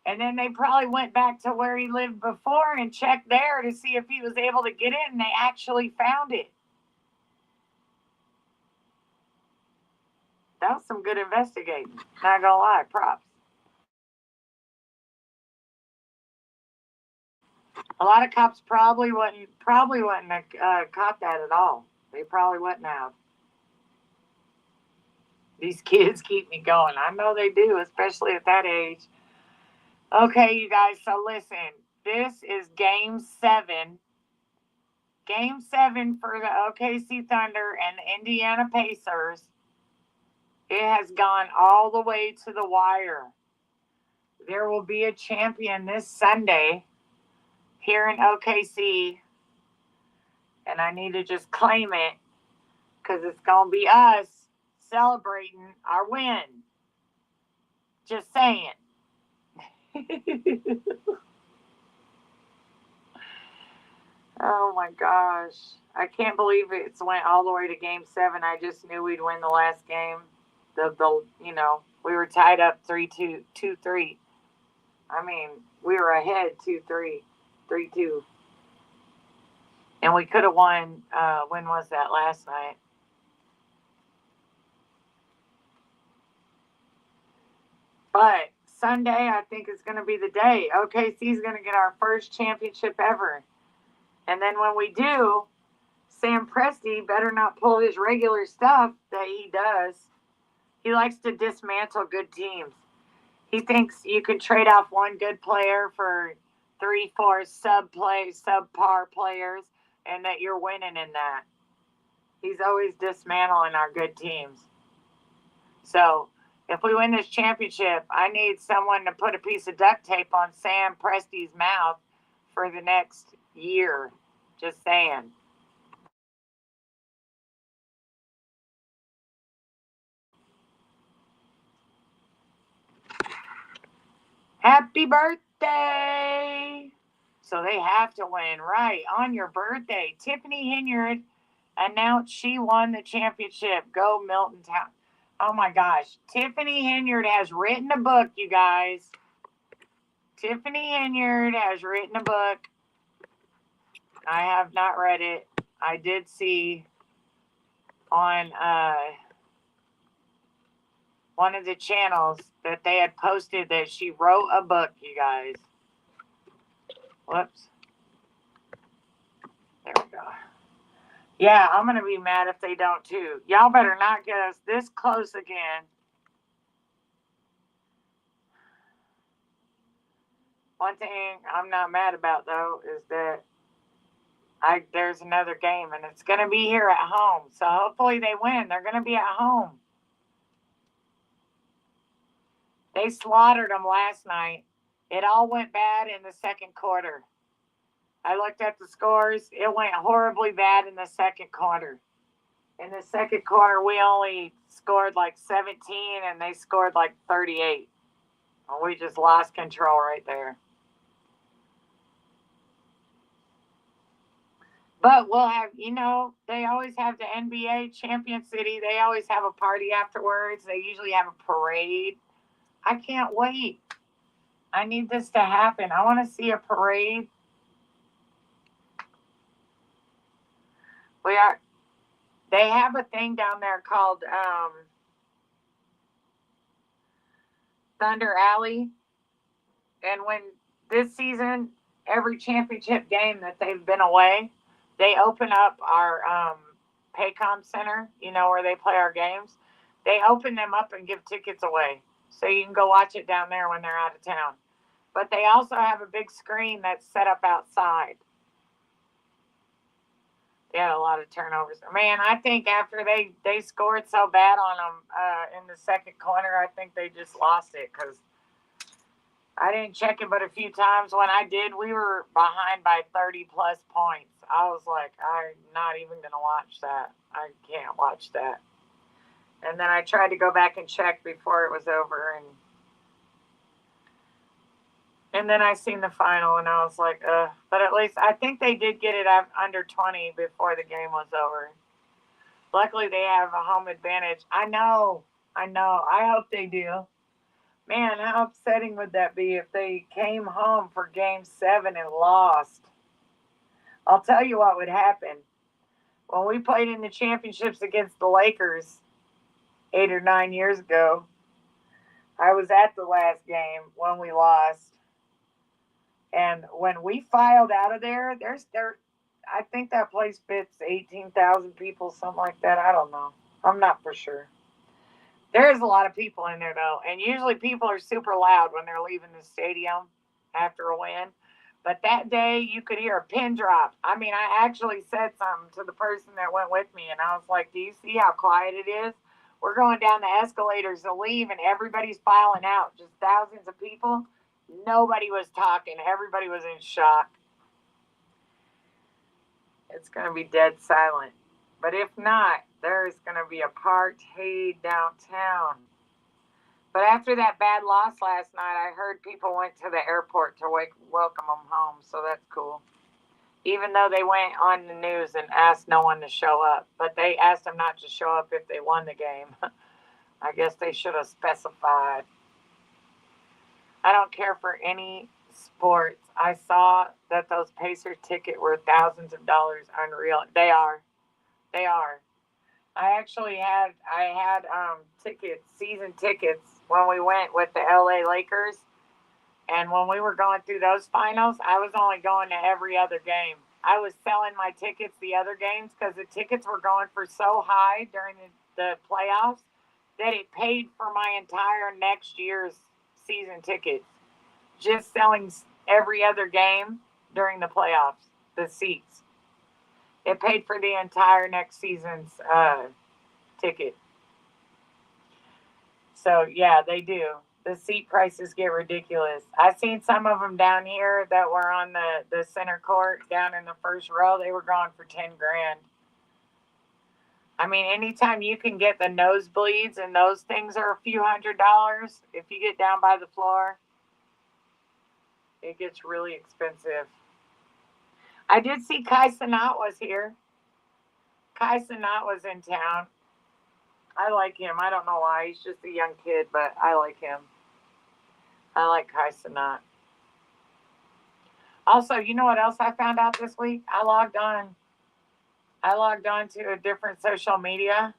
[SPEAKER 1] And then they probably went back to where he lived before and checked there to see if he was able to get it, and they actually found it. That was some good investigating. Not gonna lie, props. A lot of cops probably wouldn't have caught that at all. They probably wouldn't have. These kids keep me going. I know they do, especially at that age. Okay, you guys, so listen. This is Game 7. Game 7 for the OKC Thunder and the Indiana Pacers. It has gone all the way to the wire. There will be a champion this Sunday here in OKC, and I need to just claim it, because it's going to be us celebrating our win. Just saying. Oh my gosh. I can't believe it's went all the way to game 7. I just knew we'd win the last game. We were tied up 3-2, 2-3. I mean, we were ahead 2-3, 3-2. And we could have won, when was that, last night? But Sunday, I think, is going to be the day. OKC's going to get our first championship ever. And then when we do, Sam Presti better not pull his regular stuff that he does. He likes to dismantle good teams. He thinks you can trade off one good player for 3-4 subpar players, and that you're winning in that. He's always dismantling our good teams. So if we win this championship, I need someone to put a piece of duct tape on Sam Presti's mouth for the next year. Just saying. Happy birthday! So they have to win, right, on your birthday. Tiffany Hinyard announced she won the championship. Go Milton Town. Oh my gosh. Tiffany Hinyard has written a book, you guys. Tiffany Hinyard has written a book. I have not read it. I did see on one of the channels that they had posted that she wrote a book, you guys. Whoops. There we go. Yeah, I'm going to be mad if they don't too. Y'all better not get us this close again. One thing I'm not mad about, though, is that there's another game, and it's going to be here at home. So hopefully they win. They're going to be at home. They slaughtered them last night. It all went bad in the second quarter. I looked at the scores. It went horribly bad in the second quarter. In the second quarter, we only scored like 17, and they scored like 38. And we just lost control right there. But we'll have, they always have the NBA Champion City. They always have a party afterwards. They usually have a parade. I can't wait. I need this to happen. I want to see a parade. They have a thing down there called Thunder Alley. And when this season, every championship game that they've been away, they open up our Paycom Center, where they play our games. They open them up and give tickets away. So you can go watch it down there when they're out of town. But they also have a big screen that's set up outside. They had a lot of turnovers. Man, I think after they scored so bad on them in the second quarter, I think they just lost it because I didn't check it but a few times. When I did, we were behind by 30-plus points. I was like, I'm not even going to watch that. I can't watch that. And then I tried to go back and check before it was over. And then I seen the final, and I was like, But at least I think they did get it under 20 before the game was over. Luckily, they have a home advantage. I know. I hope they do. Man, how upsetting would that be if they came home for Game 7 and lost? I'll tell you what would happen. When we played in the championships against the Lakers 8 or 9 years ago, I was at the last game when we lost. And when we filed out of there, I think that place fits 18,000 people, something like that. I don't know. I'm not for sure. There's a lot of people in there, though. And usually people are super loud when they're leaving the stadium after a win. But that day, you could hear a pin drop. I mean, I actually said something to the person that went with me, and I was like, do you see how quiet it is? We're going down the escalators to leave, and everybody's filing out. Just thousands of people. Nobody was talking. Everybody was in shock. It's going to be dead silent. But if not, there's going to be a party downtown. But after that bad loss last night, I heard people went to the airport to welcome them home, so that's cool. even though they went on the news and asked no one to show up. But they asked them not to show up if they won the game. I guess they should have specified. I don't care for any sports. I saw that those Pacer tickets were thousands of dollars. Unreal. They are. They are. I had tickets, season tickets when we went with the LA Lakers. And when we were going through those finals, I was only going to every other game. I was selling my tickets the other games because the tickets were going for so high during the playoffs that it paid for my entire next year's season tickets. Just selling every other game during the playoffs, the seats. It paid for the entire next season's ticket. So, yeah, they do. The seat prices get ridiculous. I've seen some of them down here that were on the center court down in the first row. They were going for 10 grand. I mean, anytime you can get the nosebleeds, and those things are a few $100s, if you get down by the floor, it gets really expensive. I did see Kai Cenat was here. Kai Cenat was in town. I like him. I don't know why. He's just a young kid, but I like him. I like Kai Cenat. Also, you know what else I found out this week? I logged on to a different social media,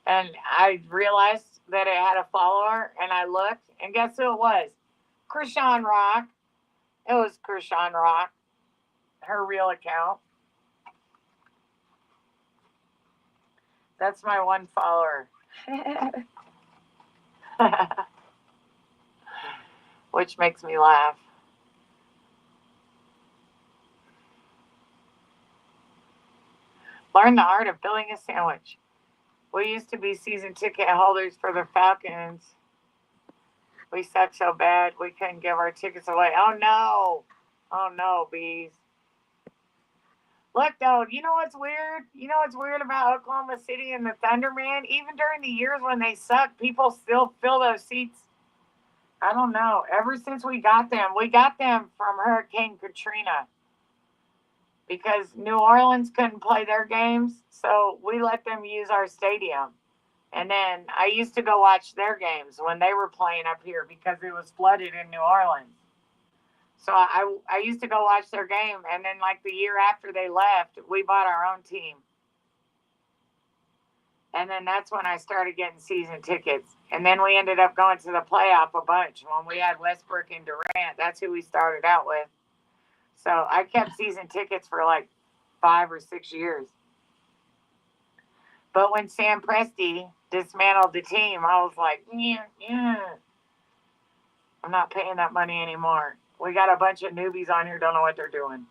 [SPEAKER 1] and I realized that it had a follower, and I looked, and guess who it was? Krishan Rock. It was Krishan Rock, her real account. That's my one follower. Which makes me laugh. Learn the art of building a sandwich. We used to be season ticket holders for the Falcons. We suck so bad we couldn't give our tickets away. Oh no. Oh no, bees. Look though, you know what's weird? You know what's weird about Oklahoma City and the Thunder, man? Even during the years when they sucked, people still fill those seats. I don't know. Ever since we got them from Hurricane Katrina. Because New Orleans couldn't play their games, so we let them use our stadium. And then I used to go watch their games when they were playing up here because it was flooded in New Orleans. So I used to go watch their game, and then like the year after they left, we bought our own team. And then that's when I started getting season tickets. And then we ended up going to the playoff a bunch. When we had Westbrook and Durant, that's who we started out with. So I kept season tickets for like 5 or 6 years. But when Sam Presti dismantled the team, I was like, yeah. I'm not paying that money anymore. We got a bunch of newbies on here, don't know what they're doing.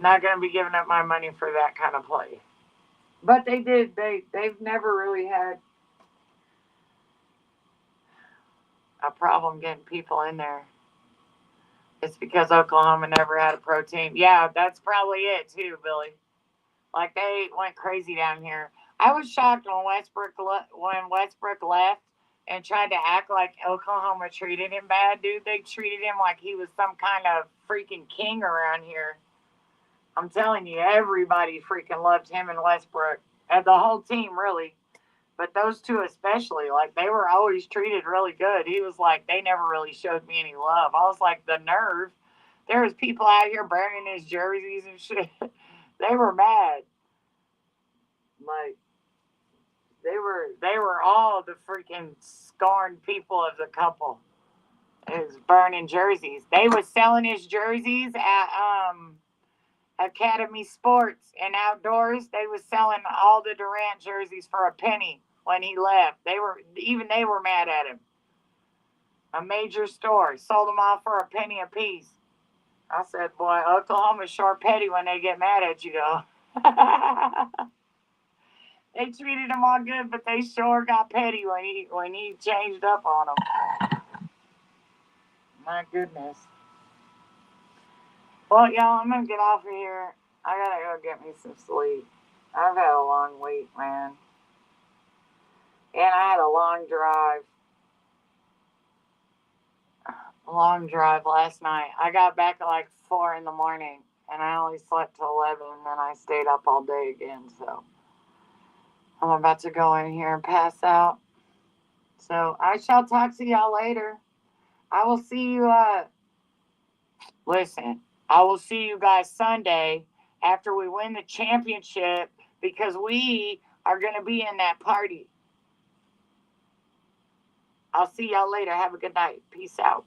[SPEAKER 1] Not going to be giving up my money for that kind of play. But they did. They've never really had a problem getting people in there. It's because Oklahoma never had a pro team. Yeah, that's probably it too, Billy. Like they went crazy down here. I was shocked when Westbrook left and tried to act like Oklahoma treated him bad, dude. They treated him like he was some kind of freaking king around here. I'm telling you, everybody freaking loved him and Westbrook. And the whole team, really. But those two especially, like, they were always treated really good. He was like, they never really showed me any love. I was like, the nerve. There was people out here burning his jerseys and shit. They were mad. Like, they were all the freaking scorned people of the couple. It was burning jerseys. They was selling his jerseys at Academy Sports and Outdoors. They was selling all the Durant jerseys for a penny when he left. They were mad at him. A major store sold them all for a penny a piece. I said, boy, Oklahoma's short petty when they get mad at you, though. They treated him all good, but they sure got petty when he changed up on them. My goodness. Well, y'all, I'm going to get off of here. I got to go get me some sleep. I've had a long week, man. And I had a long drive. long drive last night. I got back at like 4 in the morning, and I only slept till 11, and then I stayed up all day again. So I'm about to go in here and pass out. So I shall talk to y'all later. I will see you. Listen, I will see you guys Sunday after we win the championship, because we are going to be in that party. I'll see y'all later. Have a good night. Peace out.